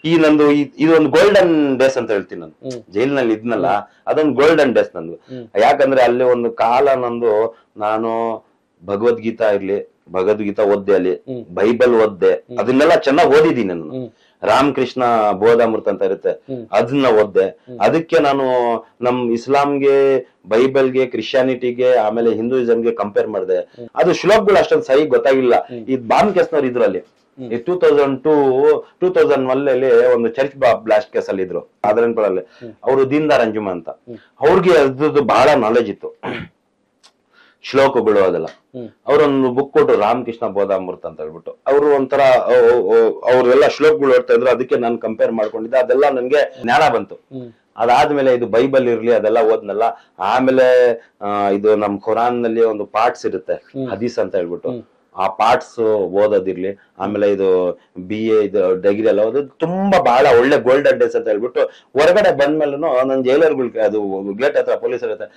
ಈ ನಂದು ಇದೊಂದು ಗೋಲ್ಡನ್ ಡೇಸ್ ಅಂತ ಹೇಳ್ತೀನಿ. ನಾನು ಜೈಲಿನಲ್ಲಿ ಇದ್ನಲ್ಲ, ಅದೊಂದು ಗೋಲ್ಡನ್ ಡೇಸ್ ನಂದು. ಯಾಕಂದ್ರೆ ಅಲ್ಲಿ ಒಂದು ಕಾಲ ನಂದು, ನಾನು ಭಗವದ್ಗೀತಾ ಓದ್ದೆ, ಅಲ್ಲಿ ಬೈಬಲ್ ಓದ್ದೆ, ಅದನ್ನೆಲ್ಲ ಚೆನ್ನಾಗಿ ಓದಿದ್ದೀನಿ ನಾನು. ರಾಮಕೃಷ್ಣ ಬೋಧಾಮೃತ ಅಂತ ಇರುತ್ತೆ, ಅದನ್ನ ಓದ್ದೆ. ಅದಕ್ಕೆ ನಾನು ನಮ್ ಇಸ್ಲಾಂಗೆ, ಬೈಬಲ್ಗೆ, ಕ್ರಿಶ್ಚಿಯಾನಿಟಿಗೆ, ಆಮೇಲೆ ಹಿಂದೂಯಿಸಂಗೆ ಕಂಪೇರ್ ಮಾಡಿದೆ. ಅದು ಶ್ಲೋಕಗಳು ಅಷ್ಟೊಂದು ಸರಿ ಗೊತ್ತಾಗಿಲ್ಲ. ಈ ಬಾಂಬ್ ಕೇಸ್ನವ್ರು ಇದ್ರು ಅಲ್ಲಿ 2001 ಒಂದು ಚರ್ಚ್ ಬ್ಲಾಸ್ಟ್ ಕೇಸ್ ಅಲ್ಲಿ ಇದ್ರು ಆದರನ್ಪುರಲ್ಲಿ. ಅವರು ದೀನ್ದಾರ್ ಅಂಜುಮ ಅಂತ, ಅವ್ರಿಗೆ ಅದ್ರದ್ದು ಬಹಳ ನಾಲೆಜ್ ಇತ್ತು, ಶ್ಲೋಕಗಳು ಅದೆಲ್ಲ. ಅವ್ರೊಂದು ಬುಕ್ ಕೊಟ್ಟು ರಾಮಕೃಷ್ಣ ಬೋಧಾಮೃತ ಅಂತ ಹೇಳ್ಬಿಟ್ಟು, ಅವರು ಒಂಥರ ಅವ್ರೆಲ್ಲ ಶ್ಲೋಕಗಳು ಓದ್ತಾ ಇದ್ರು. ಅದಕ್ಕೆ ನಾನು ಕಂಪೇರ್ ಮಾಡ್ಕೊಂಡಿದ್ದೆ, ಅದೆಲ್ಲ ನನ್ಗೆ ಜ್ಞಾನ ಬಂತು. ಅದಾದ್ಮೇಲೆ ಇದು ಬೈಬಲ್ ಇರ್ಲಿ ಅದೆಲ್ಲ ಓದ್ನಲ್ಲ. ಆಮೇಲೆ ಇದು ನಮ್ ಖುರಾನ್ ನಲ್ಲಿ ಒಂದು ಪಾರ್ಟ್ಸ್ ಇರುತ್ತೆ, ಹದೀಸ್ ಅಂತ ಹೇಳ್ಬಿಟ್ಟು, ಆ ಪಾರ್ಟ್ಸ್ ಓದೋದಿರ್ಲಿ. ಆಮೇಲೆ ಇದು BA ಇದು ಡಿಗ್ರಿ ಎಲ್ಲ ಓದೋದು ತುಂಬಾ ಬಹಳ ಒಳ್ಳೆ ಗೋಲ್ಡನ್ ಡೇಸ್ ಅಂತ ಹೇಳ್ಬಿಟ್ಟು. ಹೊರಗಡೆ ಬಂದ್ಮೇಲೂ ನನ್ ಜೈಲರ್ಗಳು ಅದು ಗೇಟ್ ಹತ್ರ ಪೊಲೀಸರ ಹತ್ರ,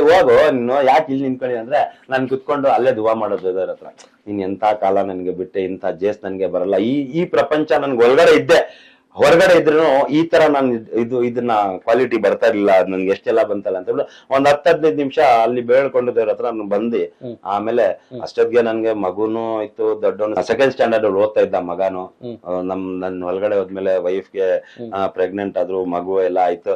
ಹೋಗು ನೀನು ಯಾಕೆ ಇಲ್ಲಿ ನಿಂತ್ಕೊಳ್ಳಿ ಅಂದ್ರೆ, ನಾನು ಕುತ್ಕೊಂಡು ಅಲ್ಲೇ ದುವಾ ಮಾಡೋದು ಅದರ ಹತ್ರ. ನೀನ್ ಎಂತ ಕಾಲ ನನ್ಗೆ ಬಿಟ್ಟೆ, ಇಂಥ ಜೇಸ್ ನನ್ಗೆ ಬರಲ್ಲ, ಈ ಪ್ರಪಂಚ ನನ್ಗೆ ಹೊರಗಡೆ ಇದ್ದೆ, ಹೊರಗಡೆ ಇದ್ರು ಈ ತರ ನಾನು ಇದನ್ನ ಕ್ವಾಲಿಟಿ ಬರ್ತಾ ಇರ್ಲಿಲ್ಲ, ನನ್ಗೆ ಎಷ್ಟೆಲ್ಲ ಬಂತಲ್ಲ ಅಂತ ಹೇಳ್ಬಿಟ್ಟು ಒಂದ್ 10-15 ನಿಮಿಷ ಅಲ್ಲಿ ಬೇಳ್ಕೊಂಡಿದ್ದವ್ರ ಹತ್ರ ನಾನು ಬಂದು. ಆಮೇಲೆ ನನ್ಗೆ ಮಗುನು ಇತ್ತು, ದೊಡ್ಡವನು 2nd ಸ್ಟ್ಯಾಂಡರ್ಡ್ ಓದ್ತಾ ಇದ್ದ ಮಗನು. ನನ್ ಒಳಗಡೆ ಹೋದ್ಮೇಲೆ ವೈಫ್ಗೆ ಪ್ರೆಗ್ನೆಂಟ್ ಆದ್ರು, ಮಗು ಎಲ್ಲ ಆಯ್ತು,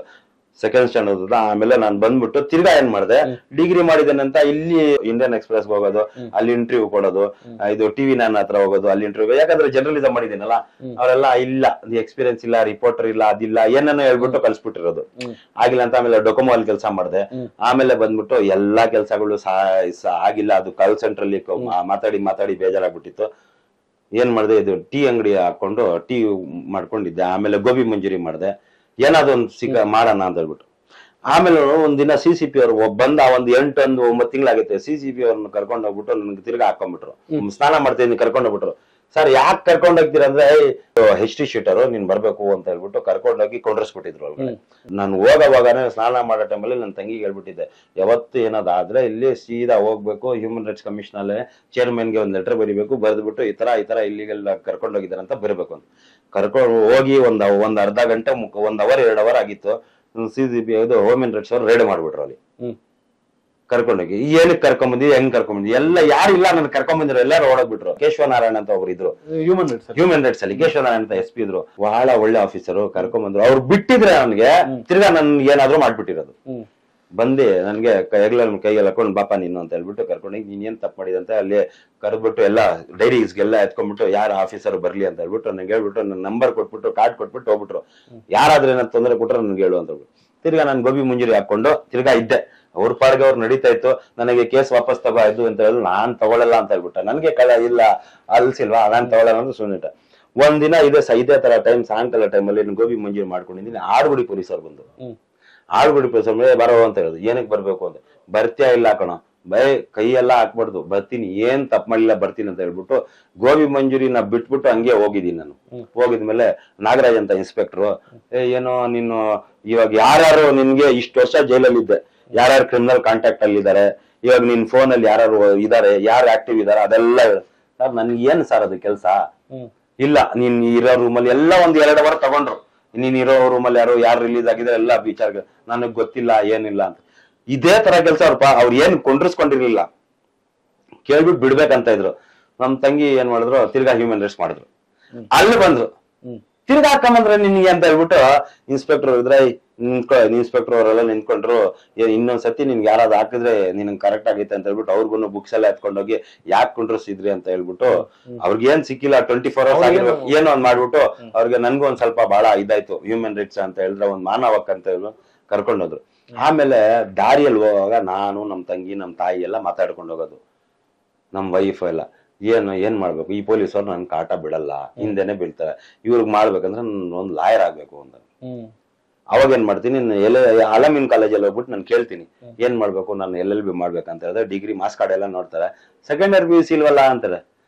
2nd ಸ್ಟ್ಯಾಂಡರ್ಡ್. ಆಮೇಲೆ ನಾನು ಬಂದ್ಬಿಟ್ಟು ತಿರ್ಗಾ ಏನ್ ಮಾಡಿದೆ, ಡಿಗ್ರಿ ಮಾಡಿದೇನಂತ ಇಲ್ಲಿ ಇಂಡಿಯನ್ ಎಕ್ಸ್ಪ್ರೆಸ್ ಹೋಗೋದು, ಅಲ್ಲಿ ಇಂಟರ್ವ್ಯೂ ಕೊಡೋದು, ಇದು TV9 ಹತ್ರ ಹೋಗೋದು, ಅಲ್ಲಿ ಇಂಟರ್ವ್ಯೂ. ಯಾಕಂದ್ರೆ ಜರ್ನಲಿಸಂ ಮಾಡಿದ್ದೀನಲ್ಲ, ಅವರೆಲ್ಲ ಇಲ್ಲ ಎಕ್ಸ್ಪೀರಿಯನ್ಸ್ ಇಲ್ಲ, ರಿಪೋರ್ಟರ್ ಇಲ್ಲ, ಅದಿಲ್ಲ, ಏನೇನೋ ಹೇಳ್ಬಿಟ್ಟು ಕಳ್ಸ್ಬಿಟ್ಟಿರೋದು. ಆಗಿಲ್ಲ ಅಂತ ಆಮೇಲೆ ಡೊಕೊಮೊ ಅಲ್ಲಿ ಕೆಲಸ ಮಾಡಿದೆ. ಆಮೇಲೆ ಬಂದ್ಬಿಟ್ಟು ಎಲ್ಲಾ ಕೆಲ್ಸಗಳು ಆಗಿಲ್ಲ, ಅದು ಕಾಲ್ ಸೆಂಟರ್ ಅಲ್ಲಿ ಮಾತಾಡಿ ಬೇಜಾರಾಗ್ಬಿಟ್ಟಿತ್ತು. ಏನ್ ಮಾಡಿದೆ, ಇದು ಟೀ ಅಂಗಡಿ ಹಾಕೊಂಡು ಟೀ ಮಾಡ್ಕೊಂಡಿದ್ದೆ. ಆಮೇಲೆ ಗೋಬಿ ಮಂಜೂರಿ ಮಾಡಿದೆ, ಏನಾದ್ರು ಒಂದು ಮಾಡೋಣ ಅಂತ ಹೇಳ್ಬಿಟ್ಟು. ಆಮೇಲೆ ಒಂದಿನ CCP ಅವ್ರು ಬಂದ, ಒಂದ್ 8-9 ತಿಂಗಳಾಗೈತೆ. CCP ಅವ್ರನ್ನ ಕರ್ಕೊಂಡ್ ಹೋಗ್ಬಿಟ್ಟು ನನ್ಗೆ ತಿರ್ಗಾ ಹಾಕೊಂಡ್ಬಿಟ್ರು. ಸ್ನಾನ ಮಾಡ್ತೀನಿ ಕರ್ಕೊಂಡ್ ಹೋಗ್ಬಿಟ್ರು. ಸರ್ ಯಾಕೆ ಕರ್ಕೊಂಡ್ ಹೋಗ್ತೀರ ಅಂದ್ರೆ, ಹಿಸ್ಟ್ರಿ ಶೀಟರು ನೀನ್ ಬರ್ಬೇಕು ಅಂತ ಹೇಳ್ಬಿಟ್ಟು ಕರ್ಕೊಂಡೋಗಿ ಕೊಂಡ್ರಸ್ಬಿಟ್ಟಿದ್ರು ಒಳಗಡೆ. ನಾನು ಹೋಗೋವಾಗನೇ ಸ್ನಾನ ಮಾಡೋ ಟೈಮಲ್ಲಿ ನನ್ನ ತಂಗಿಗೆ ಹೇಳ್ಬಿಟ್ಟಿದ್ದೆ, ಯಾವತ್ತು ಏನಾದ್ರೆ ಇಲ್ಲಿ ಸೀದಾ ಹೋಗ್ಬೇಕು, ಹ್ಯೂಮನ್ ರೈಟ್ಸ್ ಕಮಿಷನ್ ಅಲ್ಲೇ ಚೇರ್ಮನ್ಗೆ ಒಂದ್ ಲೆಟರ್ ಬರೀಬೇಕು, ಬರೆದ್ಬಿಟ್ಟು ಈ ತರ ಇಲ್ಲಿಗೆಲ್ಲ ಕರ್ಕೊಂಡು ಹೋಗಿದ್ದಾರೆ ಅಂತ ಬರಬೇಕು ಅಂತ. ಕರ್ಕೊಂಡು ಹೋಗಿ ಒಂದ್ ಅರ್ಧ ಗಂಟೆ 1 ಅವರ್ 2 ಅವರ್ ಆಗಿತ್ತು. CCP ಇದು ಹ್ಯೂಮನ್ ರೈಟ್ಸ್ ಅವ್ರು ರೇಡ್ ಮಾಡ್ಬಿಟ್ರು ಅಲ್ಲಿ ಕರ್ಕೊಂಡೋಗಿ. ಏನಕ್ಕೆ ಕರ್ಕೊಂಬಂದಿ, ಹೆಂಗ್ ಕರ್ಕೊಂಬಂದಿ, ಎಲ್ಲ ಯಾರಿಲ್ಲ ನನ್ ಕರ್ಕೊಂಬಂದಿರೋ ಎಲ್ಲಾರು ಓಡೋಗ್ಬಿಟ್ರು. ಕೇಶವನಾರಾಯಣ ಅಂತ ಒಬ್ರು ಇದ್ರು ಹ್ಯೂಮನ್ ರೈಟ್ಸ್ ಅಲ್ಲಿ, ಕೇಶವನಾರಾಯಣ ಅಂತ SP ಇದ್ರು, ಬಹಳ ಒಳ್ಳೆ ಆಫೀಸರು. ಕರ್ಕೊಂಬಂದ್ರು, ಅವ್ರು ಬಿಟ್ಟಿದ್ರೆ ನನ್ಗೆ ತಿರ್ಗಾ ನನ್ ಏನಾದ್ರು ಮಾಡ್ಬಿಟ್ಟಿರೋದು. ಬಂದು ನನ್ಗೆ ಕೈಗೆಲ್ಲ ಹಾಕೊಂಡು ಬಾಪ ನೀನು ಅಂತ ಹೇಳ್ಬಿಟ್ಟು ಕರ್ಕೊಂಡೋಗಿ, ನೀನ್ ಏನ್ ತಪ್ಪು ಮಾಡಿದಂತ ಅಲ್ಲಿ ಕರೆದ್ಬಿಟ್ಟು ಎಲ್ಲ ಡೈರೀಸ್ಗೆಲ್ಲ ಎತ್ಕೊಂಡ್ಬಿಟ್ಟು ಯಾರು ಆಫೀಸರ್ ಬರ್ಲಿ ಅಂತ ಹೇಳ್ಬಿಟ್ಟು ನಂಗೆ ಹೇಳ್ಬಿಟ್ಟು ನನ್ನ ನಂಬರ್ ಕೊಟ್ಬಿಟ್ಟು ಕಾರ್ಡ್ ಕೊಟ್ಬಿಟ್ಟು ಹೋಗ್ಬಿಟ್ರು. ಯಾರಾದ್ರೂ ಏನಾದ್ರು ತೊಂದರೆ ಕೊಟ್ರೆ ನನ್ಗೆ ಹೇಳು ಅಂತ ಹೇಳ್ಬಿಟ್ಟು ತಿರ್ಗಾ ನಾನು ಗೋಬಿ ಮುಂಜೂರಿ ಹಾಕೊಂಡು ತಿರ್ಗಾ ಇದ್ದೆ. ಅವ್ರ ಪಾಡ್ಗೆ ಅವ್ರು ನಡೀತಾ ಇತ್ತು. ನನಗೆ ಕೇಸ್ ವಾಪಸ್ ತಗೋ ಅಂತ ಹೇಳಿ ನಾನ್ ತಗೊಳ್ಳಲ್ಲ ಅಂತ ಹೇಳ್ಬಿಟ್ಟ. ನನ್ಗೆ ಇಲ್ಲ ಅಲ್ಸಿಲ್ವಾ, ನಾನ್ ತಗೊಳ್ಳಲ್ಲ ಅಂತ ಸುಮ್ಮನಿಟ್ಟ. ಒಂದಿನ ಇದೇ ತರ ಟೈಮ್, ಸಾಯಂಕಾಲ ಟೈಮಲ್ಲಿ ಗೋಬಿ ಮಂಜೂರಿ ಮಾಡ್ಕೊಂಡಿದ್ದೀನಿ. ಆಡುಗುಡಿ ಪೊಲೀಸರು ಬಂದು, ಆಡುಗುಡಿ ಪೊಲೀಸರು ಮೇಲೆ ಬರೋ ಅಂತ ಹೇಳುದು. ಏನಕ್ಕೆ ಬರ್ಬೇಕು ಅಂತ, ಬರ್ತೀಯಾ ಇಲ್ಲ ಕಣೋ, ಕೈಯೆಲ್ಲ ಹಾಕ್ಬಾರ್ದು, ಬರ್ತೀನಿ, ಏನ್ ತಪ್ಪು ಮಾಡಿಲ್ಲ ಬರ್ತೀನಿ ಅಂತ ಹೇಳ್ಬಿಟ್ಟು ಗೋಬಿ ಮಂಜೂರಿನ ಬಿಟ್ಬಿಟ್ಟು ಹಂಗೆ ಹೋಗಿದ್ದೀನಿ. ನಾನು ಹೋಗಿದ್ಮೇಲೆ ನಾಗರಾಜ್ ಅಂತ ಇನ್ಸ್ಪೆಕ್ಟರ್, ಏನೋ ನೀನು ಇವಾಗ ಯಾರ್ಯಾರು ನಿನ್ಗೆ ಇಷ್ಟು ವರ್ಷ ಜೈಲಲ್ಲಿ ಇದ್ದೆ, ಯಾರ್ಯಾರು ಕ್ರಿಮಿನಲ್ ಕಾಂಟ್ಯಾಕ್ಟ್ ಅಲ್ಲಿ ಇದಾರೆ, ಇವಾಗ ನಿನ್ ಫೋನ್ ಅಲ್ಲಿ ಯಾರು ಇದಾರೆ, ಯಾರು ಆಕ್ಟಿವ್ ಇದಾರೆ ಅದೆಲ್ಲ. ಸರ್ ನನ್ಗೆ ಏನ್ ಸರ್ ಅದು ಕೆಲ್ಸ ಇಲ್ಲ, ನೀನ್ ಇರೋ ರೂಮಲ್ಲಿ ಎಲ್ಲ 1-2 ಅವರ್ ತಗೊಂಡ್ರು. ನೀನ್ ಇರೋ ರೂಮಲ್ಲಿ ಯಾರು ರಿಲೀಸ್ ಆಗಿದ್ರೆ ಎಲ್ಲ ವಿಚಾರ ನನಗ್ ಗೊತ್ತಿಲ್ಲ ಏನಿಲ್ಲ ಅಂತ. ಇದೇ ತರ ಕೆಲ್ಸ ಅವ್ರು ಏನ್ ಕೊಂಡ್ರಿಸ್ಕೊಂಡಿರ್ಲಿಲ್ಲ, ಕೇಳ್ಬಿಟ್ಟು ಬಿಡ್ಬೇಕಂತ ಇದ್ರು. ನಮ್ ತಂಗಿ ಏನ್ ಮಾಡಿದ್ರು, ತಿರ್ಗಾ ಹ್ಯೂಮನ್ ರೈಟ್ಸ್ ಮಾಡಿದ್ರು. ಅಲ್ಲಿ ಬಂದ್ರು, ತಿರ್ಗಾ ಹಾಕೊಂಬಂದ್ರೆ ನಿನ್ಗೆ ಅಂತ ಹೇಳ್ಬಿಟ್ಟು ಇನ್ಸ್ಪೆಕ್ಟರ್ ಇದ್ರೆ ಇನ್ಸ್ಪೆಕ್ಟರ್ ಅವರೆಲ್ಲ ನಿಂತ್ಕೊಂಡ್ರು, ಇನ್ನೊಂದ್ಸತಿ ನಿನ್ಗೆ ಯಾರಾದ್ರು ಹಾಕಿದ್ರೆ ನಿನ್ ಕರೆಕ್ಟ್ ಆಗೈತೆ ಅಂತ ಹೇಳ್ಬಿಟ್ಟು ಅವ್ರಿಗೂ ಬುಕ್ಸ್ ಎಲ್ಲ ಎತ್ಕೊಂಡೋಗಿ ಯಾಕೆ ಕುಂಡ್ರಿಸಿದ್ರಿ ಅಂತ ಹೇಳ್ಬಿಟ್ಟು ಅವ್ರಿಗೆ ಏನ್ ಸಿಕ್ಕಿಲ್ಲ 24 hours ಆಗಿರ್ಬೇಕು ಏನೋ ಒಂದ್ ಮಾಡ್ಬಿಟ್ಟು ಅವ್ರಿಗೆ ನನ್ಗೂ ಒಂದ್ ಸ್ವಲ್ಪ ಬಹಳ ಇದಾಯ್ತು, ಹ್ಯೂಮನ್ ರೈಟ್ಸ್ ಅಂತ ಹೇಳಿದ್ರೆ ಒಂದ್ ಮಾನವಕ್ ಅಂತ ಹೇಳಿ ಕರ್ಕೊಂಡೋದ್ರು. ಆಮೇಲೆ ದಾರಿಯಲ್ಲಿ ಹೋಗುವಾಗ ನಾನು ನಮ್ ತಂಗಿ ನಮ್ ತಾಯಿ ಎಲ್ಲ ಮಾತಾಡ್ಕೊಂಡು ಹೋಗೋದು, ನಮ್ ವೈಫ್ ಎಲ್ಲ ಏನ್ ಮಾಡ್ಬೇಕು, ಈ ಪೊಲೀಸವ್ರು ನನ್ ಕಾಟ ಬಿಡಲ್ಲ, ಹಿಂದೆನೆ ಬೀಳ್ತಾರೆ, ಇವ್ರಿಗೆ ಮಾಡ್ಬೇಕಂದ್ರೆ ಒಂದ್ ಲಾಯರ್ ಆಗ್ಬೇಕು ಅಂತ. ಅವಾಗ ಏನ್ ಮಾಡ್ತೀನಿ, ಅಲಮೀನ್ ಕಾಲೇಜಲ್ಲಿ ಹೋಗ್ಬಿಟ್ಟು ನಾನು ಕೇಳ್ತೀನಿ ಏನ್ ಮಾಡ್ಬೇಕು, ನಾನು LLB ಮಾಡ್ಬೇಕಂತ ಹೇಳಿದ್ರೆ ಡಿಗ್ರಿ ಮಾರ್ಕ್ಸ್ ಕಾರ್ಡ್ ಎಲ್ಲ ನೋಡ್ತಾರೆ, ಸೆಕೆಂಡ್ ಇಯರ್ PUC ಇಲ್ವಲ್ಲ ಅಂತಾರೆ.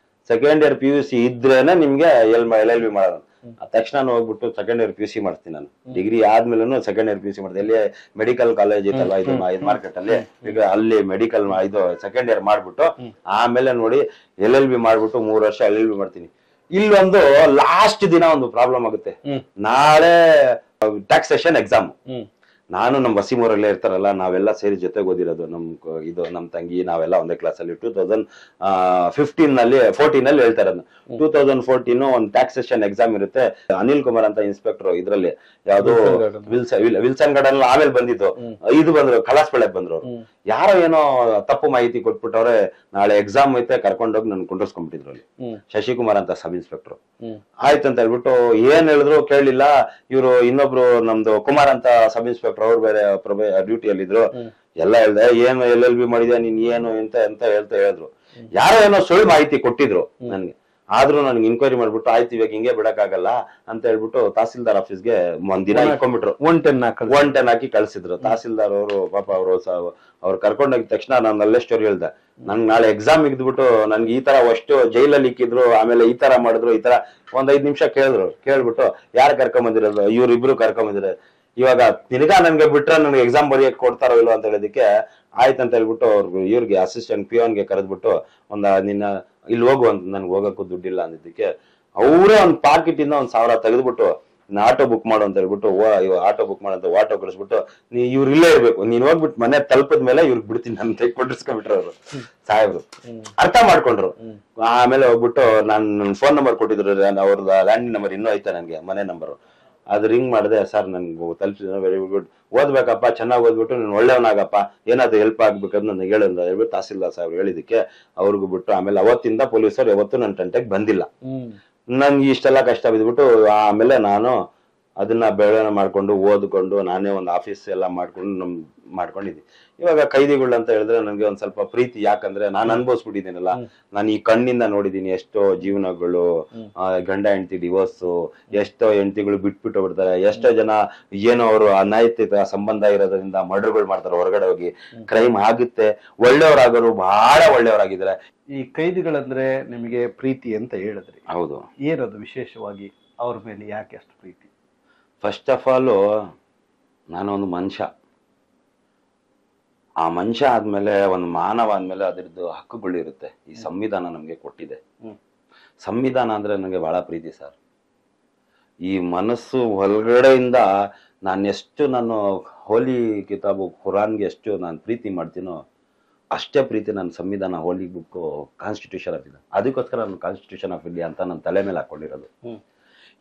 ಸೆಕೆಂಡ್ ಇಯರ್ PUC ಇದ್ರೇನೆ ನಿಮ್ಗೆ LLB ಮಾಡೋದು. ತಕ್ಷಣ ಹೋಗ್ಬಿಟ್ಟು ಸೆಕೆಂಡ್ ಇಯರ್ PUC ಮಾಡ್ತೀನಿ ನಾನು. ಡಿಗ್ರಿ ಆದ್ಮೇಲೆ ಸೆಕೆಂಡ್ ಇಯರ್ PUC ಮಾಡ್ತೀನಿ. ಎಲ್ಲಿ ಮೆಡಿಕಲ್ ಕಾಲೇಜ್ ಇತ್ತಲ್ಲ ಇದು ಮಾರ್ಕೆಟ್ ಅಲ್ಲಿ, ಈಗ ಅಲ್ಲಿ ಮೆಡಿಕಲ್ ಇದು ಸೆಕೆಂಡ್ ಇಯರ್ ಮಾಡ್ಬಿಟ್ಟು ಆಮೇಲೆ ನೋಡಿ LLB ಮಾಡ್ಬಿಟ್ಟು 3 ವರ್ಷ LLB ಮಾಡ್ತೀನಿ. ಇಲ್ಲೊಂದು ಲಾಸ್ಟ್ ದಿನ ಒಂದು ಪ್ರಾಬ್ಲಮ್ ಆಗುತ್ತೆ. ನಾಳೆ ಟ್ಯಾಕ್ಸೇಷನ್ ಎಕ್ಸಾಮ್. ನಾನು ನಮ್ ವಸೀಮೂರಲ್ಲೇ ಇರ್ತಾರಲ್ಲ, ನಾವೆಲ್ಲ ಸೇರಿ ಜೊತೆಗೆ ಓದಿರೋದು, ನಮ್ ತಂಗಿ ನಾವೆಲ್ಲ ಒಂದೇ ಕ್ಲಾಸ್ ಅಲ್ಲಿ 2014 ಹೇಳ್ತಾ ಇರೋದು. 2014 ಒಂದು ಟ್ಯಾಕ್ಸೇಷನ್ ಎಕ್ಸಾಮ್ ಇರುತ್ತೆ. ಅನಿಲ್ ಕುಮಾರ್ ಅಂತ ಇನ್ಸ್ಪೆಕ್ಟರ್ ಇದ್ರಲ್ಲಿ ಯಾವ್ದು ವಿಲ್ಸನ್ ಗಾರ್ಡನ್ ಆಮೇಲೆ ಬಂದಿದ್ದು, ಇದು ಬಂದ್ರು ಕಲಾಸ್ಪೇಳೆಗೆ ಬಂದ್ರು. ಯಾರೋ ಏನೋ ತಪ್ಪು ಮಾಹಿತಿ ಕೊಟ್ಬಿಟ್ಟವ್ರೆ, ನಾಳೆ ಎಕ್ಸಾಮ್ ಐತೆ ಕರ್ಕೊಂಡೋಗಿ ನನ್ ಕುಂಡ್ರಸ್ಕೊಂಡ್ಬಿಟ್ಟಿದ್ರು ಅಲ್ಲಿ. ಶಶಿಕುಮಾರ್ ಅಂತ ಸಬ್ ಇನ್ಸ್ಪೆಕ್ಟರ್. ಆಯ್ತಂತ ಹೇಳ್ಬಿಟ್ಟು ಏನ್ ಹೇಳಿದ್ರು ಕೇಳಲಿಲ್ಲ. ಇವ್ರು ಇನ್ನೊಬ್ರು ನಮ್ದು ಕುಮಾರ್ ಅಂತ ಸಬ್ ಇನ್ಸ್ಪೆಕ್ಟರ್, ಅವ್ರು ಬೇರೆ ಡ್ಯೂಟಿಯಲ್ಲಿ ಇದ್ರು. ಎಲ್ಲ ಹೇಳ್ದೆ, ಏನು LLB ಮಾಡಿದ್ಯಾ ನೀನ್, ಏನು ಅಂತ ಹೇಳಿದ್ರು. ಯಾರೋ ಏನೋ ಸುಳ್ಳು ಮಾಹಿತಿ ಕೊಟ್ಟಿದ್ರು ನನ್ಗೆ. ಆದ್ರೂ ನನ್ಗೆ ಇನ್ಕ್ವೈರಿ ಮಾಡ್ಬಿಟ್ಟು ಆಯ್ತು ಇವಾಗ ಹಿಂಗೆ ಬಿಡಕ್ಕಾಗಲ್ಲ ಅಂತ ಹೇಳ್ಬಿಟ್ಟು ತಹಸೀಲ್ದಾರ್ ಆಫೀಸ್ಗೆ ಒಂದ್ ದಿನ ಇಟ್ಕೊಂಡ್ಬಿಟ್ರು. 110 ಹಾಕಿ ಕಳ್ಸಿದ್ರು. ತಹಸೀಲ್ದಾರ್ ಅವರು ಪಾಪ ಅವ್ರು ಕರ್ಕೊಂಡೋಗಿದ ತಕ್ಷಣ ನಾನು ಅಲ್ಲೇ ಸ್ಟೋರಿ ಹೇಳ್ದೆ, ನನ್ಗೆ ನಾಳೆ ಎಕ್ಸಾಮ್ ಇದ್ಬಿಟ್ಟು ನನ್ಗೆ ಈ ತರ ಅಷ್ಟು ಜೈಲಲ್ಲಿ ಇಕ್ಕಿದ್ರು, ಆಮೇಲೆ ಈ ತರ ಮಾಡಿದ್ರು, ಈ ತರ ಒಂದ್ 5 ನಿಮಿಷ ಕೇಳ್ಬಿಟ್ಟು ಯಾರು ಕರ್ಕೊಂಬಂದಿರೋದು, ಇವ್ರಿಬ್ರು ಕರ್ಕೊಂಬಂದಿರ, ಇವಾಗ ತಿರ್ಗಾ ನನ್ಗೆ ಬಿಟ್ರೆ ನನ್ಗೆ ಎಕ್ಸಾಮ್ ಬರೆಯಕ್ ಕೊಡ್ತಾರೋ ಇಲ್ವೋ ಅಂತ ಹೇಳೋದಕ್ಕೆ ಆಯ್ತಂತ ಹೇಳ್ಬಿಟ್ಟು ಅವ್ರಿಗೆ ಇವ್ರಿಗೆ ಅಸಿಸ್ಟೆಂಟ್ ಪಿಯೋನ್ಗೆ ಕರೆದ್ಬಿಟ್ಟು ನಿನ್ನ ಇಲ್ಲಿ ಹೋಗು ಅಂತ, ನನ್ಗೆ ಹೋಗಕ್ಕೂ ದುಡ್ಡಿಲ್ಲ ಅಂದಿದ್ದಕ್ಕೆ ಅವರೇ ಒಂದ್ ಪಾಕೆಟ್ ಇಂದ 1,000 ತೆಗೆದ್ಬಿಟ್ಟು ಆಟೋ ಬುಕ್ ಮಾಡು ಅಂತ ಹೇಳ್ಬಿಟ್ಟು ಆಟೋ ಬುಕ್ ಮಾಡಂತ ಆಟೋ ಕಳಿಸ್ಬಿಟ್ಟು ಇವ್ರು ಇಲ್ಲೇ ಇರ್ಬೇಕು, ನೀನ್ ಹೋಗ್ಬಿಟ್ಟು ಮನೆ ತಲುಪದ ಮೇಲೆ ಇವ್ರಿಗೆ ಬಿಡ್ತೀನಿ ಅಂತ ಕೊಟ್ಟಿಸ್ಕೊಂಡ್ಬಿಟ್ರು ಅವರು ಸಾಹೇಬ್ರು. ಅರ್ಥ ಮಾಡ್ಕೊಂಡ್ರು. ಆಮೇಲೆ ಹೋಗ್ಬಿಟ್ಟು ನನ್ನ ಫೋನ್ ನಂಬರ್ ಕೊಟ್ಟಿದ್ರು, ಅವ್ರದ್ದು ಲ್ಯಾಂಡ್ ನಂಬರ್ ಇನ್ನೂ ಐತೆ ನನ್ಗೆ, ಮನೆ ನಂಬರ್. ಅದು ರಿಂಗ್ ಮಾಡಿದೆ, ಸರ್ ನನ್ಗೆ ತಲುಪಿಸಿದ, ವೆರಿ ಗುಡ್, ಓದ್ಬೇಕಪ್ಪ, ಚೆನ್ನಾಗಿ ಓದ್ಬಿಟ್ಟು ನೀನು ಒಳ್ಳೆಯವನಾಗಪ್ಪ, ಏನಾದ್ರು ಹೆಲ್ಪ್ ಆಗ್ಬೇಕಂದ್ರೆ ನನಗೆ ಹೇಳು ಅಂತ ಹೇಳ್ಬಿಟ್ಟು ತಹಸೀಲ್ದಾರ್ ಸಾಹೇಬ್ರು ಹೇಳಿದಕ್ಕೆ ಅವ್ರಿಗೂ ಬಿಟ್ಟು ಆಮೇಲೆ ಅವತ್ತಿಂದ ಪೊಲೀಸರು ಯಾವತ್ತೂ ನನ್ನ ಟೆಂಟೆಗೆ ಬಂದಿಲ್ಲ. ನನ್ಗೆ ಇಷ್ಟೆಲ್ಲ ಕಷ್ಟ ಬಿದ್ಬಿಟ್ಟು ಆಮೇಲೆ ನಾನು ಅದನ್ನ ಬೆಳವಣಿಗೆ ಮಾಡ್ಕೊಂಡು ಓದ್ಕೊಂಡು ನಾನೇ ಒಂದು ಆಫೀಸ್ ಎಲ್ಲ ಮಾಡ್ಕೊಂಡಿದ್ದೀನಿ. ಇವಾಗ ಕೈದಿಗಳು ಅಂತ ಹೇಳಿದ್ರೆ ನನಗೆ ಒಂದ್ ಸ್ವಲ್ಪ ಪ್ರೀತಿ, ಯಾಕಂದ್ರೆ ನಾನು ಅನ್ಭವಿಸ್ಬಿಟ್ಟಿದ್ದೀನಲ್ಲ, ನಾನು ಈ ಕಣ್ಣಿಂದ ನೋಡಿದೀನಿ ಎಷ್ಟೋ ಜೀವನಗಳು, ಗಂಡ ಹೆಂಡತಿ ಡಿವೋರ್ಸು, ಎಷ್ಟೋ ಹೆಂಡತಿಗಳು ಬಿಟ್ಬಿಟ್ಟು ಬಿಡ್ತಾರೆ, ಎಷ್ಟೋ ಜನ ಏನೋ ಅವರು ಅನೈತಿಕ ಸಂಬಂಧ ಇರೋದ್ರಿಂದ ಮರ್ಡರ್ಗಳು ಮಾಡ್ತಾರೆ, ಹೊರಗಡೆ ಹೋಗಿ ಕ್ರೈಮ್ ಆಗುತ್ತೆ, ಒಳ್ಳೆಯವರಾಗೋರು ಬಹಳ ಒಳ್ಳೆಯವರಾಗಿದ್ದಾರೆ. ಈ ಕೈದಿಗಳಂದ್ರೆ ನಿಮಗೆ ಪ್ರೀತಿ ಅಂತ ಹೇಳಿದ್ರಿ, ಹೌದು, ಏನದು ವಿಶೇಷವಾಗಿ ಅವ್ರ ಮೇಲೆ ಯಾಕೆ ಅಷ್ಟು ಪ್ರೀತಿ? ಫಸ್ಟ್ ಆಫ್ ಆಲ್ ನಾನೊಂದು ಮನುಷ್ಯ, ಆ ಮನುಷ್ಯ ಆದ್ಮೇಲೆ ಒಂದು ಮಾನವ ಆದ್ಮೇಲೆ ಅದರದ್ದು ಹಕ್ಕುಗಳಿರುತ್ತೆ. ಈ ಸಂವಿಧಾನ ನಮ್ಗೆ ಕೊಟ್ಟಿದೆ. ಸಂವಿಧಾನ ಅಂದ್ರೆ ನನಗೆ ಬಹಳ ಪ್ರೀತಿ ಸರ್. ಈ ಮನಸ್ಸು ಒಳಗಡೆಯಿಂದ ನಾನು ಹೋಲಿ ಕಿತಾಬು ಖುರಾನ್ಗೆ ಎಷ್ಟು ನಾನು ಪ್ರೀತಿ ಮಾಡ್ತೀನೋ ಅಷ್ಟೇ ಪ್ರೀತಿ ನನ್ನ ಸಂವಿಧಾನ, ಹೋಲಿ ಬುಕ್, ಕಾನ್ಸ್ಟಿಟ್ಯೂಷನ್ ಆಫ್ ಇಂಡಿಯಾ. ಅದಕ್ಕೋಸ್ಕರ ನಾನು ಕಾನ್ಸ್ಟಿಟ್ಯೂಷನ್ ಆಫ್ ಇಂಡಿಯಾ ಅಂತ ನನ್ನ ತಲೆ ಮೇಲೆ ಹಾಕೊಂಡಿರೋದು.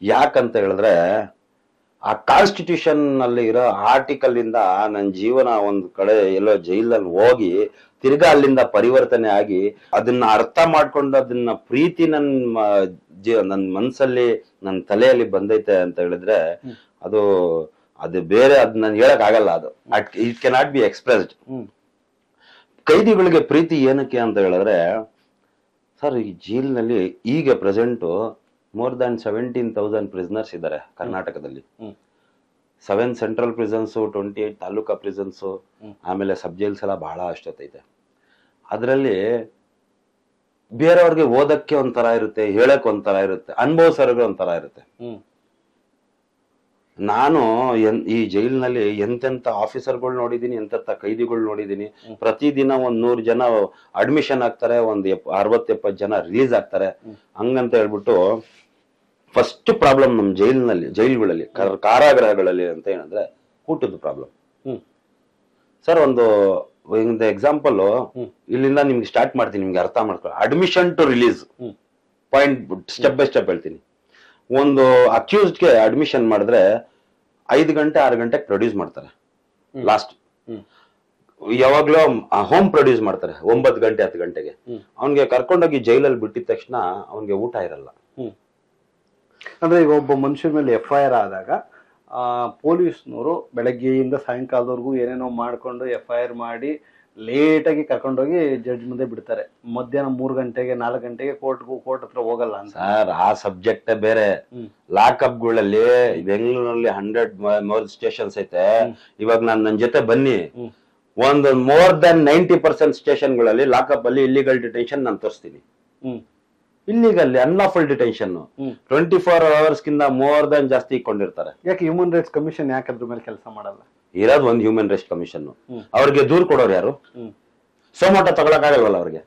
ಯಾಕಂತ ಹೇಳಿದ್ರೆ ಆ ಕಾನ್ಸ್ಟಿಟ್ಯೂಷನ್ ಅಲ್ಲಿ ಇರೋ ಆರ್ಟಿಕಲ್ ಇಂದ ನನ್ನ ಜೀವನ ಒಂದ್ ಕಡೆ ಎಲ್ಲೋ ಜೈಲಲ್ಲಿ ಹೋಗಿ ತಿರ್ಗಾ ಅಲ್ಲಿಂದ ಪರಿವರ್ತನೆ ಆಗಿ ಅದನ್ನ ಅರ್ಥ ಮಾಡ್ಕೊಂಡು ಅದನ್ನ ಪ್ರೀತಿ ನನ್ನ ಮನ್ಸಲ್ಲಿ ನನ್ನ ತಲೆಯಲ್ಲಿ ಬಂದೈತೆ ಅಂತ ಹೇಳಿದ್ರೆ ಅದು ಬೇರೆ ಅದ್ ನಾನು ಹೇಳಕ್ ಆಗಲ್ಲ. ಅದು ಇಟ್ ಕೆನಾಟ್ ಬಿ ಎಕ್ಸ್ಪ್ರೆಸ್ಡ್. ಕೈದಿಗಳಿಗೆ ಪ್ರೀತಿ ಏನಕ್ಕೆ ಅಂತ ಹೇಳಿದ್ರೆ ಸರ್, ಈ ಜೈಲಿನಲ್ಲಿ ಈಗ ಪ್ರೆಸೆಂಟು more than 17,000 prisoners ಇದ್ದಾರೆ ಕರ್ನಾಟಕದಲ್ಲಿ. 7 ಸೆಂಟ್ರಲ್ ಪ್ರಿಸನ್ಸ್, 28 ತಾಲೂಕಾ ಪ್ರಿಸನ್ಸ್, ಆಮೇಲೆ ಸಬ್ ಜೈಲ್ಸ್ ಎಲ್ಲ ಬಹಳ ಅಷ್ಟೊತ್ತೈತೆ. ಅದರಲ್ಲಿ ಬೇರೆಯವ್ರಿಗೆ ಓದಕ್ಕೆ ಒಂಥರ ಇರುತ್ತೆ, ಹೇಳಕ್ ಒಂಥರ ಇರುತ್ತೆ, ಅನುಭವಿಸೋರ್ಗೆ ಒಂಥರ ಇರುತ್ತೆ. ನಾನು ಈ ಜೈಲಿನಲ್ಲಿ ಎಂತೆಂತ ಆಫೀಸರ್ಗಳು ನೋಡಿದೀನಿ, ಎಂತೆಂತ ಕೈದಿಗಳು ನೋಡಿದೀನಿ. ಪ್ರತಿದಿನ 100 ಜನ ಅಡ್ಮಿಷನ್ ಆಗ್ತಾರೆ, 60-70 ಜನ ರಿಲೀಸ್ ಆಗ್ತಾರೆ. ಹಂಗಂತ ಹೇಳ್ಬಿಟ್ಟು ಫಸ್ಟ್ ಪ್ರಾಬ್ಲಮ್ ನಮ್ ಜೈಲುಗಳಲ್ಲಿ ಕಾರಾಗೃಹಗಳಲ್ಲಿ ಅಂತ ಏನಂದ್ರೆ ಊಟದ ಪ್ರಾಬ್ಲಮ್. ಸರ್ ಒಂದು ಎಕ್ಸಾಂಪಲ್ ಇಲ್ಲಿಂದ ನಿಮ್ಗೆ ಸ್ಟಾರ್ಟ್ ಮಾಡ್ತೀನಿ, ನಿಮ್ಗೆ ಅರ್ಥ ಮಾಡ್ಕೊಳ್ಳಿ. Admission to release point step by step ಹೇಳ್ತೀನಿ. ಒಂದು ಅಕ್ಯೂಸ್ಡ್ಗೆ ಅಡ್ಮಿಷನ್ ಮಾಡಿದ್ರೆ 5 ಗಂಟೆ 6 ಗಂಟೆಗೆ ಪ್ರೊಡ್ಯೂಸ್ ಮಾಡ್ತಾರೆ ಲಾಸ್ಟ್. ಯಾವಾಗ್ಲೂ ಹೋಮ್ ಪ್ರೊಡ್ಯೂಸ್ ಮಾಡ್ತಾರೆ 9 ಗಂಟೆ 10 ಗಂಟೆಗೆ. ಅವ್ನಿಗೆ ಕರ್ಕೊಂಡೋಗಿ ಜೈಲಲ್ಲಿ ಬಿಟ್ಟಿದ ತಕ್ಷಣ ಅವ್ನಿಗೆ ಊಟ ಇರಲ್ಲ. ಅಂದ್ರೆ ಈಗ ಒಬ್ಬ ಮನುಷ್ಯನ ಮೇಲೆ FIR ಆದಾಗ ಪೊಲೀಸ್ನವರು ಬೆಳಗ್ಗೆಯಿಂದ ಸಾಯಂಕಾಲದವರೆಗೂ ಏನೇನೋ ಮಾಡ್ಕೊಂಡು FIR ಮಾಡಿ ಲೇಟಾಗಿ ಕರ್ಕೊಂಡೋಗಿ ಜಡ್ಜ್ ಮುಂದೆ ಬಿಡ್ತಾರೆ. ಮಧ್ಯಾಹ್ನ 3 ಗಂಟೆಗೆ 4 ಗಂಟೆಗೆ ಕೋರ್ಟ್ ಹತ್ರ ಹೋಗಲ್ಲ ಅಂತ. ಸರ್ ಆ ಸಬ್ಜೆಕ್ಟ್ ಬೇರೆ. ಲಾಕಪ್ ಗಳಲ್ಲಿ ಬೆಂಗಳೂರಲ್ಲಿ 100 ಮೋರ್ ಸ್ಟೇಷನ್ಸ್ ಐತೆ. ಇವಾಗ ನನ್ನ ಜೊತೆ ಬನ್ನಿ, ಒಂದು ಮೋರ್ ದನ್ 90% ಸ್ಟೇಷನ್ಗಳಲ್ಲಿ ಲಾಕಪ್ ಅಲ್ಲಿ ಇಲ್ಲಿಗಲ್ ಡಿಟೆನ್ಷನ್ ನಾನು ತೋರಿಸ್ತೀನಿ. ಇಲ್ಲಿಗಲ್ ಅನ್ಲಾಫುಲ್ ಡಿಟೆನ್ಷನ್ 24 hours ಕಿಂತ ಮೋರ್ ದನ್ ಜಾಸ್ತಿ ಇಟ್ಕೊಂಡಿರ್ತಾರೆ. ಯಾಕೆ ಹ್ಯೂಮನ್ ರೈಟ್ಸ್ ಕಮಿಷನ್ ಯಾಕೆ ಅದ್ರ ಮೇಲೆ ಕೆಲಸ ಮಾಡಲ್ಲ? ಇರೋದು ಒಂದು ಹ್ಯೂಮನ್ ರೈಟ್ಸ್ ಕಮಿಷನ್. ಅವ್ರಿಗೆ ದೂರ ಕೊಡೋರು ಯಾರು? ಸೊಮೋಟೋ ತಗೊಳಕಾಗಲ್ವಲ್ಲ ಅವ್ರಿಗೆ.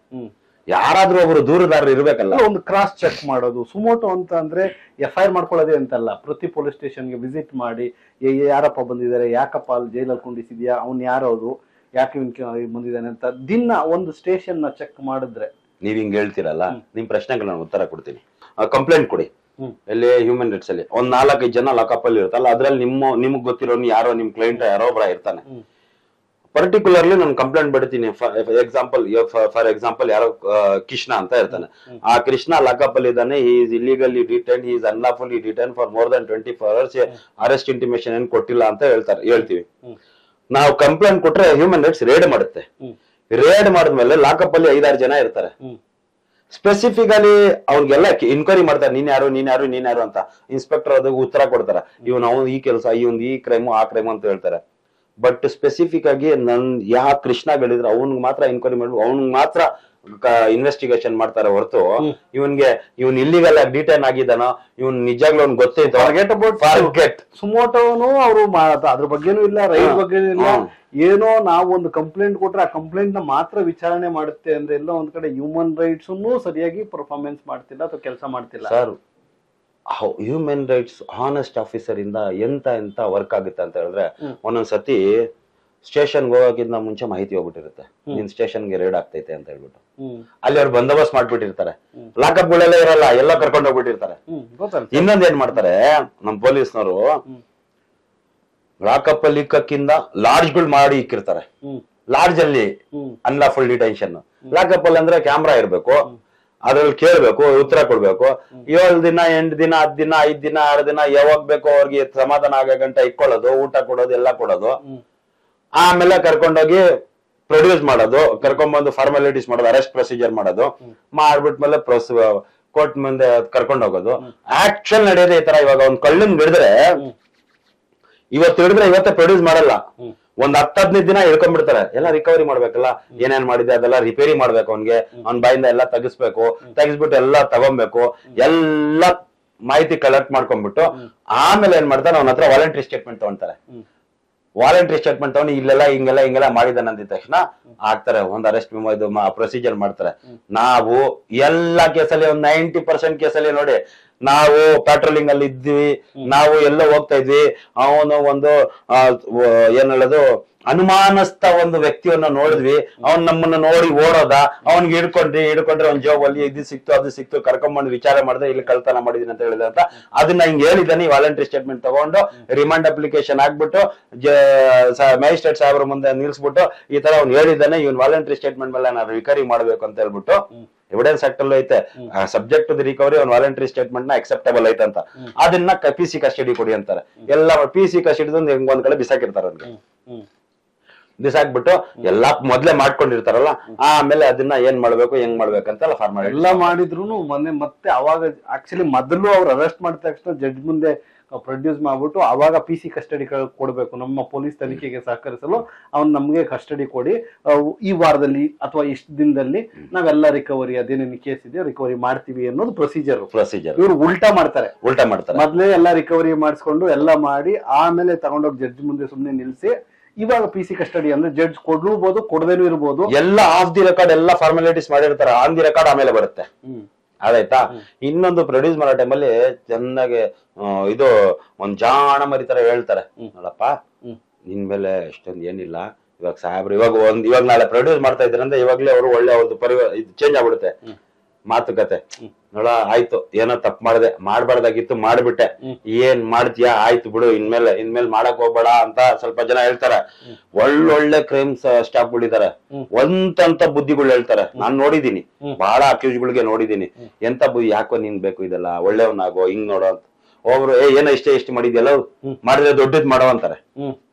ಯಾರಾದ್ರೂ ಒಬ್ರು ದೂರದಾರರು ಇರ್ಬೇಕಲ್ಲ. ಒಂದು ಕ್ರಾಸ್ ಚೆಕ್ ಮಾಡೋದು. ಸುಮೋಟೋ ಅಂತ ಅಂದ್ರೆ FIR ಮಾಡ್ಕೊಳ್ಳೋದೇ ಅಂತಲ್ಲ, ಪ್ರತಿ ಪೊಲೀಸ್ ಸ್ಟೇಷನ್ಗೆ ವಿಸಿಟ್ ಮಾಡಿ ಯಾರಪ್ಪ ಬಂದಿದ್ದಾರೆ, ಯಾಕಪ್ಪ ಅಲ್ಲಿ ಜೈಲಲ್ಲಿ ಕುಂಡಿಸಿದ್ಯಾ, ಅವ್ನು ಯಾರದು, ಯಾಕೆ ಬಂದಿದ್ದಾನೆ ಅಂತ ದಿನ ಒಂದು ಸ್ಟೇಷನ್ ನ ಚೆಕ್ ಮಾಡಿದ್ರೆ. ನೀವ್ ಹಿಂಗ್ ಹೇಳ್ತೀರಲ್ಲ, ನಿಮ್ ಪ್ರಶ್ನೆಗಳು ನಾನು ಉತ್ತರ ಕೊಡ್ತೀನಿ. ಕಂಪ್ಲೇಂಟ್ ಕೊಡಿ. ಎಲ್ಲಿ ಹ್ಯೂಮನ್ ರೈಟ್ಸ್ ಅಲ್ಲಿ ಒಂದ್ 4-5 ಜನ ಲಾಕಪ್ ಅಲ್ಲಿ ಇರುತ್ತಲ್ಲ, ಅದ್ರಲ್ಲಿ ನಿಮಗ್ ಗೊತ್ತಿರೋನು ಯಾರೋ ನಿಮ್ ಕ್ಲೈಂಟ್ ಯಾರೋ ಒಬ್ಬರ ಇರ್ತಾನೆ. ಪರ್ಟಿಕ್ಯುಲರ್ಲಿ ನಾನು ಕಂಪ್ಲೇಂಟ್ ಬಿಡ್ತೀನಿ. ಫಾರ್ ಎಕ್ಸಾಂಪಲ್ ಯಾರೋ ಕೃಷ್ಣ ಅಂತ ಇರ್ತಾನೆ. ಆ ಕೃಷ್ಣ ಲಾಕಪ್ ಅಲ್ಲಿ ಇದ್ದಾನೆ. He is ಇಲ್ಲಿಗಲಿ detain, he is ಅನ್ಲಾಫುಲಿ detain for more than 24 hours. Arrest intimation ಏನ್ ಕೊಟ್ಟಿಲ್ಲ ಅಂತ ಹೇಳ್ತೀವಿ. ನಾವು ಕಂಪ್ಲೇಂಟ್ ಕೊಟ್ರೆ ಹ್ಯೂಮನ್ ರೈಟ್ಸ್ ರೇಡ್ ಮಾಡುತ್ತೆ. ರೇಡ್ ಮಾಡಿದ್ಮೇಲೆ ಲಾಕಪ್ ಅಲ್ಲಿ 5-6 ಜನ ಇರ್ತಾರೆ. ಸ್ಪೆಸಿಫಿಕಲಿ ಅವ್ರಿಗೆಲ್ಲ ಇನ್ಕ್ವೈರಿ ಮಾಡ್ತಾರೆ, ನೀನ್ ಯಾರು ಅಂತ. ಇನ್ಸ್ಪೆಕ್ಟರ್ ಅದು ಉತ್ತರ ಕೊಡ್ತಾರೆ, ಅವ್ನು ಈ ಕೆಲಸ, ಈ ಕ್ರೈಮು ಆ ಕ್ರೈಮು ಅಂತ ಹೇಳ್ತಾರೆ. ಬಟ್ ಸ್ಪೆಸಿಫಿಕ್ ಆಗಿ ಯಾವ ಕೃಷ್ಣ ಹೇಳಿದ್ರೆ ಅವ್ನಿಗೆ ಮಾತ್ರ ಎನ್ಕ್ವೈರಿ ಮಾಡಿ ಅವ್ನಿಗೆ ಮಾತ್ರ ಇನ್ವೆಸ್ಟಿಗೇಷನ್ ಮಾಡ್ತಾರೆ ಹೊರತು ಇವನ್ ಇಲ್ಲಿಗಲ್ ಡಿಟೈನ್ ಆಗಿದ್ದಾನೋ, ಇವನ್ ನಿಜಾಗ್ಲೂ ಅವ್ನ್ ಗೊತ್ತೈತೋ. ಸುಮೋಟೋನು ಅವರು ಅದ್ರ ಬಗ್ಗೆನೂ ಇಲ್ಲ, ರೈಲ್ ಬಗ್ಗೆನೂ ಇಲ್ಲ. ಏನೋ ನಾವು ಒಂದು ಕಂಪ್ಲೇಂಟ್ ಕೊಟ್ರೆ ಆ ಕಂಪ್ಲೇಂಟ್ ನ ಮಾತ್ರ ವಿಚಾರಣೆ ಮಾಡುತ್ತೆ ಅಂದ್ರೆ ಎಲ್ಲ ಒಂದ್ ಕಡೆ ಹ್ಯೂಮನ್ ರೈಟ್ಸ್ ಸರಿಯಾಗಿ ಪರ್ಫಾರ್ಮೆನ್ಸ್ ಮಾಡ್ತಿಲ್ಲ ಅಥವಾ ಕೆಲಸ ಮಾಡ್ತಿಲ್ಲ. Sir, human rights honest officer ಇಂದ ಎಂತ ವರ್ಕ್ ಆಗುತ್ತೆ ಅಂತ ಹೇಳಿದ್ರೆ, ಒಂದೊಂದ್ಸತಿ ಸ್ಟೇಷನ್ಗೆ ಹೋಗೋಕ್ಕಿಂತ ಮುಂಚೆ ಮಾಹಿತಿ ಹೋಗ್ಬಿಟ್ಟಿರುತ್ತೆ, ನಿನ್ ಸ್ಟೇಷನ್ಗೆ ರೇಡ್ ಆಗ್ತೈತೆ ಅಂತ ಹೇಳ್ಬಿಟ್ಟು. ಅಲ್ಲಿ ಅವ್ರು ಬಂದೋಬಸ್ತ್ ಮಾಡ್ಬಿಟ್ಟಿರ್ತಾರೆ. ಲಾಕಪ್ ಗಳೆಲ್ಲ ಇರಲ್ಲ, ಎಲ್ಲ ಕರ್ಕೊಂಡು ಹೋಗ್ಬಿಟ್ಟಿರ್ತಾರೆ. ಇನ್ನೊಂದ್ ಏನ್ ಮಾಡ್ತಾರೆ ನಮ್ ಪೊಲೀಸ್ನವರು, ಲಾಕಪ್ ಅಲ್ಲಿ ಇಕ್ಕಕ್ಕಿಂತ ಲಾಡ್ಜ್ಗಳು ಮಾಡಿ ಇಕ್ಕಿರ್ತಾರೆ. ಲಾಡ್ಜ್ ಅಲ್ಲಿ ಅನ್ಲಾಫುಲ್ ಡಿಟೆನ್ಷನ್. ಲಾಕಪ್ ಅಲ್ಲಿ ಅಂದ್ರೆ ಕ್ಯಾಮ್ರಾ ಇರ್ಬೇಕು, ಅದ್ರಲ್ಲಿ ಕೇಳ್ಬೇಕು, ಉತ್ತರ ಕೊಡ್ಬೇಕು. 7 ದಿನ 8 ದಿನ 10 ದಿನ 5 ದಿನ 6 ದಿನ ಯಾವಾಗ ಬೇಕೋ ಅವ್ರಿಗೆ ಸಮಾಧಾನ ಆಗೋ ಗಂಟ ಇಕ್ಕೊಳ್ಳೋದು, ಊಟ ಕೊಡೋದು, ಎಲ್ಲ ಕೊಡೋದು. ಆಮೇಲೆ ಕರ್ಕೊಂಡೋಗಿ ಪ್ರೊಡ್ಯೂಸ್ ಮಾಡೋದು, ಕರ್ಕೊಂಡ್ಬಂದು ಫಾರ್ಮಾಲಿಟೀಸ್ ಮಾಡೋದು, ಅರೆಸ್ಟ್ ಪ್ರೊಸೀಜರ್ ಮಾಡೋದು, ಮಾಡ್ಬಿಟ್ಮೇಲೆ ಕೋರ್ಟ್ ಮುಂದೆ ಕರ್ಕೊಂಡು ಹೋಗೋದು. ಆಕ್ಷನ್ ನಡೆಯೋದೇ ಈ ತರ. ಇವಾಗ ಒಂದ್ ಕಳ್ಳನ್ ಹಿಡಿದ್ರೆ ಇವತ್ತೇ ಪ್ರೊಡ್ಯೂಸ್ ಮಾಡಲ್ಲ, ಒಂದ್ 10-15 ದಿನ ಹಿಡ್ಕೊಂಡ್ಬಿಡ್ತಾರೆ. ಎಲ್ಲ ರಿಕವರಿ ಮಾಡ್ಬೇಕಲ್ಲ, ಏನೇನ್ ಮಾಡಿದೆ ಅದೆಲ್ಲ ರಿಪೇರಿ ಮಾಡ್ಬೇಕು. ಅವ್ನ್ ಬಾಯಿಂದ ಎಲ್ಲ ತೆಗಿಸ್ಬಿಟ್ಟು ಎಲ್ಲ ತಗೊಬೇಕು, ಎಲ್ಲ ಮಾಹಿತಿ ಕಲೆಕ್ಟ್ ಮಾಡ್ಕೊಂಡ್ಬಿಟ್ಟು ಆಮೇಲೆ ಏನ್ ಮಾಡ್ತಾರೆ, ಅವನ ಹತ್ರ ವಾಲಂಟ್ರಿ ಸ್ಟೇಟ್ಮೆಂಟ್ ತಗೊಂತಾರೆ. ವಾಲಂಟ್ರಿ ಸ್ಟೇಟ್ಮೆಂಟ್ ತಗೊಂಡು ಇಲ್ಲೆಲ್ಲ ಹಿಂಗೆಲ್ಲ ಮಾಡಿದಾನೆ ಅಂದಿದ ತಕ್ಷಣ ಆಗ್ತಾರೆ, ಒಂದ್ ಅರೆಸ್ಟ್ ಪ್ರೊಸೀಜರ್ ಮಾಡ್ತಾರೆ. ನಾವು ಎಲ್ಲಾ ಕೇಸಲ್ಲಿ ಒಂದ್ 90% ಕೇಸಲ್ಲಿ ನೋಡಿ, ನಾವು ಪ್ಯಾಟ್ರೋಲಿಂಗ್ ಅಲ್ಲಿ ಇದ್ವಿ, ನಾವು ಎಲ್ಲ ಹೋಗ್ತಾ ಇದ್ವಿ, ಅವನು ಒಂದು ಏನ್ ಹೇಳೋದು ಅನುಮಾನಸ್ಥ ಒಂದು ವ್ಯಕ್ತಿಯನ್ನ ನೋಡಿದ್ವಿ, ಅವ್ನ್ ನಮ್ಮನ್ನ ನೋಡಿ ಓಡೋದ, ಅವ್ನಿಗೆ ಹಿಡ್ಕೊಂಡ್ರೆ ಒಂದ್ ಜಾಬಲ್ಲಿ ಇದು ಸಿಕ್ತು ಅದು ಸಿಕ್ತು, ಕರ್ಕೊಂಡ್ಬಂದು ವಿಚಾರ ಮಾಡಿದ್ರೆ ಇಲ್ಲಿ ಕಳ್ತನ ಮಾಡಿದೀನಿ ಅಂತ ಹೇಳಿದ ಅಂತ ಅದನ್ನ ಹಿಂಗ್ ಹೇಳಿದಾನೆ. ವಾಲಂಟ್ರಿ ಸ್ಟೇಟ್ಮೆಂಟ್ ತಗೊಂಡು ರಿಮಾಂಡ್ ಅಪ್ಲಿಕೇಶನ್ ಹಾಕ್ಬಿಟ್ಟು ಮ್ಯಾಜಿಸ್ಟ್ರೇಟ್ ಸಾಹೇಬ್ರ ಮುಂದೆ ನಿಲ್ಸ್ಬಿಟ್ಟು ಈ ತರ ಅವ್ನು ಹೇಳಿದ್ದಾನೆ, ಇವ್ನ್ ವಾಲಂಟ್ರಿ ಸ್ಟೇಟ್ಮೆಂಟ್ ಮೇಲೆ ನಾನು ರಿಕವರಿ ಮಾಡ್ಬೇಕು ಅಂತ ಹೇಳ್ಬಿಟ್ಟು ಎವಿಡೆನ್ಸ್ ಆಕ್ಟ್ ಅಲ್ಲೂ ಐತೆ, ಸಬ್ಜೆಕ್ಟ್ ಟು ದಿ ರಿಕವರಿ ಅವ್ನ್ ವಾಲಂಟ್ರಿ ಸ್ಟೇಟ್ಮೆಂಟ್ ನ ಅಕ್ಸೆಪ್ಟಬಲ್ ಐತೆ ಅಂತ. ಅದನ್ನ PC ಕಸ್ಟಡಿ ಕೊಡಿ ಅಂತಾರೆ. ಎಲ್ಲ PC ಕಸ್ಟಡಿ ಒಂದ್ ಕಡೆ ಬಿಸಾಕಿರ್ತಾರೆ. ಅವ್ರಿಗೆ ಬಿಸಾಕ್ಬಿಟ್ಟು ಎಲ್ಲಾ ಮೊದ್ಲೇ ಮಾಡ್ಕೊಂಡಿರ್ತಾರಲ್ಲ, ಆಮೇಲೆ ಅದನ್ನ ಏನ್ ಮಾಡ್ಬೇಕು ಹೆಂಗ್ ಮಾಡ್ಬೇಕಂತ ಫಾರ್ಮಾಲಿಟಿ ಎಲ್ಲ ಮಾಡಿದ್ರು ಮತ್ತೆ ಅವಾಗ ಆಕ್ಚುಲಿ ಮೊದಲು ಅವ್ರು ಅರೆಸ್ಟ್ ಮಾಡಿದ ತಕ್ಷಣ ಜಡ್ಜ್ ಮುಂದೆ ಪ್ರೊಡ್ಯೂಸ್ ಮಾಡ್ಬಿಟ್ಟು ಅವಾಗ PC ಕಸ್ಟಡಿ ಕೊಡ್ಬೇಕು. ನಮ್ಮ ಪೊಲೀಸ್ ತನಿಖೆಗೆ ಸಹಕರಿಸಲು ಅವ್ನು ನಮ್ಗೆ ಕಸ್ಟಡಿ ಕೊಡಿ, ಈ ವಾರದಲ್ಲಿ ಅಥವಾ ಇಷ್ಟು ದಿನದಲ್ಲಿ ನಾವೆಲ್ಲ ರಿಕವರಿ ಅದೇನೇನು ಕೇಸ್ ಇದೆ ರಿಕವರಿ ಮಾಡ್ತೀವಿ ಅನ್ನೋದು ಪ್ರೊಸೀಜರ್. ಇವ್ರು ಉಲ್ಟಾ ಮಾಡ್ತಾರೆ. ಮೊದ್ಲೇ ಎಲ್ಲ ರಿಕವರಿ ಮಾಡಿಸ್ಕೊಂಡು ಎಲ್ಲ ಮಾಡಿ ಆಮೇಲೆ ತಗೊಂಡೋಗಿ ಜಡ್ಜ್ ಮುಂದೆ ಸುಮ್ನೆ ನಿಲ್ಸಿ. ಇವಾಗ PC ಕಸ್ಟಡಿ ಅಂದ್ರೆ ಜಡ್ಜ್ ಕೊಡ್ಲೂಬಹುದು, ಕೊಡದೇನೂ ಇರ್ಬೋದು. ಎಲ್ಲ ಆಫ್ ದಿ ರೆಕಾರ್ಡ್ ಎಲ್ಲ ಫಾರ್ಮಾಲಿಟೀಸ್ ಮಾಡಿರ್ತಾರೆ, ಆನ್ ದಿ ರೆಕಾರ್ಡ್ ಆಮೇಲೆ ಬರುತ್ತೆ. ಅದಾಯ್ತಾ? ಇನ್ನೊಂದು ಪ್ರೊಡ್ಯೂಸ್ ಮಾಡೋ ಟೈಮಲ್ಲಿ ಚೆನ್ನಾಗಿ ಇದು ಒಂದ್ ಜಾಣ ಮರಿ ತರ ಹೇಳ್ತಾರೆ, ನೋಡಪ್ಪ ನಿನ್ ಮೇಲೆ ಎಷ್ಟೊಂದು ಏನಿಲ್ಲ, ಇವಾಗ ಸಾಹೇಬ್ರು ಇವಾಗ ನಾಳೆ ಪ್ರೊಡ್ಯೂಸ್ ಮಾಡ್ತಾ ಇದ್ರಂದ್ರೆ ಇವಾಗ್ಲೇ ಅವರು ಒಳ್ಳೆ ಅವ್ರದ್ದು ಇದು ಚೇಂಜ್ ಆಗ್ಬಿಡುತ್ತೆ. ಮಾತುಕತೆ. ನೋಡ ಆಯ್ತು, ಏನೋ ತಪ್ಪು ಮಾಡಿದೆ, ಮಾಡ್ಬಾರ್ದಾಗಿತ್ತು ಮಾಡ್ಬಿಟ್ಟೆ, ಏನ್ ಮಾಡ್ತೀಯಾ, ಆಯ್ತು ಬಿಡು, ಇನ್ಮೇಲೆ ಮಾಡಕ್ ಹೋಗ್ಬೇಡ ಅಂತ ಸ್ವಲ್ಪ ಜನ ಹೇಳ್ತಾರೆ. ಒಳ್ಳೊಳ್ಳೆ ಕ್ರೈಮ್ಸ್ ಸ್ಟಾಫ್ ಗಳಿದ್ದಾರೆ, ಒಂದಂತ ಬುದ್ಧಿಗಳು ಹೇಳ್ತಾರೆ. ನಾನ್ ನೋಡಿದೀನಿ, ಬಹಳ ಅಕ್ಯೂಸ್ಗಳಿಗೆ ನೋಡಿದೀನಿ. ಎಂತ ಬುದ್ಧಿ, ಯಾಕೋ ನಿನ್ ಬೇಕು ಇದೆಲ್ಲ, ಒಳ್ಳೆಯವನಾಗೋ, ಹಿಂಗ್ ನೋಡೋ ಅಂತ. ಒಬ್ರು ಏನೋ ಇಷ್ಟು ಮಾಡಿದ್ಯಲ್ಲ, ಮಾಡಿದ್ರೆ ದೊಡ್ಡದ್ ಮಾಡೋ ಅಂತಾರೆ.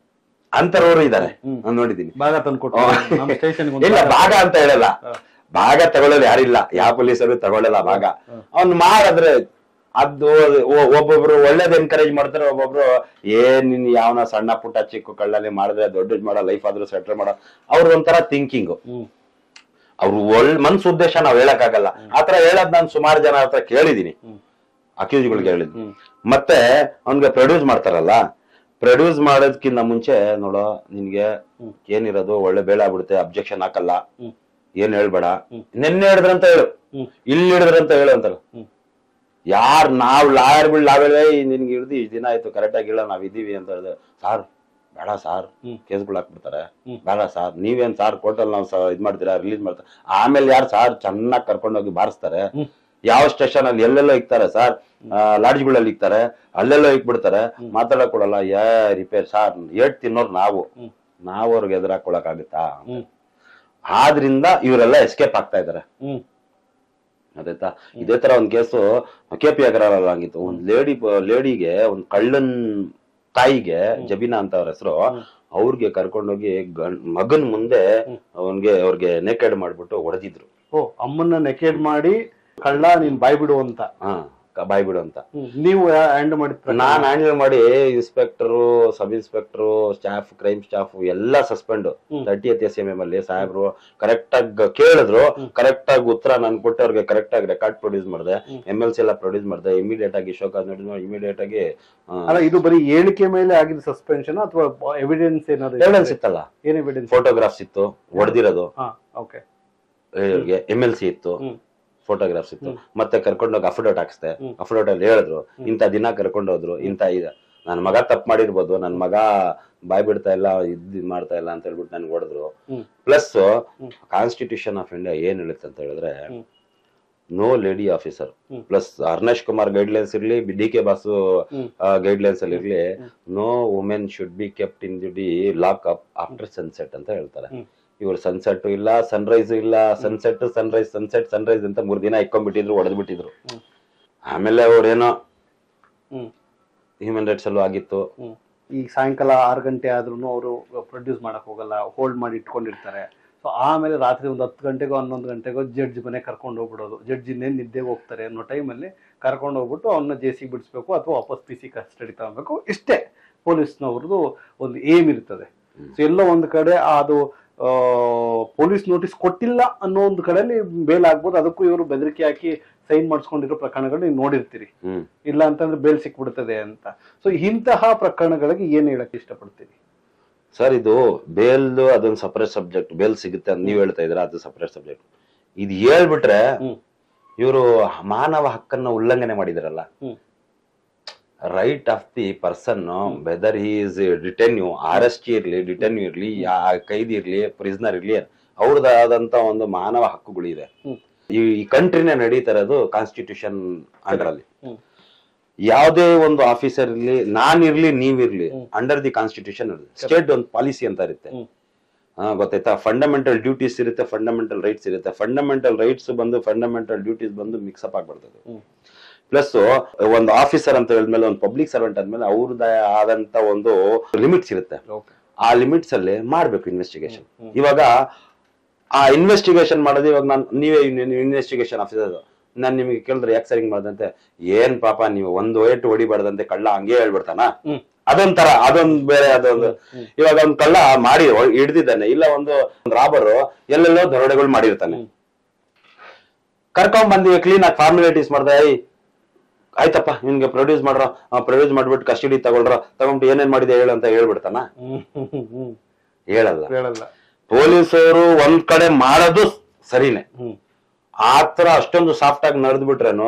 ಅಂತರವರು ಇದಾರೆ, ನಾನ್ ನೋಡಿದೀನಿ. ಇಲ್ಲ, ಭಾಗ ಅಂತ ಹೇಳಲ್ಲ, ಭಾಗ ತಗೊಳ್ಳೋದು ಯಾರಿಲ್ಲ, ಯಾವ ಪೊಲೀಸರು ತಗೊಳ್ಳಲ್ಲ ಭಾಗ. ಅವ್ನ್ ಮಾಡಿದ್ರೆ ಅದು ಒಬ್ಬೊಬ್ರು ಒಳ್ಳೇದ್ ಎನ್ಕರೇಜ್ ಮಾಡ್ತಾರೆ, ಒಬ್ಬೊಬ್ರು ನಿನ್ ಯಾವನ ಸಣ್ಣ ಪುಟ್ಟ ಚಿಕ್ಕ ಕಳ್ಳಲ್ಲಿ ಮಾಡಿದ್ರೆ ದೊಡ್ಡದ್ ಮಾಡೋ, ಲೈಫ್ ಆದ್ರೂ ಸೆಟ್ಲ್ ಮಾಡೋ, ಅವ್ರ ಒಂಥರ ಥಿಂಕಿಂಗ್. ಅವ್ರು ಮನ್ಸು ಉದ್ದೇಶ ನಾವ್ ಹೇಳಕ್ಕಾಗಲ್ಲ. ಆತರ ಹೇಳೋದ್ ನಾನು ಸುಮಾರು ಜನ ಹತ್ರ ಕೇಳಿದೀನಿ, ಅಕ್ಯೂಸ್ಗಳಿಗೆ ಹೇಳಿದ್ವಿ. ಮತ್ತೆ ಅವ್ನ್ಗೆ ಪ್ರೊಡ್ಯೂಸ್ ಮಾಡ್ತಾರಲ್ಲ, ಪ್ರೊಡ್ಯೂಸ್ ಮಾಡೋದಕ್ಕಿಂತ ಮುಂಚೆ ನೋಡೋ, ನಿನ್ಗೆ ಏನಿರೋದು ಒಳ್ಳೆ ಬೇಡ ಆಗ್ಬಿಡುತ್ತೆ, ಅಬ್ಜೆಕ್ಷನ್ ಹಾಕಲ್ಲ, ಏನ್ ಹೇಳ್ಬೇಡ, ನಿನ್ನೆ ಹಿಡಿದ್ರಂತ ಹೇಳು, ಇಲ್ಲಿ ಹಿಡಿದ್ರಂತ ಹೇಳು ಅಂತಾರ. ನಾವ್ ಲಾಯರ್ಗಳು ನಾವೇ ನಿನ್ಗೆ ಹಿಡ್ದು ಇಷ್ಟ ದಿನ ಆಯ್ತು, ಕರೆಕ್ಟ್ ಆಗಿ ಹೇಳ, ನಾವ್ ಇದೀವಿ ಅಂತ ಹೇಳಿದ್ರೆ, ಸಾರ್ ಬೇಡ ಸಾರ್, ಕೇಸ್ಗಳು ಹಾಕ್ಬಿಡ್ತಾರೆ, ಬೇಡ ಸಾರ್, ನೀವೇನ್ ಸಾರ್ ಕೋರ್ಟಲ್ಲಿ ನಾವು ಇದ್ ಮಾಡ್ತೀರಾ, ರಿಲೀಸ್ ಮಾಡ್ತಾರೆ. ಆಮೇಲೆ ಯಾರು ಸಾರ್ ಚೆನ್ನಾಗಿ ಕರ್ಕೊಂಡೋಗಿ ಬಾರಿಸ್ತಾರೆ, ಯಾವ ಸ್ಟೇಷನ್ ಅಲ್ಲಿ ಎಲ್ಲೆಲ್ಲೋ ಇಕ್ತಾರೆ ಸಾರ್, ಲಾಡ್ಜ್ಗಳಲ್ಲಿ ಇಕ್ತಾರೆ, ಅಲ್ಲೆಲ್ಲೋ ಇಕ್ಬಿಡ್ತಾರೆ, ಮಾತಾಡಕ್ ಕೊಡಲ್ಲ. ರಿಪೇರ್ ಸಾರ್, ಏಟ್ ತಿನ್ನೋರು ನಾವು ಅವ್ರಿಗೆ ಎದುರಾಕೊಳಕ್ ಆಗುತ್ತಾ? ಆದ್ರಿಂದ ಇವರೆಲ್ಲ ಎಸ್ಕೇಪ್ ಆಗ್ತಾ ಇದಾರೆ. ಅದಾಯ್ತಾ? ಇದೇ ತರ ಒಂದ್ ಕೇಸು KP ಅಗ್ರವಾಲ್ ಆಗಿತ್ತು. ಒಂದ್ ಲೇಡಿಗೆ, ಒಂದ್ ಕಳ್ಳನ್ ತಾಯಿಗೆ, ಜಬೀನಾ ಅಂತ ಅವ್ರ ಹೆಸರು, ಅವ್ರಿಗೆ ಕರ್ಕೊಂಡೋಗಿ ಮಗನ್ ಮುಂದೆ ಅವ್ರಿಗೆ ನೆಕೆಡ್ ಮಾಡ್ಬಿಟ್ಟು ಹೊಡೆದಿದ್ರು. ಅಮ್ಮನ್ನ ನೆಕೆಡ್ ಮಾಡಿ, ಕಳ್ಳ ನೀನ್ ಬಾಯ್ ಬಿಡು ಅಂತ. ಬಾಯ್ ಬಿಡು ಅಂತ. ನೀವು ಹ್ಯಾಂಡಲ್ ಮಾಡಿದ್ರ? ನಾನ್ ಹ್ಯಾಂಡಲ್ ಮಾಡಿ, ಇನ್ಸ್ಪೆಕ್ಟರು, ಸಬ್ ಇನ್ಸ್ಪೆಕ್ಟರು, ಸ್ಟಾಫ್, ಕ್ರೈಮ್ ಸ್ಟಾಫ್ ಎಲ್ಲ ಸಸ್ಪೆಂಡ್. 30th SMM ಅಲ್ಲಿ ಸಾಹೇಬ್ರು ಕರೆಕ್ಟ್ ಆಗಿ ಕೇಳಿದ್ರು, ಕರೆಕ್ಟ್ ಆಗಿ ಉತ್ತರ ನನ್ ಕೊಟ್ಟು ಅವ್ರಿಗೆ ಕರೆಕ್ಟ್ ಆಗಿ ರೆಕಾರ್ಡ್ ಪ್ರೊಡ್ಯೂಸ್ ಮಾಡಿದೆ, MLC ಎಲ್ಲ ಪ್ರೊಡ್ಯೂಸ್ ಮಾಡಿದೆ. ಇಮಿಡಿಯೇಟ್ ಆಗಿ ಶೋಕಾಸ್ ನೋಡಿದ್ವಿ, ಇಮಿಡಿಯೇಟ್ ಆಗಿ. ಅಲ್ಲ, ಇದು ಬರೀ ಹೇಳಿಕೆ ಮೇಲೆ ಆಗಿದ್ದ ಸಸ್ಪೆನ್ಷನ್ ಅಥವಾ ಎವಿಡೆನ್ಸ್ ಏನಾದ್ರು? ಎವಿಡೆನ್ಸ್ ಇತ್ತಲ್ಲ, ಏನ್ ಎವಿಡೆನ್ಸ್? ಫೋಟೋಗ್ರಾಫ್ಸ್ ಇತ್ತು, ಹೊಡೆದಿರೋದು. ಓಕೆ. MLC ಇತ್ತು, ಫೋಟೋಗ್ರಾಫ್ಸ್ ಇತ್ತು. ಮತ್ತೆ ಕರ್ಕೊಂಡೋಗಿ ಅಫಿಡೋಟ್ ಹಾಕ್ಸ್ದೆ. ಅಫಿಡೋಟ್ ಅಲ್ಲಿ ಹೇಳಿದ್ರು, ಇಂಥ ದಿನ ಕರ್ಕೊಂಡೋದ್ರು, ಇಂಥ ನನ್ ಮಗ ತಪ್ಪು ಮಾಡಿರ್ಬೋದು, ನನ್ ಮಗ ಬಾಯ್ ಬಿಡ್ತಾ ಇಲ್ಲ, ಇದ್ ಮಾಡ್ತಾ ಇಲ್ಲ ಅಂತ ಹೇಳ್ಬಿಟ್ಟು ನನ್ಗೆ ಹೊಡೆದ್ರು. ಪ್ಲಸ್ ಕಾನ್ಸ್ಟಿಟ್ಯೂಷನ್ ಆಫ್ ಇಂಡಿಯಾ ಏನ್ ಹೇಳುತ್ತೆ ಅಂತ ಹೇಳಿದ್ರೆ, no lady officer. Plus Arnesh Kumar guidelines ಇರ್ಲಿ, DK ಬಾಸು ಗೈಡ್ಲೈನ್ಸ್ ಅಲ್ಲಿ ಇರ್ಲಿ, no women should be kept in the lock up after sunset ಅಂತ ಹೇಳ್ತಾರೆ. ಇವ್ರು ಸನ್ಸೆಟ್ ಇಲ್ಲ, ಸನ್ರೈಸ್ ಇಲ್ಲ, ಸನ್ಸೆಟ್ ಸನ್ರೈಸ್, ಸನ್ಸೆಟ್ ಸನ್ರೈಸ್ ಅಂತ 3 ದಿನ ಇಕ್ಕೊಂಡ್ಬಿಟ್ಟಿದ್ರು, ಹೊಡೆದ್ಬಿಟ್ಟಿದ್ರು. ಆಮೇಲೆ ಅವ್ರೇನೋ ಹ್ಯೂಮನ್ ರೈಟ್ಸ್ ಅಲ್ಲೂ ಆಗಿತ್ತು. ಈಗ ಸಾಯಂಕಾಲ 6 ಗಂಟೆ ಆದ್ರೂ ಅವರು ಪ್ರೊಡ್ಯೂಸ್ ಮಾಡಕ್ ಹೋಗಲ್ಲ, ಹೋಲ್ಡ್ ಮಾಡಿ ಇಟ್ಕೊಂಡಿರ್ತಾರೆ. ಸೊ ಆಮೇಲೆ ರಾತ್ರಿ ಒಂದು 10 ಗಂಟೆಗೋ 11 ಗಂಟೆಗೋ ಜಡ್ಜ್ ಮನೆ ಕರ್ಕೊಂಡು ಹೋಗ್ಬಿಡೋದು. ಜಡ್ಜ್ ಇನ್ನೇನು ನಿದ್ದೆಗೆ ಹೋಗ್ತಾರೆ ಅನ್ನೋ ಟೈಮಲ್ಲಿ ಕರ್ಕೊಂಡು ಹೋಗ್ಬಿಟ್ಟು ಅವನ್ನ ಜೇಸಿಗೆ ಬಿಡಿಸ್ಬೇಕು ಅಥವಾ ವಾಪಸ್ PC ಕಸ್ಟಡಿ ತಗೊಬೇಕು. ಇಷ್ಟೇ ಪೊಲೀಸ್ನವ್ರದ್ದು ಒಂದು ಏಮ್ ಇರ್ತದೆ. ಸೊ ಎಲ್ಲೋ ಒಂದು ಕಡೆ ಅದು ಪೊಲೀಸ್ ನೋಟಿಸ್ ಕೊಟ್ಟಿಲ್ಲ ಅನ್ನೋ ಒಂದು ಕಡೆಯಲ್ಲಿ ಬೇಲ್ ಆಗ್ಬೋದು. ಅದಕ್ಕೂ ಇವರು ಬೆದರಿಕೆ ಹಾಕಿ ಸೈನ್ ಮಾಡಿಸ್ಕೊಂಡಿರೋ ಪ್ರಕರಣಗಳು ನೀವು ನೋಡಿರ್ತೀರಿ. ಇಲ್ಲ ಅಂತಂದ್ರೆ ಬೇಲ್ ಸಿಕ್ಬಿಡ್ತದೆ ಅಂತ. ಸೊ ಇಂತಹ ಪ್ರಕರಣಗಳಿಗೆ ಏನ್ ಹೇಳಕ್ ಇಷ್ಟಪಡ್ತೀರಿ ಸರ್? ಇದು ಬೇಲ್ ಅದೊಂದು ಸಪರೇಟ್ ಸಬ್ಜೆಕ್ಟ್. ಬೇಲ್ ಸಿಗುತ್ತೆ ಅಂತ ನೀವ್ ಹೇಳ್ತಾ ಇದ್ರ, ಅದು ಸಪರೇಟ್ ಸಬ್ಜೆಕ್ಟ್. ಇದು ಹೇಳ್ಬಿಟ್ರೆ ಇವರು ಮಾನವ ಹಕ್ಕನ್ನ ಉಲ್ಲಂಘನೆ ಮಾಡಿದಾರಲ್ಲ. Right of the person, whether he is detenu, arrest ಇರ್ಲಿ, ಡಿಟೆನ್ಯೂ ಇರ್ಲಿ, ಕೈದಿ ಇರ್ಲಿ, ಪ್ರಿಸ್ನರ್ ಇರ್ಲಿ, ಅವ್ರದ್ದಾದಂತ ಒಂದು ಮಾನವ ಹಕ್ಕುಗಳಿದೆ. ಈ ಕಂಟ್ರಿನೇ ನಡೀತಾ ಇರೋದು ಕಾನ್ಸ್ಟಿಟ್ಯೂಷನ್ ಅಂಡರ್ ಅಲ್ಲಿ. ಯಾವುದೇ ಒಂದು ಆಫೀಸರ್ ಇರ್ಲಿ, ನಾನಿರ್ಲಿ, ನೀವಿರ್ಲಿ, ಅಂಡರ್ ದಿ ಕಾನ್ಸ್ಟಿಟ್ಯೂಷನ್ ಸ್ಟೇಟ್ ಒಂದು ಪಾಲಿಸಿ ಅಂತ ಇರುತ್ತೆ, ಗೊತ್ತಾಯ್ತಾ? ಫಂಡಮೆಂಟಲ್ ಡ್ಯೂಟೀಸ್ ಇರುತ್ತೆ, ಫಂಡಮೆಂಟಲ್ ರೈಟ್ಸ್ ಇರುತ್ತೆ. ಫಂಡಮೆಂಟಲ್ ರೈಟ್ಸ್ ಬಂದು ಫಂಡಮೆಂಟಲ್ ಡ್ಯೂಟೀಸ್ ಬಂದು ಮಿಕ್ಸಪ್ ಆಗ್ಬಾರ್ದು. ಪ್ಲಸ್ ಒಂದು ಆಫೀಸರ್ ಅಂತ ಹೇಳಿದ್ಮೇಲೆ, ಒಂದು ಪಬ್ಲಿಕ್ ಸರ್ವೆಂಟ್ ಆದ್ಮೇಲೆ ಅವ್ರದ್ದ ಆದಂತ ಒಂದು ಲಿಮಿಟ್ಸ್ ಇರುತ್ತೆ. ಆ ಲಿಮಿಟ್ಸ್ ಅಲ್ಲಿ ಮಾಡ್ಬೇಕು ಇನ್ವೆಸ್ಟಿಗೇಷನ್. ಇವಾಗ ಆ ಇನ್ವೆಸ್ಟಿಗೇಷನ್ ಮಾಡೋದು, ಇವಾಗ ನೀವೇ ಇನ್ವೆಸ್ಟಿಗೇಷನ್ ಆಫೀಸರ್, ನಾನ್ ನಿಮಗೆ ಕೇಳಿದ್ರೆ ಯಾಕೆ ಸರಿಂಗ್ ಮಾಡ್ದಂತೆ, ಏನ್ ಪಾಪ ನೀವು ಒಂದು ಏಟು ಹೊಡಿಬಾರ್ದಂತೆ, ಕಳ್ಳ ಹಂಗೆ ಹೇಳ್ಬಿಡ್ತಾನ, ಅದೊಂಥರ, ಅದೊಂದು ಬೇರೆ. ಅದೊಂದು ಇವಾಗ ಒಂದ್ ಕಳ್ಳ ಮಾಡಿ ಹಿಡ್ದಿದ್ದಾನೆ, ಇಲ್ಲ ಒಂದು ರಾಬರ್ ಎಲ್ಲೆಲ್ಲೋ ದರೋಡೆಗಳು ಮಾಡಿರ್ತಾನೆ, ಕರ್ಕೊಂಡ್ ಬಂದಿವಿ, ಕ್ಲೀನ್ ಆಗಿ ಫಾರ್ಮಾಲಿಟೀಸ್ ಮಾಡ್ದೆ, ಆಯ್ತಪ್ಪ ನಿನ್ಗೆ ಪ್ರೊಡ್ಯೂಸ್ ಮಾಡ್ರ, ಪ್ರೊಡ್ಯೂಸ್ ಮಾಡ್ಬಿಟ್ಟು ಕಸ್ಟಡಿ ತಗೊಂಡು ಏನೇನ್ ಮಾಡಿದೆ ಹೇಳು ಅಂತ ಹೇಳ್ಬಿಡ್ತಾನ? ಹೇಳಲ್ಲ. ಪೊಲೀಸರು ಒಂದ್ ಕಡೆ ಮಾಡೋದು ಸರಿನೇ, ಆತರ ಅಷ್ಟೊಂದು ಸಾಫ್ಟ್ ಆಗಿ ನಡೆದ್ ಬಿಟ್ರೇನು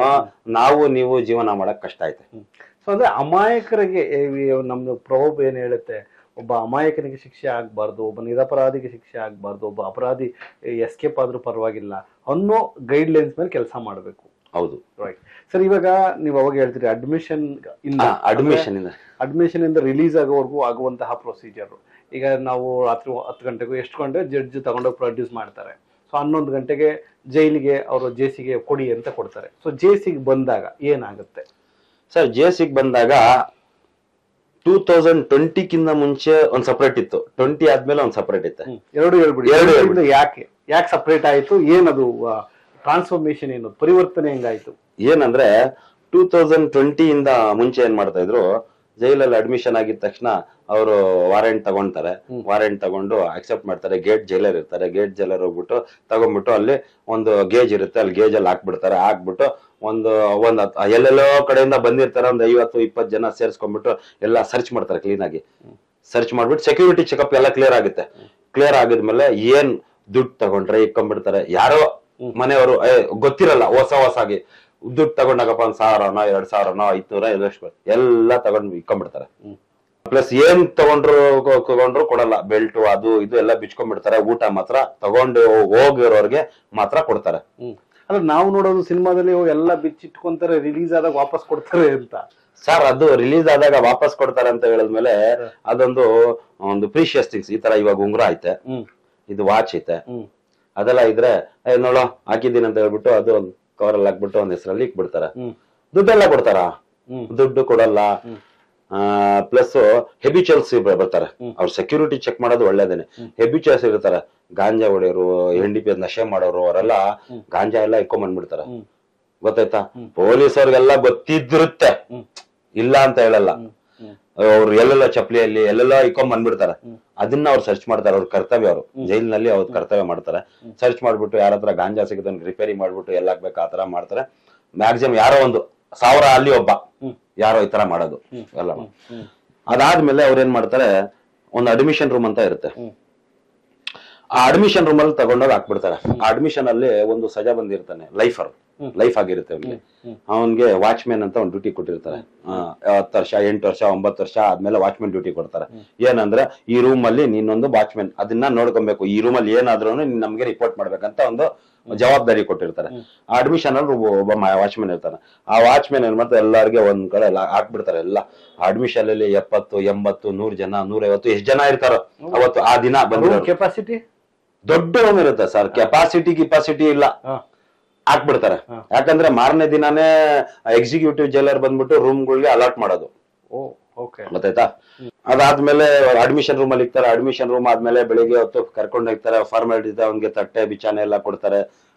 ನಾವು ನೀವು ಜೀವನ ಮಾಡಕ್ ಕಷ್ಟ ಐತೆ. ಸೊ ಅಂದ್ರೆ ಅಮಾಯಕರಿಗೆ ನಮ್ದು ಪ್ರಭಾವ ಏನ್ ಹೇಳುತ್ತೆ, ಒಬ್ಬ ಅಮಾಯಕನಿಗೆ ಶಿಕ್ಷೆ ಆಗ್ಬಾರ್ದು, ಒಬ್ಬ ನಿರಪರಾಧಿಗೆ ಶಿಕ್ಷೆ ಆಗ್ಬಾರ್ದು, ಒಬ್ಬ ಅಪರಾಧಿ ಎಸ್ಕೇಪ್ ಆದ್ರೂ ಪರವಾಗಿಲ್ಲ ಅನ್ನೋ ಗೈಡ್ ಲೈನ್ಸ್ ಮೇಲೆ ಕೆಲಸ ಮಾಡಬೇಕು. ಹೌದು, ರೈಟ್ ಸರ್. ಇವಾಗ ನೀವು ಅವಾಗ ಹೇಳ್ತೀರಿ ಅಡ್ಮಿಷನ್ ಇಂದ ರಿಲೀಸ್ ಆಗೋವರೆಗೂ ಆಗುವಂತಹ ಪ್ರೊಸೀಜರ್. ಈಗ ನಾವು ರಾತ್ರಿ 10 ಗಂಟೆಗೂ ಎಷ್ಟು ಗಂಟೆ ಜಡ್ಜ್ ತಗೊಂಡೋಗಿ ಪ್ರೊಡ್ಯೂಸ್ ಮಾಡ್ತಾರೆ. ಸೊ 11 ಗಂಟೆಗೆ ಜೈಲಿಗೆ ಅವರು ಜೇಸಿಗೆ ಕೊಡಿ ಅಂತ ಕೊಡ್ತಾರೆ. ಸೊ ಜೇಸಿಗೆ ಬಂದಾಗ ಏನಾಗುತ್ತೆ ಸರ್? ಜೇಸಿಗೆ ಬಂದಾಗ 2020 ಮುಂಚೆ ಒಂದ್ ಸಪರೇಟ್ ಇತ್ತು, 20 ಆದ್ಮೇಲೆ ಒಂದ್ ಸಪರೇಟ್ ಇತ್ತು. ಎರಡು ಹೇಳ್ಬಿಡಿ. ಯಾಕೆ ಸಪರೇಟ್ ಆಯ್ತು? ಏನದು ಟ್ರಾನ್ಸ್ಫಾರ್ಮೇಶನ್, ಏನು ಪರಿವರ್ತನೆ ಹೆಂಗಾಯ್ತು? ಏನಂದ್ರೆ 2020 ಇಂದ ಮುಂಚೆ ಏನ್ ಮಾಡ್ತಾ ಇದ್ರು, ಜೈಲಲ್ಲಿ ಅಡ್ಮಿಷನ್ ಆಗಿದ ತಕ್ಷಣ ಅವರು ವಾರೆಂಟ್ ತಗೊಂತಾರೆ. ವಾರೆಂಟ್ ತಗೊಂಡು ಅಕ್ಸೆಪ್ಟ್ ಮಾಡ್ತಾರೆ. ಗೇಟ್ ಜೈಲರ್ ಇರ್ತಾರೆ. ಗೇಟ್ ಜೈಲರ್ ಹೋಗ್ಬಿಟ್ಟು ತಗೊಂಡ್ಬಿಟ್ಟು ಅಲ್ಲಿ ಒಂದು ಗೇಜ್ ಇರುತ್ತೆ, ಅಲ್ಲಿ ಗೇಜ್ ಅಲ್ಲಿ ಹಾಕ್ಬಿಡ್ತಾರೆ. ಹಾಕ್ಬಿಟ್ಟು ಒಂದ್ ಎಲ್ಲೆಲ್ಲೋ ಕಡೆಯಿಂದ ಬಂದಿರ್ತಾರೆ, ಒಂದ್ 50-20 ಜನ ಸೇರ್ಸ್ಕೊಂಡ್ಬಿಟ್ಟು ಎಲ್ಲ ಸರ್ಚ್ ಮಾಡ್ತಾರೆ. ಕ್ಲೀನ್ ಆಗಿ ಸರ್ಚ್ ಮಾಡ್ಬಿಟ್ಟು ಸೆಕ್ಯೂರಿಟಿ ಚೆಕಪ್ ಎಲ್ಲ ಕ್ಲಿಯರ್ ಆಗುತ್ತೆ. ಕ್ಲಿಯರ್ ಆಗಿದ್ಮೇಲೆ ಏನ್ ದುಡ್ಡು ತಗೊಂಡ್ರೆ ಇಕ್ಕೊಂಡ್ಬಿಡ್ತಾರೆ. ಯಾರೋ ಮನೆಯವರು ಗೊತ್ತಿರಲ್ಲ, ಹೊಸಾಗಿ ದುಡ್ಡು ತಗೊಂಡಾಗಪ್ಪ 1,000ನೋ 2,000ನೋ 500 ಎಲ್ಲ ತಗೊಂಡು ಇಕ್ಕೊಂಡ್ಬಿಡ್ತಾರೆ. ಪ್ಲಸ್ ಏನ್ ತಗೊಂಡ್ರು ಕೊಡಲ್ಲ. ಬೆಲ್ಟು ಅದು ಇದು ಎಲ್ಲ ಬಿಚ್ಕೊಂಡ್ಬಿಡ್ತಾರೆ. ಊಟ ಮಾತ್ರ ತಗೊಂಡು ಹೋಗಿರೋರ್ಗೆ ಮಾತ್ರ ಕೊಡ್ತಾರೆ. ಅಲ್ಲ, ನಾವು ನೋಡೋದು ಸಿನಿಮಾದಲ್ಲಿ ಎಲ್ಲ ಬಿಚ್ಚಿಟ್ಕೊಂತಾರೆ, ರಿಲೀಸ್ ಆದಾಗ ವಾಪಸ್ ಕೊಡ್ತಾರೆ ಅಂತ. ಸರ್, ಅದು ರಿಲೀಸ್ ಆದಾಗ ವಾಪಸ್ ಕೊಡ್ತಾರೆ ಅಂತ ಹೇಳಿದ್ಮೇಲೆ ಒಂದು ಪ್ರೀಶಿಯಸ್ ಥಿಂಗ್ಸ್. ಈ ತರ ಇವಾಗ ಉಂಗುರ ಐತೆ, ಇದು ವಾಚ್ ಐತೆ, ಅದೆಲ್ಲ ಇದ್ರೆ ನೋಡೋ ಹಾಕಿದ್ದೀನಿ ಅಂತ ಹೇಳ್ಬಿಟ್ಟು ಅದು ಒಂದು ಕವರಲ್ಲಿ ಹಾಕ್ಬಿಟ್ಟು ಒಂದ್ ಹೆಸರಲ್ಲಿ ಇಕ್ಬಿಡ್ತಾರೆ. ದುಡ್ಡೆಲ್ಲ ಕೊಡ್ತಾರ? ದುಡ್ಡು ಕೊಡಲ್ಲ. ಪ್ಲಸ್ ಹೆಬಿಚುವಲ್ಸ್ ಬರ್ತಾರೆ. ಅವ್ರು ಸೆಕ್ಯೂರಿಟಿ ಚೆಕ್ ಮಾಡೋದು ಒಳ್ಳೇದೇನೆ. ಹೆಬಿಚುವಲ್ಸ್ ಇರ್ತಾರೆ, ಗಾಂಜಾ ಹೊಡೆಯೋರು, NDP ನಶೆ ಮಾಡೋರು, ಅವರೆಲ್ಲ ಗಾಂಜಾ ಎಲ್ಲ ಇಕ್ಕೊಂಡ್ ಬಂದ್ಬಿಡ್ತಾರೆ. ಗೊತ್ತಾಯ್ತಾ? ಪೊಲೀಸ್ ಅವ್ರಿಗೆಲ್ಲ ಗೊತ್ತಿದ್ದಿರುತ್ತೆ, ಇಲ್ಲ ಅಂತ ಹೇಳಲ್ಲ. ಅವ್ರು ಎಲ್ಲೆಲ್ಲ ಚಪ್ಲಿಯಲ್ಲಿ ಎಲ್ಲೆಲ್ಲ ಇಕ್ಕೊಂಡ್ ಬಂದ್ಬಿಡ್ತಾರೆ. ಅದನ್ನ ಅವ್ರು ಸರ್ಚ್ ಮಾಡ್ತಾರೆ. ಅವ್ರ ಕರ್ತವ್ಯ, ಅವರು ಜೈಲಿನಲ್ಲಿ ಅವ್ರ ಕರ್ತವ್ಯ ಮಾಡ್ತಾರೆ. ಸರ್ಚ್ ಮಾಡ್ಬಿಟ್ಟು ಯಾರ ಹತ್ರ ಗಾಂಜಾ ಸಿಗುತ್ತೆ ರಿಪೇರಿ ಮಾಡ್ಬಿಟ್ಟು ಎಲ್ಲ ಹಾಕ್ಬೇಕು, ಆತರ ಮಾಡ್ತಾರೆ. ಮ್ಯಾಕ್ಸಿಮಮ್ ಯಾರೋ 1,000 ಅಲ್ಲಿ ಒಬ್ಬ ಯಾರೋ ಈ ತರ ಮಾಡೋದು ಎಲ್ಲ. ಅದಾದ್ಮೇಲೆ ಅವ್ರ ಏನ್ ಮಾಡ್ತಾರೆ, ಒಂದು ಅಡ್ಮಿಷನ್ ರೂಮ್ ಅಂತ ಇರುತ್ತೆ. ಆ ಅಡ್ಮಿಷನ್ ರೂಮ್ ಅಲ್ಲಿ ತಗೊಂಡೋಗಿ ಹಾಕ್ಬಿಡ್ತಾರೆ. ಆ ಅಡ್ಮಿಷನ್ ಅಲ್ಲಿ ಒಂದು ಸಜಾ ಬಂದಿರ್ತಾನೆ, ಲೈಫ್ ಆಗಿರುತ್ತೆ ಅವನಿಗೆ. ಅವನ್ಗೆ ವಾಚ್ಮ್ಯಾನ್ ಅಂತ ಒಂದು ಡ್ಯೂಟಿ ಕೊಟ್ಟಿರ್ತಾರೆ. 10 ವರ್ಷ 8 ವರ್ಷ 9 ವರ್ಷ ಆದ್ಮೇಲೆ ವಾಚ್ಮ್ಯಾನ್ ಡ್ಯೂಟಿ ಕೊಡ್ತಾರೆ. ಏನಂದ್ರೆ ಈ ರೂಮ್ ಅಲ್ಲಿ ನೀನೊಂದು ವಾಚ್ಮ್ಯಾನ್, ಅದನ್ನ ನೋಡ್ಕೊಬೇಕು. ಈ ರೂಮ್ ಅಲ್ಲಿ ಏನಾದ್ರೂ ನಮ್ಗೆ ರಿಪೋರ್ಟ್ ಮಾಡ್ಬೇಕಂತ ಒಂದು ಜವಾಬ್ದಾರಿ ಕೊಟ್ಟಿರ್ತಾರೆ. ಆ ಅಡ್ಮಿಷನ್ ಅಲ್ಲಿ ಒಬ್ಬ ವಾಚ್ಮ್ಯಾನ್ ಇರ್ತಾನೆ. ಆ ವಾಚ್ಮ್ಯಾನ್ ಏನ್ ಮಾಡ್ತಾರೆ, ಎಲ್ಲಾರ್ಗೆ ಒಂದ್ ಕಡೆ ಹಾಕ್ಬಿಡ್ತಾರೆ. ಎಲ್ಲ ಅಡ್ಮಿಷನ್ ಅಲ್ಲಿ 70, 80, 100 ಜನ, 150 ಎಷ್ಟು ಜನ ಇರ್ತಾರೋ ಅವತ್ತು ಆ ದಿನ ಬಂದಿರೋ ಕೆಪಾಸಿಟಿ ದೊಡ್ಡ ರೂಮ್ ಇರುತ್ತೆ ಸರ್. ಕೆಪಾಸಿಟಿ ಇಲ್ಲ, ಹಾಕ್ಬಿಡ್ತಾರೆ. ಯಾಕಂದ್ರೆ ಮಾರನೇ ದಿನಾನೇ ಎಕ್ಸಿಕ್ಯೂಟಿವ್ ಜೈಲರ್ ಬಂದ್ಬಿಟ್ಟು ರೂಮ್ಗಳಿಗೆ ಅಲಾಟ್ ಮಾಡೋದು. ಗೊತ್ತಾಯ್ತಾ? ಅದಾದ್ಮೇಲೆ ಅಡ್ಮಿಷನ್ ರೂಮ್ ಅಲ್ಲಿ ಇರ್ತಾರೆ. ಅಡ್ಮಿಷನ್ ರೂಮ್ ಆದ್ಮೇಲೆ ಬೆಳಿಗ್ಗೆ ಹೊತ್ತು ಕರ್ಕೊಂಡು ಹೋಗ್ತಾರೆ. ಫಾರ್ಮಾಲಿಟಿ ಇದೆ, ಅವ್ನಿಗೆ ತಟ್ಟೆ ಬಿಚಾನೆ ಎಲ್ಲ ಕೊಡ್ತಾರೆ.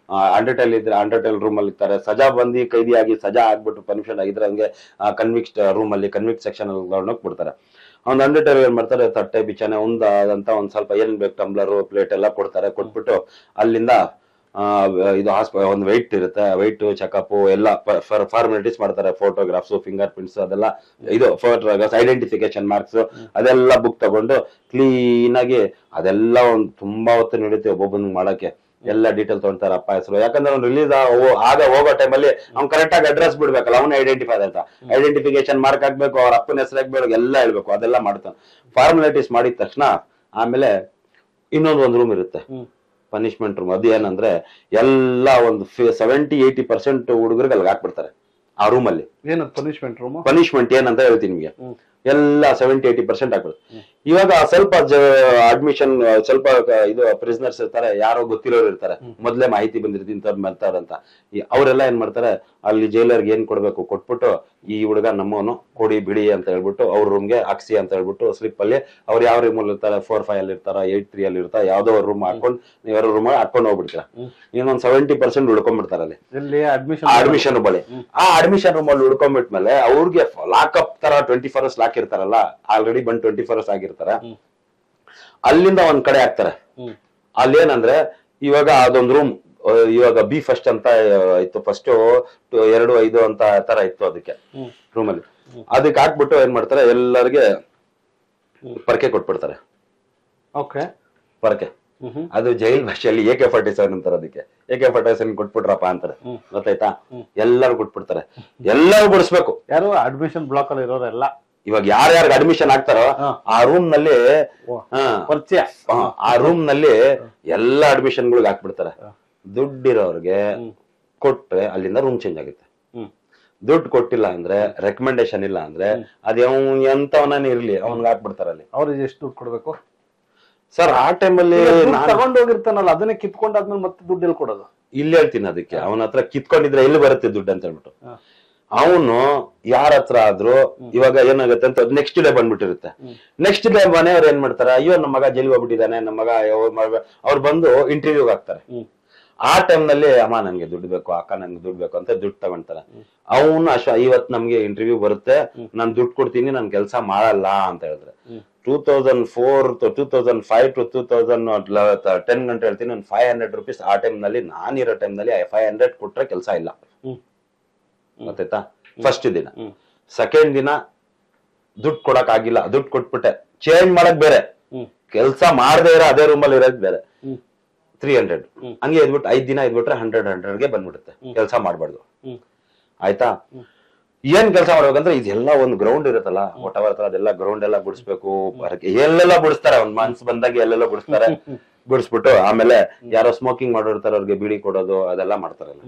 ಅಂಡರ್ಟೈಲ್ ಇದ್ರೆ ಅಂಡರ್ಟೈಲ್ ರೂಮ್ ಅಲ್ಲಿ ಇರ್ತಾರೆ. ಸಜಾ ಬಂದಿ ಕೈದಿಯಾಗಿ ಸಜಾ ಆಗ್ಬಿಟ್ಟು ಪರ್ಮಿಷನ್ ಆಗಿದ್ರೆ ಹಂಗೆ ಕನ್ವಿಕ್ಟ್ ರೂಮ್ ಅಲ್ಲಿ ಕನ್ವಿಕ್ಟ್ ಸೆಕ್ಷನ್ ಅಲ್ಲಿ ಬಿಡ್ತಾರೆ. ಅವ್ನ್ ಅಂಡರ್ಟೈಲ್ ಏನ್ ಮಾಡ್ತಾರೆ, ತಟ್ಟೆ ಬಿಚಾನೆ ಅದಂತ ಒಂದ್ ಸ್ವಲ್ಪ ಏನ್ ಬೇಕು ಟಂಬ್ಲರ್ ಪ್ಲೇಟ್ ಎಲ್ಲ ಕೊಡ್ತಾರೆ. ಕೊಟ್ಬಿಟ್ಟು ಅಲ್ಲಿಂದ ಇದು ಒಂದು ವೆಯ್ಟ್ ಇರುತ್ತೆ, ವೆಯ್ಟ್ ಚೆಕಪ್ ಎಲ್ಲ ಫಾರ್ಮಾಲಿಟೀಸ್ ಮಾಡ್ತಾರೆ. ಫೋಟೋಗ್ರಾಫ್ಸ್, ಫಿಂಗರ್ ಪ್ರಿಂಟ್ಸ್, ಅದೆಲ್ಲ ಇದು ಫೋಟೋಗ್ರಾಫ್ಸ್, ಐಡೆಂಟಿಫಿಕೇಶನ್ ಮಾರ್ಕ್ಸ್ ಅದೆಲ್ಲ ಬುಕ್ ತಗೊಂಡು ಕ್ಲೀನ್ ಆಗಿ ಅದೆಲ್ಲ ಒಂದು ತುಂಬಾ ಹೊತ್ತು ನಡೆಯುತ್ತೆ ಒಬ್ಬೊಬ್ಬನ ಮಾಡಕ್ಕೆ. ಎಲ್ಲ ಡೀಟೇಲ್ ತಗೊಂತಾರೆ, ಅಪ್ಪ ಹೆಸರು. ಯಾಕಂದ್ರೆ ಅವ್ನು ರಿಲೀಸ್ ಹೋಗೋ ಟೈಮಲ್ಲಿ ಅವ್ನು ಕರೆಕ್ಟ್ ಆಗಿ ಅಡ್ರೆಸ್ ಬಿಡ್ಬೇಕಲ್ಲ, ಅವನೇ ಐಡೆಂಟಿಫೈ ಅಂತ ಐಡೆಂಟಿಫಿಕೇಶನ್ ಮಾರ್ಕ್ ಹಾಕ್ಬೇಕು, ಅವ್ರ ಅಪ್ಪನ ಹೆಸರು ಹಾಕ್ಬೇಕು, ಎಲ್ಲ ಹೇಳ್ಬೇಕು. ಅದೆಲ್ಲ ಮಾಡ್ತಾನೆ. ಫಾರ್ಮಾಲಿಟೀಸ್ ಮಾಡಿದ ತಕ್ಷಣ ಆಮೇಲೆ ಇನ್ನೊಂದು ರೂಮ್ ಇರುತ್ತೆ, ಪನಿಷ್ಮೆಂಟ್ ರೂಮ್. ಅದು ಏನಂದ್ರೆ ಎಲ್ಲ ಒಂದು 70-80% ಹುಡುಗರಿಗೆ ಅಲ್ಲಿಗೆ ಹಾಕ್ಬಿಡ್ತಾರೆ ಆ ರೂಮ್ ಅಲ್ಲಿ. ಪನಿಷ್ಮೆಂಟ್ ಏನಂತ ಹೇಳ್ತೀನಿ ನಿಮ್ಗೆ. ಎಲ್ಲ 70-80% ಹಾಕ್ಬಿಡುತ್ತೆ. ಇವಾಗ ಸ್ವಲ್ಪ ಅಡ್ಮಿಷನ್ ಸ್ವಲ್ಪ ಇದು ಪ್ರಿಸ್ನರ್ಸ್ ಇರ್ತಾರೆ, ಯಾರೋ ಗೊತ್ತಿರೋರು ಇರ್ತಾರೆ, ಮೊದ್ಲೇ ಮಾಹಿತಿ ಬಂದಿರ್ತೀನಿ ಅಂತ ಅವರೆಲ್ಲ ಏನ್ ಮಾಡ್ತಾರೆ, ಅಲ್ಲಿ ಜೈಲರ್ಗೆ ಏನ್ ಕೊಡ್ಬೇಕು ಕೊಟ್ಬಿಟ್ಟು, ಈ ಹುಡುಗ ನಮ್ಮವನು ಕೊಡಿ ಬಿಡಿ ಅಂತ ಹೇಳ್ಬಿಟ್ಟು ಅವ್ರ ರೂಮ್ಗೆ ಹಾಕ್ಸಿ ಅಂತ ಹೇಳ್ಬಿಟ್ಟು ಸ್ಲಿಪ್ ಅಲ್ಲಿ ಅವ್ರು ಯಾವ ರೂಮ್ ಅಲ್ಲಿ ಇರ್ತಾರೆ, 4-5 ಅಲ್ಲಿ ಇರ್ತಾರ, 8-3 ಅಲ್ಲಿ ಇರ್ತಾರೆ, ಯಾವ್ದೋ ರೂಮ್ ಹಾಕೊಂಡು ನೀವ್ ರೂಮ್ ಹಾಕೊಂಡು ಹೋಗ್ಬಿಡ್ತೀರಾ. ಇನ್ನೊಂದ್ 70% ಉಳ್ಕೊಂಡ್ಬಿಡ್ತಾರೆ ಅಲ್ಲಿ ಅಡ್ಮಿಷನ್ ಬಳಿ. ಆ ಅಡ್ಮಿಷನ್ ರೂಮ್ ಅಲ್ಲಿ ಉಳ್ಕೊಂಡ್ಬಿಟ್ಮೇಲೆ ಅವ್ರಿಗೆ ಲಾಕಪ್ ತರ 24 hours ಲಾಕ್ ಇರ್ತಾರಲ್ಲ, ಆಲ್ರೆಡಿ ಬಂದ್ 24 hours ಆಗಿರ್ತಾರೆ. ಅಲ್ಲಿಂದ ಒಂದ್ ಕಡೆ ಹಾಕ್ತಾರೆ. ಅಲ್ಲೇನಂದ್ರೆ ಇವಾಗ ಅದೊಂದು ರೂಮ್, ಇವಾಗ B ಫಸ್ಟ್ ಅಂತ ಇತ್ತು, ಫಸ್ಟ್ 2-5 ಅಂತ ತರ ಇತ್ತು ಅದಕ್ಕೆ ರೂಮ್ ಅಲ್ಲಿ. ಅದಕ್ಕೆ ಹಾಕ್ಬಿಟ್ಟು ಏನ್ ಮಾಡ್ತಾರೆ, ಎಲ್ಲರಿಗೆ ಪರ್ಕೆ ಕೊಟ್ಬಿಡ್ತಾರೆ. ಪರ್ಕೆ ಅದು ಜೈಲ್ ಭಾಷೆಯಲ್ಲಿ AK-47 ಅಂತಾರೆ. ಅದಕ್ಕೆ AK-47 ಕೊಟ್ಬಿಟ್ರಪ್ಪ ಅಂತಾರೆ. ಗೊತ್ತಾಯ್ತಾ? ಎಲ್ಲರೂ ಕೊಟ್ಬಿಡ್ತಾರೆ. ಎಲ್ಲರೂ ಬಿಡಿಸ್ಬೇಕು. ಯಾರು ಅಡ್ಮಿಷನ್ ಬ್ಲಾಕ್ ಅಲ್ಲಿ ಇರೋರೆಲ್ಲ ಇವಾಗ ಯಾರ್ಯಾರಿಗೆ ಅಡ್ಮಿಷನ್ ಆಗ್ತಾರೋ ಆ ರೂಮ್ ನಲ್ಲಿ ಪರಿಚಯ, ಆ ರೂಮ್ ನಲ್ಲಿ ಎಲ್ಲಾ ಅಡ್ಮಿಷನ್ ಗಳಿಗೆ ಹಾಕ್ಬಿಡ್ತಾರೆ. ದುಡ್ಡಿರೋರ್ಗೆ ಕೊಟ್ರೆ ಅಲ್ಲಿಂದ ರೂಮ್ ಚೇಂಜ್ ಆಗುತ್ತೆ. ದುಡ್ಡು ಕೊಟ್ಟಿಲ್ಲ ಅಂದ್ರೆ, ರೆಕಮೆಂಡೇಶನ್ ಇಲ್ಲ ಅಂದ್ರೆ, ಅದ್ ಎಂತವನೇ ಇರ್ಲಿ ಅವ್ನ್ಗೆ ಹಾಕ್ಬಿಡ್ತಾರ ಅಲ್ಲಿ. ಅವ್ರಿಗೆ ಎಷ್ಟು ದುಡ್ಡು ಕೊಡ್ಬೇಕು ಸರ್? ಆ ಟೈಮಲ್ಲಿ ತಗೊಂಡ್ ಹೋಗಿರ್ತಾನಲ್ಲ, ಅದನ್ನೇ ಕಿತ್ಕೊಂಡಾದ್ಮೇಲೆ ಮತ್ತೆ ದುಡ್ಡು ಎಲ್ಲಿ ಕೊಡೋದು? ಇಲ್ಲಿ ಹೇಳ್ತೀನಿ, ಅದಕ್ಕೆ ಅವನ ಹತ್ರ ಕಿತ್ಕೊಂಡಿದ್ರೆ ಎಲ್ಲಿ ಬರುತ್ತೆ ದುಡ್ಡು ಅಂತ ಹೇಳ್ಬಿಟ್ಟು. ಅವನು ಯಾರ ಹತ್ರ ಆದ್ರೂ ಇವಾಗ ಏನಾಗುತ್ತೆ ಅಂತ ನೆಕ್ಸ್ಟ್ ಡೇ ಬಂದ್ಬಿಟ್ಟಿರುತ್ತೆ. ನೆಕ್ಸ್ಟ್ ಡೇ ಮನೆಯವ್ರು ಏನ್ ಮಾಡ್ತಾರೆ, ಅಯ್ಯೋ ನಮ್ಮ ಮಗ ಜೈಲಿಗೆ ಹೋಗ್ಬಿಟ್ಟಿದ್ದಾನೆ, ನಮ್ಮ ಮಗ ಅವ್ರು ಬಂದು ಇಂಟರ್ವ್ಯೂಗ್ ಹಾಕ್ತಾರೆ. ಆ ಟೈಮ್ ನಲ್ಲಿ ಅಮ್ಮ ನನ್ಗೆ ದುಡ್ಡು ಬೇಕು, ಅಕ್ಕ ನನ್ಗೆ ದುಡ್ಡು ಬೇಕು ಅಂತ ದುಡ್ಡು ತಗೊಂತಾರೆ. ಅವನು ಇವತ್ ನಮ್ಗೆ ಇಂಟರ್ವ್ಯೂ ಬರುತ್ತೆ, ನಾನ್ ದುಡ್ಡು ಕೊಡ್ತೀನಿ, ನಾನ್ ಕೆಲಸ ಮಾಡಲ್ಲ ಅಂತ ಹೇಳಿದ್ರೆ 2004 to 2005 to 2010 ಗಂಟೆ ಹೇಳ್ತೀನಿ, ನಾನು 500 rupees ಆ ಟೈಮ್ ನಲ್ಲಿ, ನಾನಿರೋ ಟೈಮ್ ನಲ್ಲಿ 500 ಕೊಟ್ರೆ ಕೆಲಸ ಇಲ್ಲ. ಗೊತ್ತಾಯ್ತಾ? ಫಸ್ಟ್ ದಿನ. ಸೆಕೆಂಡ್ ದಿನ ದುಡ್ಡು ಕೊಡಕ್ ಆಗಿಲ್ಲ, ದುಡ್ಡು ಕೊಟ್ಬಿಟ್ಟೆ, ಚೇಂಜ್ ಮಾಡಕ್ ಬೇರೆ, ಕೆಲ್ಸ ಮಾಡದೇ ಇರೋ ಅದೇ ರೂಮಲ್ಲಿ ಇರೋದ್ ಬೇರೆ, 300. ಹಂಗೆ ಇದ್ಬಿಟ್ಟು 5 ದಿನ ಇದ್ಬಿಟ್ರೆ 100ಗೆ ಬಂದ್ಬಿಡುತ್ತೆ. ಕೆಲಸ ಮಾಡ್ಬಾರ್ದು. ಆಯ್ತಾ? ಏನ್ ಕೆಲಸ ಮಾಡ್ಬೇಕಂದ್ರೆ ಇದೆಲ್ಲ ಒಂದು ಗ್ರೌಂಡ್ ಇರುತ್ತಲ್ಲ, ಒಟ್ಟವರ ಅದೆಲ್ಲ ಗ್ರೌಂಡ್ ಎಲ್ಲ ಗುಡಿಸ್ಬೇಕು. ಎಲ್ಲೆಲ್ಲ ಗುಡಿಸ್ತಾರೆ, ಒಂದ್ ಮನ್ಸು ಬಂದಾಗ ಎಲ್ಲೆಲ್ಲ ಗುಡಿಸ್ತಾರೆ. ಗುಡಿಸ್ಬಿಟ್ಟು ಆಮೇಲೆ ಯಾರೋ ಸ್ಮೋಕಿಂಗ್ ಮಾಡೋರ್ತಾರೆ, ಅವ್ರಿಗೆ ಬೀಡಿ ಕೊಡೋದು ಅದೆಲ್ಲ ಮಾಡ್ತಾರಲ್ಲ.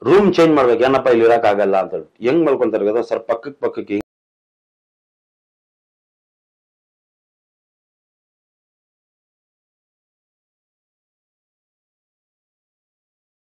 ರೂಮ್ ಚೇಂಜ್ ಮಾಡ್ಬೇಕು, ಏನಪ್ಪ ಇಲ್ಲಿ ಇರಕ್ ಆಗಲ್ಲ ಅಂತ ಹೆಂಗ್ ಮಲ್ಕೊಂತಾರೆ ಸರ್, ಪಕ್ಕಕ್ಕೆ